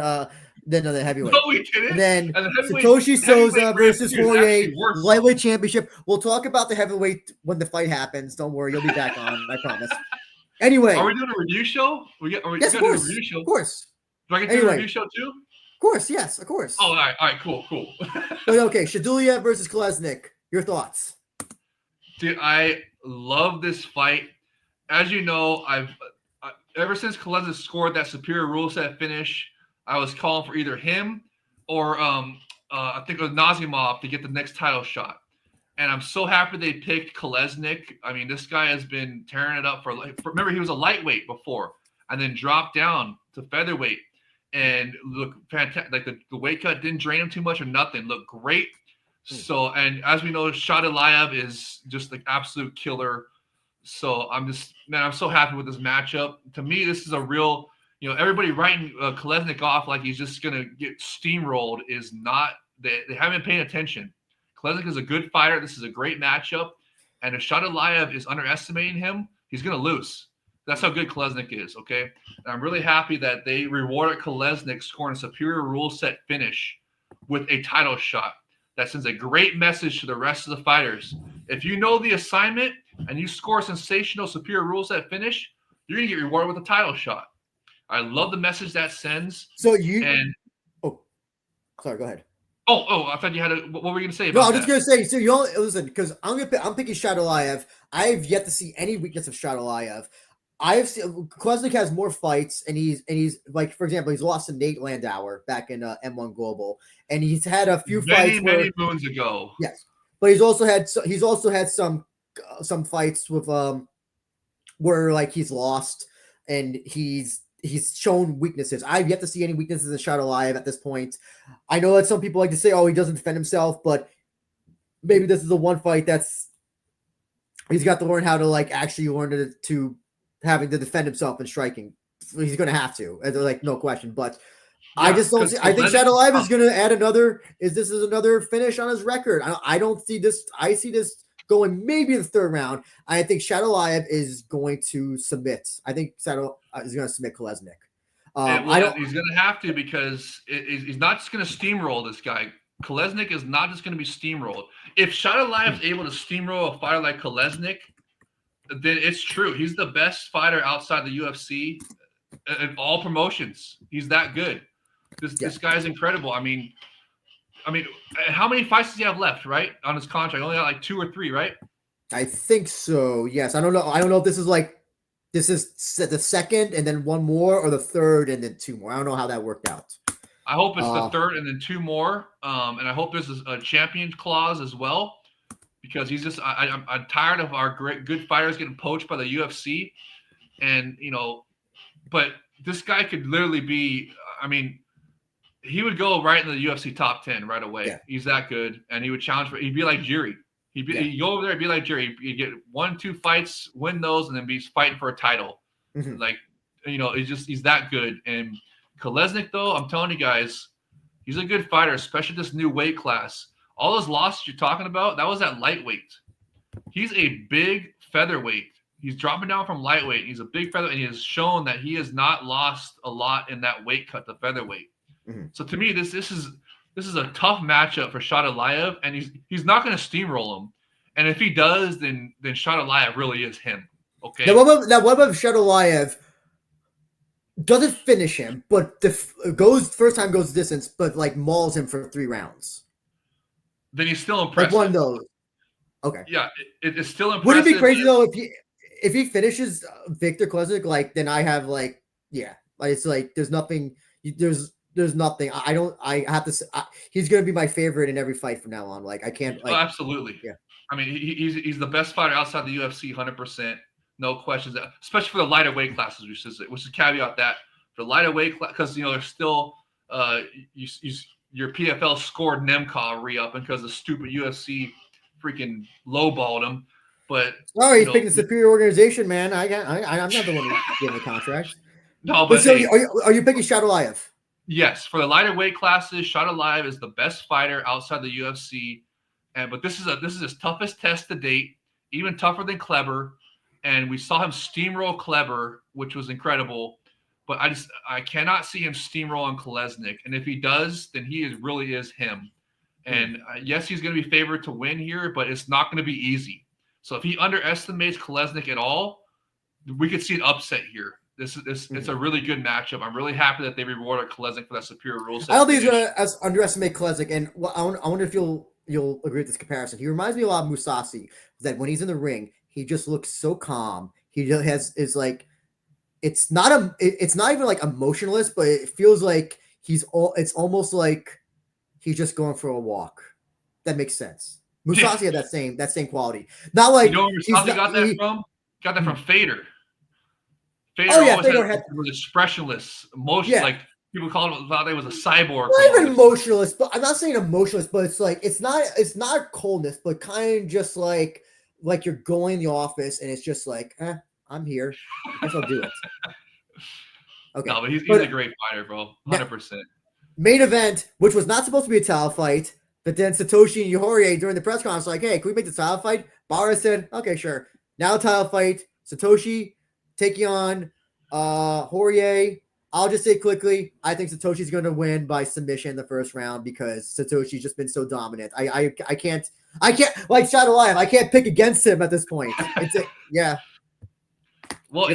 than the heavyweight. No, we didn't. And then Satoshi Souza versus Horie, lightweight championship. We'll talk about the heavyweight when the fight happens. Don't worry, you'll be back on. I promise. Anyway, are we doing a review show? Yes, of course. Of course. Do I get to do a review show too? Of course, yes, of course. Oh, all right, cool. But okay, Shaydullaev versus Kolesnik. Your thoughts? Dude, I love this fight. As you know, I've ever since Kolesnik scored that superior rule set finish, I was calling for either him or I think it was Nazimov to get the next title shot. And I'm so happy they picked Kolesnik. I mean, this guy has been tearing it up remember, he was a lightweight before and then dropped down to featherweight. And look fantastic. Like the weight cut didn't drain him too much or nothing. Looked great. So, and as we know, Shaydullaev is just the absolute killer. So I'm so happy with this matchup. To me, this is a real, everybody writing Kolesnik off like he's just going to get steamrolled is not, they haven't been paying attention. Kolesnik is a good fighter. This is a great matchup. And if Shaydullaev is underestimating him, he's going to lose. That's how good Kolesnik is, okay? And I'm really happy that they rewarded Kolesnik scoring a superior rule set finish with a title shot. That sends a great message to the rest of the fighters. If you know the assignment and you score a sensational superior rule set finish, you're going to get rewarded with a title shot. I love the message that sends. Sorry, go ahead. I thought you had what were you going to say about that? No, I'm just going to say, so you all listen, because I'm picking Shaydullaev. I have yet to see any weakness of Shaydullaev. Kolesnik has more fights, and he's like, for example, he's lost to Nate Landauer back in M1 Global, and he's had a few fights many moons ago. Yes, but he's also had some fights with where like he's lost and he's shown weaknesses. I've yet to see any weaknesses in Shaydullaev at this point. I know that some people like to say, "Oh, he doesn't defend himself," but maybe this is the one fight he's got to learn how to like actually learn to having to defend himself and striking. He's going to have to, like, no question. But I just don't see. I think Shaydullaev is going to add another. This is another finish on his record? I don't see this. I see this going maybe the third round. I think Shaydullaev is going to submit. I think Shaydullaev is going to submit Kolesnik. He's going to have to because he's not just going to steamroll this guy. Kolesnik is not just going to be steamrolled. If Shaydullaev is able to steamroll a fighter like Kolesnik, then it's true. He's the best fighter outside the UFC in all promotions. He's that good. This guy's incredible. I mean, how many fights does he have left, right, on his contract? Only got like 2 or 3, right? I think so. Yes. I don't know if this is the second and then one more, or the third and then 2 more. I don't know how that worked out. I hope it's the third and then 2 more. And I hope there's a champion clause as well. Because he's just, I'm tired of our good fighters getting poached by the UFC, and but this guy could literally be. I mean, he would go right in the UFC top 10 right away. Yeah. He's that good, and he would challenge he'd be like Jiri. He'd go over there, and be like Jiri. He'd get 1-2 fights, win those, and then be fighting for a title. Mm-hmm. Like, he's that good. And Kolesnik, though, I'm telling you guys, he's a good fighter, especially this new weight class. All those losses you're talking about, that was at lightweight. He's a big featherweight. He's dropping down from lightweight. He's a big featherweight, and he has shown that he has not lost a lot in that weight cut to featherweight. Mm-hmm. So to me, this is a tough matchup for Shaydullaev, and he's not going to steamroll him. And if he does, then Shaydullaev really is him. Okay. Now what about Shaydullaev doesn't finish him, but first time goes distance, but like mauls him for 3 rounds. Then he's still impressive. Like one of those. Okay. Yeah, it's still impressive. Would it be crazy though if he finishes Viktor Kolesnik? Like then I have like it's like there's nothing. There's nothing. I have to. He's gonna be my favorite in every fight from now on. Like I can't. Like, absolutely. Yeah. I mean, he's the best fighter outside the UFC, 100%, no questions. Especially for the lighter weight classes, which is caveat that for lighter weight class, because there's still your PFL scored Nemkov re-up because the stupid UFC freaking lowballed him. But he's picking the superior organization, man. I'm not the one giving the contract. No, but so are you picking Shaydullaev? Yes, for the lighter weight classes, Shaydullaev is the best fighter outside the UFC. But this is his toughest test to date, even tougher than Kleber. And we saw him steamroll Kleber, which was incredible. But I cannot see him steamroll on Kolesnik. And if he does, then he really is him. And yes, he's going to be favored to win here, but it's not going to be easy. So if he underestimates Kolesnik at all, we could see an upset here. It's a really good matchup. I'm really happy that they rewarded Kolesnik for that superior rule set. I don't think he's going to underestimate Kolesnik. And I wonder if you'll agree with this comparison. He reminds me a lot of Mousasi. That when he's in the ring, he just looks so calm. He just is like, it's not even like emotionless, but it feels like it's almost like he's just going for a walk. That makes sense. Mousasi had that same quality. Not like where Mousasi got that from? Got that from Fader. Fader was expressionless, emotional. Like people thought he was a cyborg. Not even emotionless, but I'm not saying emotionless, but it's like it's not coldness, but kind of just like you're going in the office and it's just like, I'm here. I guess I'll do it. Okay. No, but he's a great fighter, bro. 100%. Main event, which was not supposed to be a title fight, but then Satoshi and Horie during the press conference were like, hey, can we make the title fight? Barra said, okay, sure. Now title fight. Satoshi taking on Horie. I'll just say quickly, I think Satoshi's going to win by submission in the first round because Satoshi's just been so dominant. I can't like Shaydullaev. I can't pick against him at this point. Yeah. Well,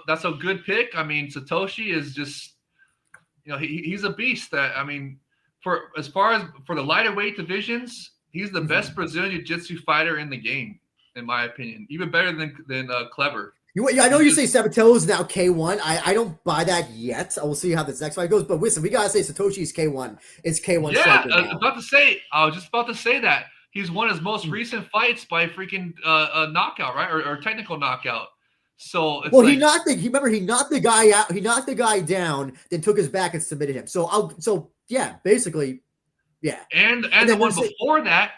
that's a good pick. I mean, Satoshi is just, he's a beast. That I mean, for the lighter weight divisions, he's the best Brazilian Jiu-Jitsu fighter in the game, in my opinion. Even better than Kleber. I know you say Sabatello is now K1. I don't buy that yet. I will see how this next fight goes. But listen, we gotta say Satoshi's K1. It's K1. Yeah, I was just about to say that he's won his most recent fights by freaking knockout, right, or technical knockout. So it's he knocked the guy out. He knocked the guy down, then took his back and submitted him. Basically, yeah. And the one before that,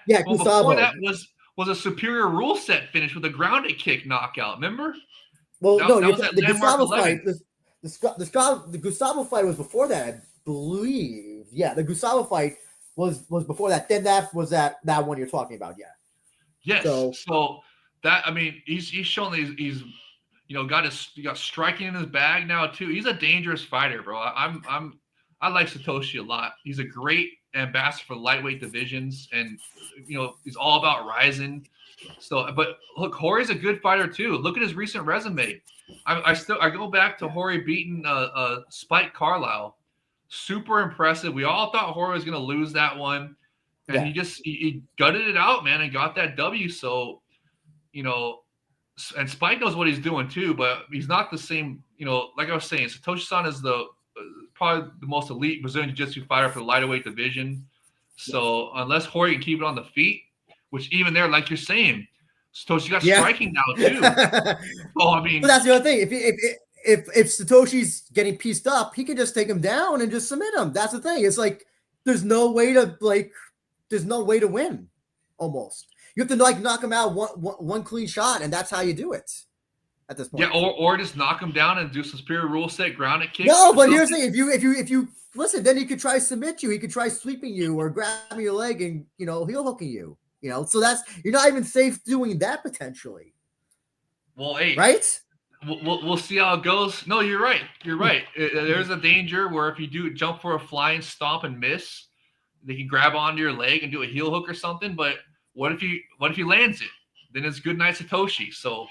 was a superior rule set finish with a grounded kick knockout. Remember? Well, the Gustavo fight. The Gustavo fight was before that, I believe. Yeah, the Gustavo fight was before that. Then that was that one you're talking about. Yeah. Yes. So that, I mean, he's shown that he's got striking in his bag now too. He's a dangerous fighter, bro. I like Satoshi a lot. He's a great ambassador for lightweight divisions, and he's all about rising. So, but look, Horie's a good fighter too. Look at his recent resume. I go back to Horie beating Spike Carlisle. Super impressive. We all thought Horie was going to lose that one, and he gutted it out, man, and got that W. So, and Spike knows what he's doing too, but he's not the same. Like I was saying, Satoshi-san is probably the most elite Brazilian Jiu-Jitsu fighter for the lighter division. So unless Horie can keep it on the feet, which even there, like you're saying, Satoshi got striking now too. So I mean, but that's the other thing. If Satoshi's getting pieced up, he can just take him down and just submit him. That's the thing. It's like there's no way to win. Almost, you have to knock him out one clean shot, and that's how you do it. At this point, yeah, or just knock him down and do some superior rule set grounded kick. No, but here's the thing: if you listen, then he could try submit you. He could try sweeping you or grabbing your leg and heel hooking you. So you're not even safe doing that potentially. Well, hey, right? We'll see how it goes. No, you're right. You're right. There's a danger where if you do jump for a flying stomp and miss, they can grab onto your leg and do a heel hook or something. But what if he lands it? Then it's good night Satoshi. So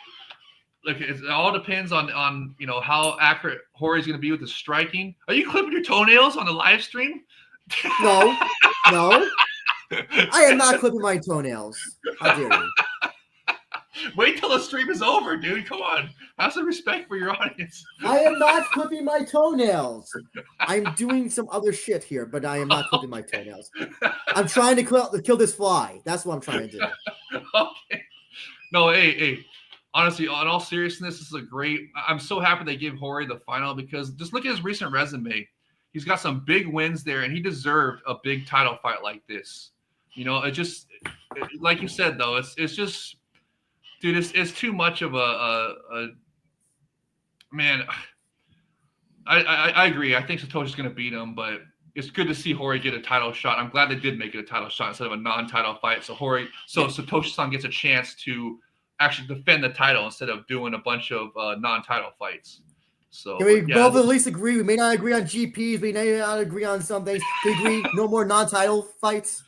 Look, it all depends on how accurate Horie's going to be with the striking. Are you clipping your toenails on the live stream? No. I am not clipping my toenails. How dare you? Wait till the stream is over, dude. Come on. Have some respect for your audience. I am not clipping my toenails. I'm doing some other shit here, but I am not clipping my toenails. I'm trying to kill this fly. That's what I'm trying to do. Okay. No, hey. Honestly, in all seriousness, this is I'm so happy they gave Horie the final because just look at his recent resume. He's got some big wins there, and he deserved a big title fight like this. Like you said, though, it's just, dude, it's too much of a man. I agree. I think Satoshi's going to beat him, but it's good to see Horie get a title shot. I'm glad they did make it a title shot instead of a non-title fight. So Satoshi-san gets a chance to actually defend the title instead of doing a bunch of non-title fights. So can we both at least agree? We may not agree on GPs. We may not agree on some things. We agree no more non-title fights.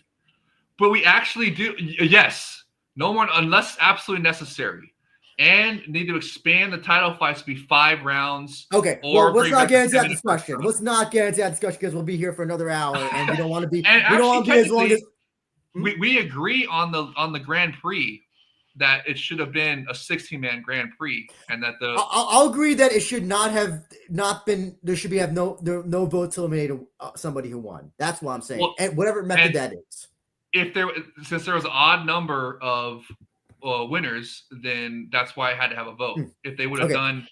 But we actually do. Yes, no more unless absolutely necessary. And need to expand the title fights to be 5 rounds. Okay, well, let's not get into that discussion. Let's not get into that discussion because we'll be here for another hour, and we don't want to be. We don't want to be as long as. We agree on the Grand Prix that it should have been a 16-man Grand Prix, and that I'll agree that it should not been. There should be no vote to eliminate somebody who won. That's what I'm saying, and whatever method that is. Since there was an odd number of winners, then that's why I had to have a vote. If they would have done.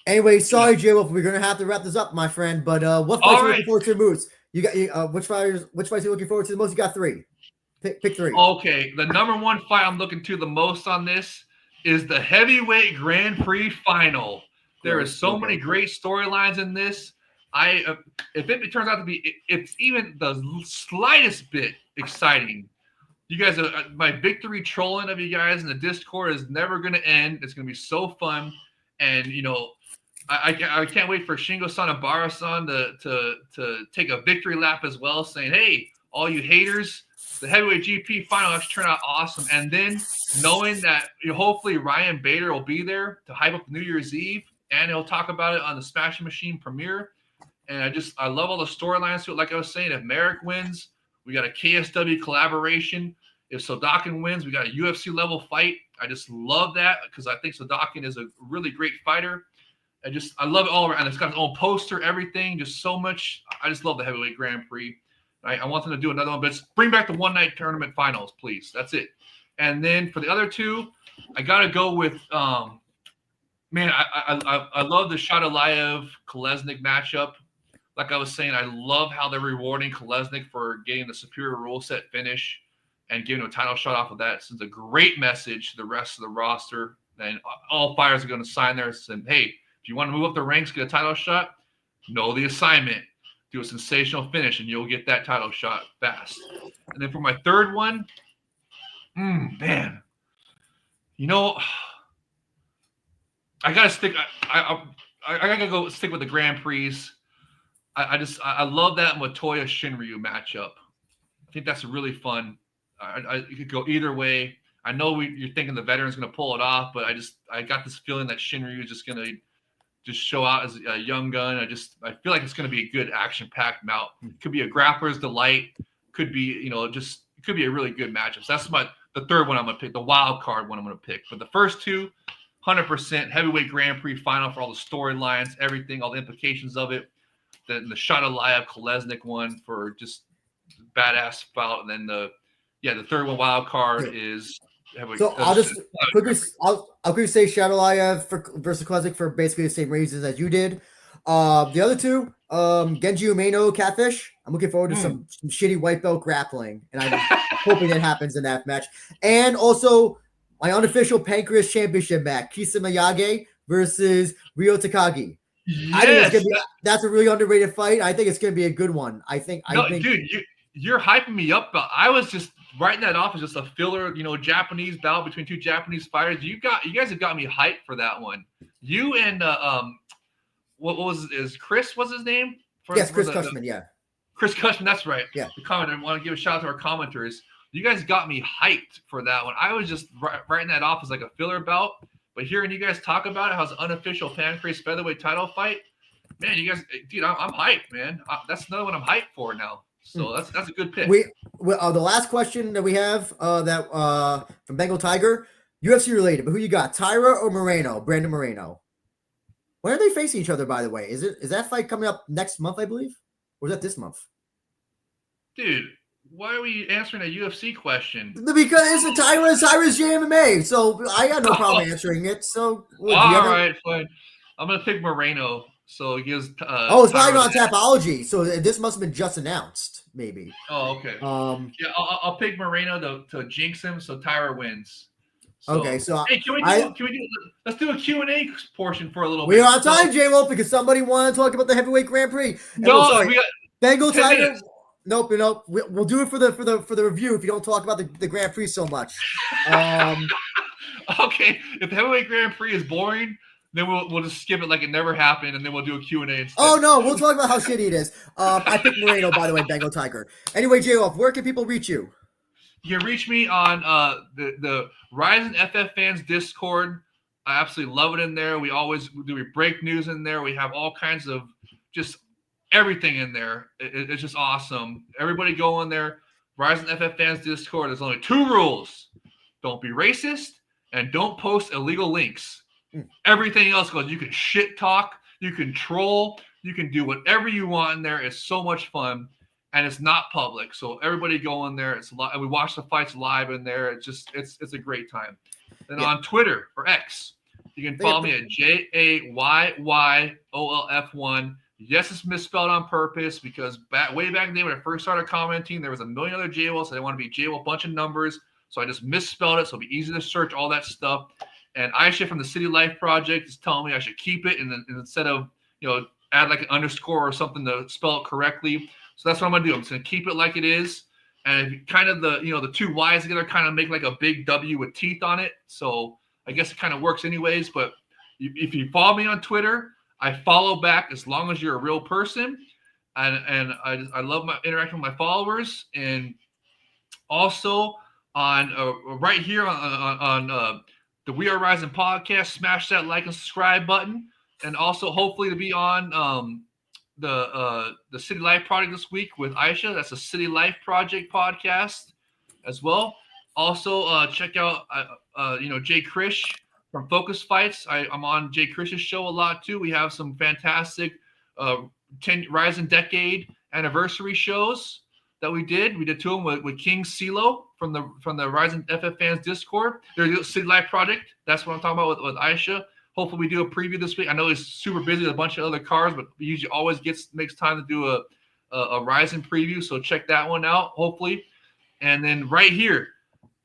Anyway, sorry, Jay Wolf, we're gonna have to wrap this up, my friend. But what fights are you looking forward to the most? You got which fights are you looking forward to the most? You got 3. Pick 3. Okay, the number 1 fight I'm looking to the most on this is the heavyweight Grand Prix final. There is so many great storylines in this. If it turns out to be, it's even the slightest bit exciting. You guys, my victory trolling of you guys in the Discord is never going to end. It's going to be so fun, and I can't wait for Shingo-san and Bara-san to take a victory lap as well, saying, "Hey, all you haters, the heavyweight GP final actually turned out awesome." And then knowing that hopefully Ryan Bader will be there to hype up New Year's Eve, and he'll talk about it on the Smashing Machine premiere. And I love all the storylines to it. Like I was saying, if Marek wins, we got a KSW collaboration. If Soldatkin wins, we got a UFC level fight. I just love that because I think Soldatkin is a really great fighter. I love it all around. It's got its own poster, everything, just so much. I just love the heavyweight Grand Prix. I want them to do another one, but bring back the one-night tournament finals, please. That's it. And then for the other 2, I got to go with I love the Shaydullaev Kolesnik matchup. Like I was saying, I love how they're rewarding Kolesnik for getting the superior rule set finish and giving him a title shot off of that. It sends a great message to the rest of the roster. And all fighters are going to sign there and say, hey, if you want to move up the ranks, get a title shot, know the assignment. Do a sensational finish, and you'll get that title shot fast. And then for my 3rd one, man, I gotta stick. I gotta go stick with the Grand Prix. I love that Matoya Shinryu matchup. I think that's really fun. It could go either way. I know you're thinking the veteran's gonna pull it off, but I got this feeling that Shinryu is just gonna show out as a young gun. I feel like it's going to be a good action-packed bout. Could be a grappler's delight. Could be, it could be a really good matchup. So that's the 3rd one I'm going to pick, the wild card one I'm going to pick. But the first 2, 100% heavyweight Grand Prix final for all the storylines, everything, all the implications of it. Then the Shaydullaev Kolesnik one for just badass bout. And then the 3rd one wild card is. So I'll quickly say Shaydullaev versus Kolesnik for basically the same reasons as you did. The other 2, Genji Umeno Catfish. I'm looking forward to some shitty white belt grappling, and I'm hoping it happens in that match. And also my unofficial Pancreas Championship match, Kisa Miyagi versus Ryo Takagi. Yes. I think that's a really underrated fight. I think it's gonna be a good one. Dude, you're hyping me up. But I was just writing that off as just a filler, Japanese bout between 2 Japanese fighters. You guys have got me hyped for that one. You and Chris? What's his name? Chris Cushman. Yeah, Chris Cushman. That's right. Yeah. The commenter. I want to give a shout out to our commenters. You guys got me hyped for that one. I was just writing that off as like a filler bout, But hearing you guys talk about it, how's an unofficial Pancrase featherweight title fight, man, you guys, dude, I'm hyped, man. That's another one I'm hyped for now. So that's a good pick. The last question that we have from Bengal Tiger, UFC related, but who you got, Tyra or Moreno? Brandon Moreno. When are they facing each other, by the way? Is that fight coming up next month, I believe? Or is that this month? Dude, why are we answering a UFC question? Because it's Tyra's JMMA, so I got no problem answering it. So all right, fine. I'm gonna pick Moreno. So it gives. It's not even on Tapology. So this must have been just announced, maybe. Oh, okay. Yeah, I'll pick Moreno to jinx him, so Tyra wins. So, okay, so hey, can we do? Let's do a Q&A portion for a little bit. We're on time, J Wolf, because somebody wanted to talk about the heavyweight Grand Prix. We got Bengal Tiger. Nope. We'll do it for the review if you don't talk about the Grand Prix so much. Okay, if the heavyweight Grand Prix is boring, then we'll just skip it like it never happened, and then we'll do a Q&A instead. Oh no, we'll talk about how shitty it is. I picked Moreno, by the way, Bengal Tiger. Anyway, J Wolf, where can people reach you? You can reach me on the Rizin FF Fans Discord. I absolutely love it in there. We break news in there. We have all kinds of just everything in there. It's just awesome. Everybody go in there. Rizin FF Fans Discord. There's only 2 rules. Don't be racist and don't post illegal links. Everything else goes. You can shit talk. You can troll. You can do whatever you want in there. It's so much fun. And it's not public, so everybody go in there. It's we watch the fights live in there. It's a great time. Then on Twitter or X, you can follow me at JAYYOLF1. Yes, it's misspelled on purpose because way back then when I first started commenting, there was a million other J-Wolves. So I didn't want to be J-Wolf, bunch of numbers, so I just misspelled it. So it'll be easy to search all that stuff. And Aisha from the City Life Project is telling me I should keep it, and then instead of add like an underscore or something to spell it correctly. So that's what I'm gonna do. I'm just gonna keep it like it is, and if kind of the 2 Y's together kind of make like a big W with teeth on it. So I guess it kind of works anyways. But if you follow me on Twitter, I follow back as long as you're a real person, and I love my interacting with my followers, and also on right here on the We Are Rising podcast, smash that like and subscribe button, and also hopefully to be on the City Life Project this week with Aisha. That's a City Life Project podcast as well. Also, check out Jay Krish from Focus Fights. I'm on Jay Krish's show a lot too. We have some fantastic 10 Rizin Decade anniversary shows that we did. We did 2 of them with King CeeLo from the Rizin FF Fans Discord. There's City Life Project. That's what I'm talking about with Aisha. Hopefully we do a preview this week. I know he's super busy with a bunch of other cards, but he usually always makes time to do a Rizin preview. So check that one out, hopefully. And then right here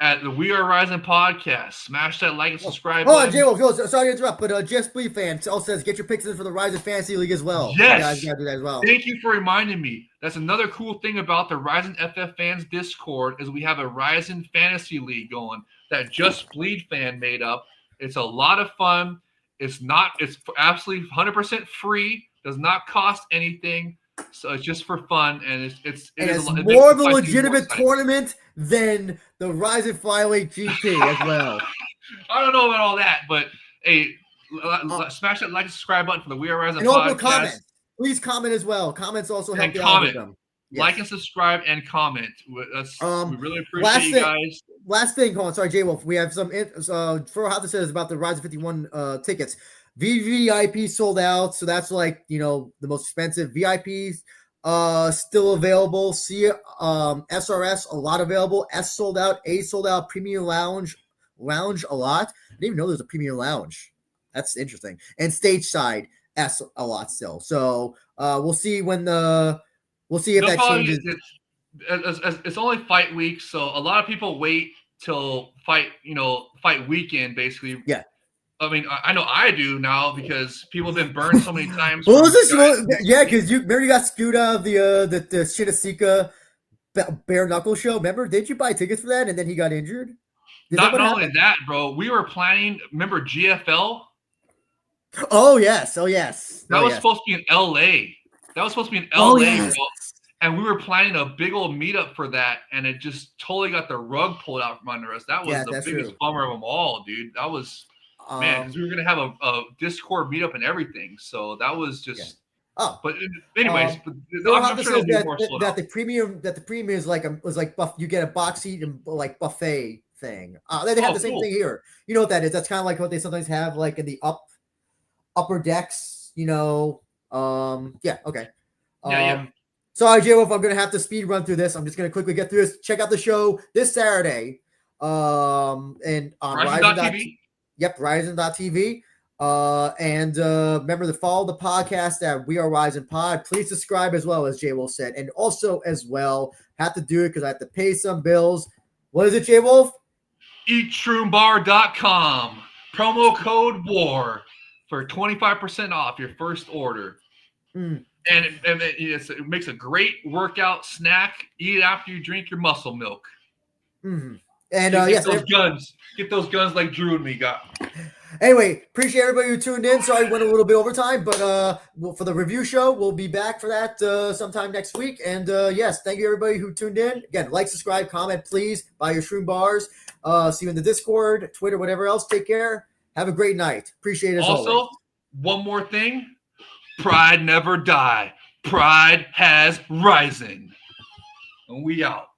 at the We Are Rizin podcast, smash that like and subscribe button. J-Wolf, sorry to interrupt, but Just Bleed fan also says get your picks in for the Rizin Fantasy League as well. Yes. You guys gotta do that as well. Thank you for reminding me. That's another cool thing about the Rizin FF Fans Discord is we have a Rizin Fantasy League going that Just Bleed fan made up. It's a lot of fun. It's absolutely 100% free. Does not cost anything. So it's just for fun, and it's more of a legitimate tournament than the Rizin Flyweight GP as well. I don't know about all that, but hey, smash that like and subscribe button for the We Are Rizin podcast. Also comment. Please comment as well. Comments also help the algorithm. Yes. Like and subscribe and comment. We really appreciate you guys. Last thing, hold on. Sorry, J-Wolf. We have some for how this is about the Rizin 51 tickets. VVIP sold out, so that's like the most expensive. VIPs still available. SRS a lot available. S sold out. A sold out. Premium lounge a lot. I didn't even know there's a premium lounge. That's interesting. And stage side S a lot still. So we'll see if that changes. It's only fight week, so a lot of people wait till fight weekend basically. Yeah. I mean, I know I do now because people have been burned so many times. What was this? Yeah, because you got screwed out of the Shinosika bare knuckle show. Remember? Did you buy tickets for that and then he got injured? Not only that, bro. We were planning. Remember GFL? Oh yes. That was supposed to be in LA. Bro. And we were planning a big old meetup for that, and it just totally got the rug pulled out from under us. That was the biggest bummer of them all, dude. That was. Man, because we were gonna have a Discord meetup and everything, so that was just. Yeah. Oh, but anyways, I'm sure that the premium is like you get a box seat and like buffet thing. They have the same thing here. You know what that is? That's kind of like what they sometimes have like in the upper decks. You know, yeah, okay. Yeah. Sorry, J-Wolf, I'm gonna have to speed run through this. I'm just gonna quickly get through this. Check out the show this Saturday. And on Rizin.tv. Yep, Rizin.tv. And remember to follow the podcast at We Are Rizin Pod. Please subscribe as well, as J-Wolf said. And also as well, have to do it because I have to pay some bills. What is it, J-Wolf? EatShroomBar.com. Promo code WAR for 25% off your first order. And it makes a great workout snack. Eat it after you drink your muscle milk. Mm-hmm. And get those guns like Drew and me got. Anyway, appreciate everybody who tuned in. Sorry, went a little bit over time, but for the review show, we'll be back for that sometime next week. And yes, thank you everybody who tuned in. Again, like, subscribe, comment, please. Buy your shroom bars. See you in the Discord, Twitter, whatever else. Take care. Have a great night. Appreciate it as always. Also, one more thing. Pride never die. Pride has risen. And we out.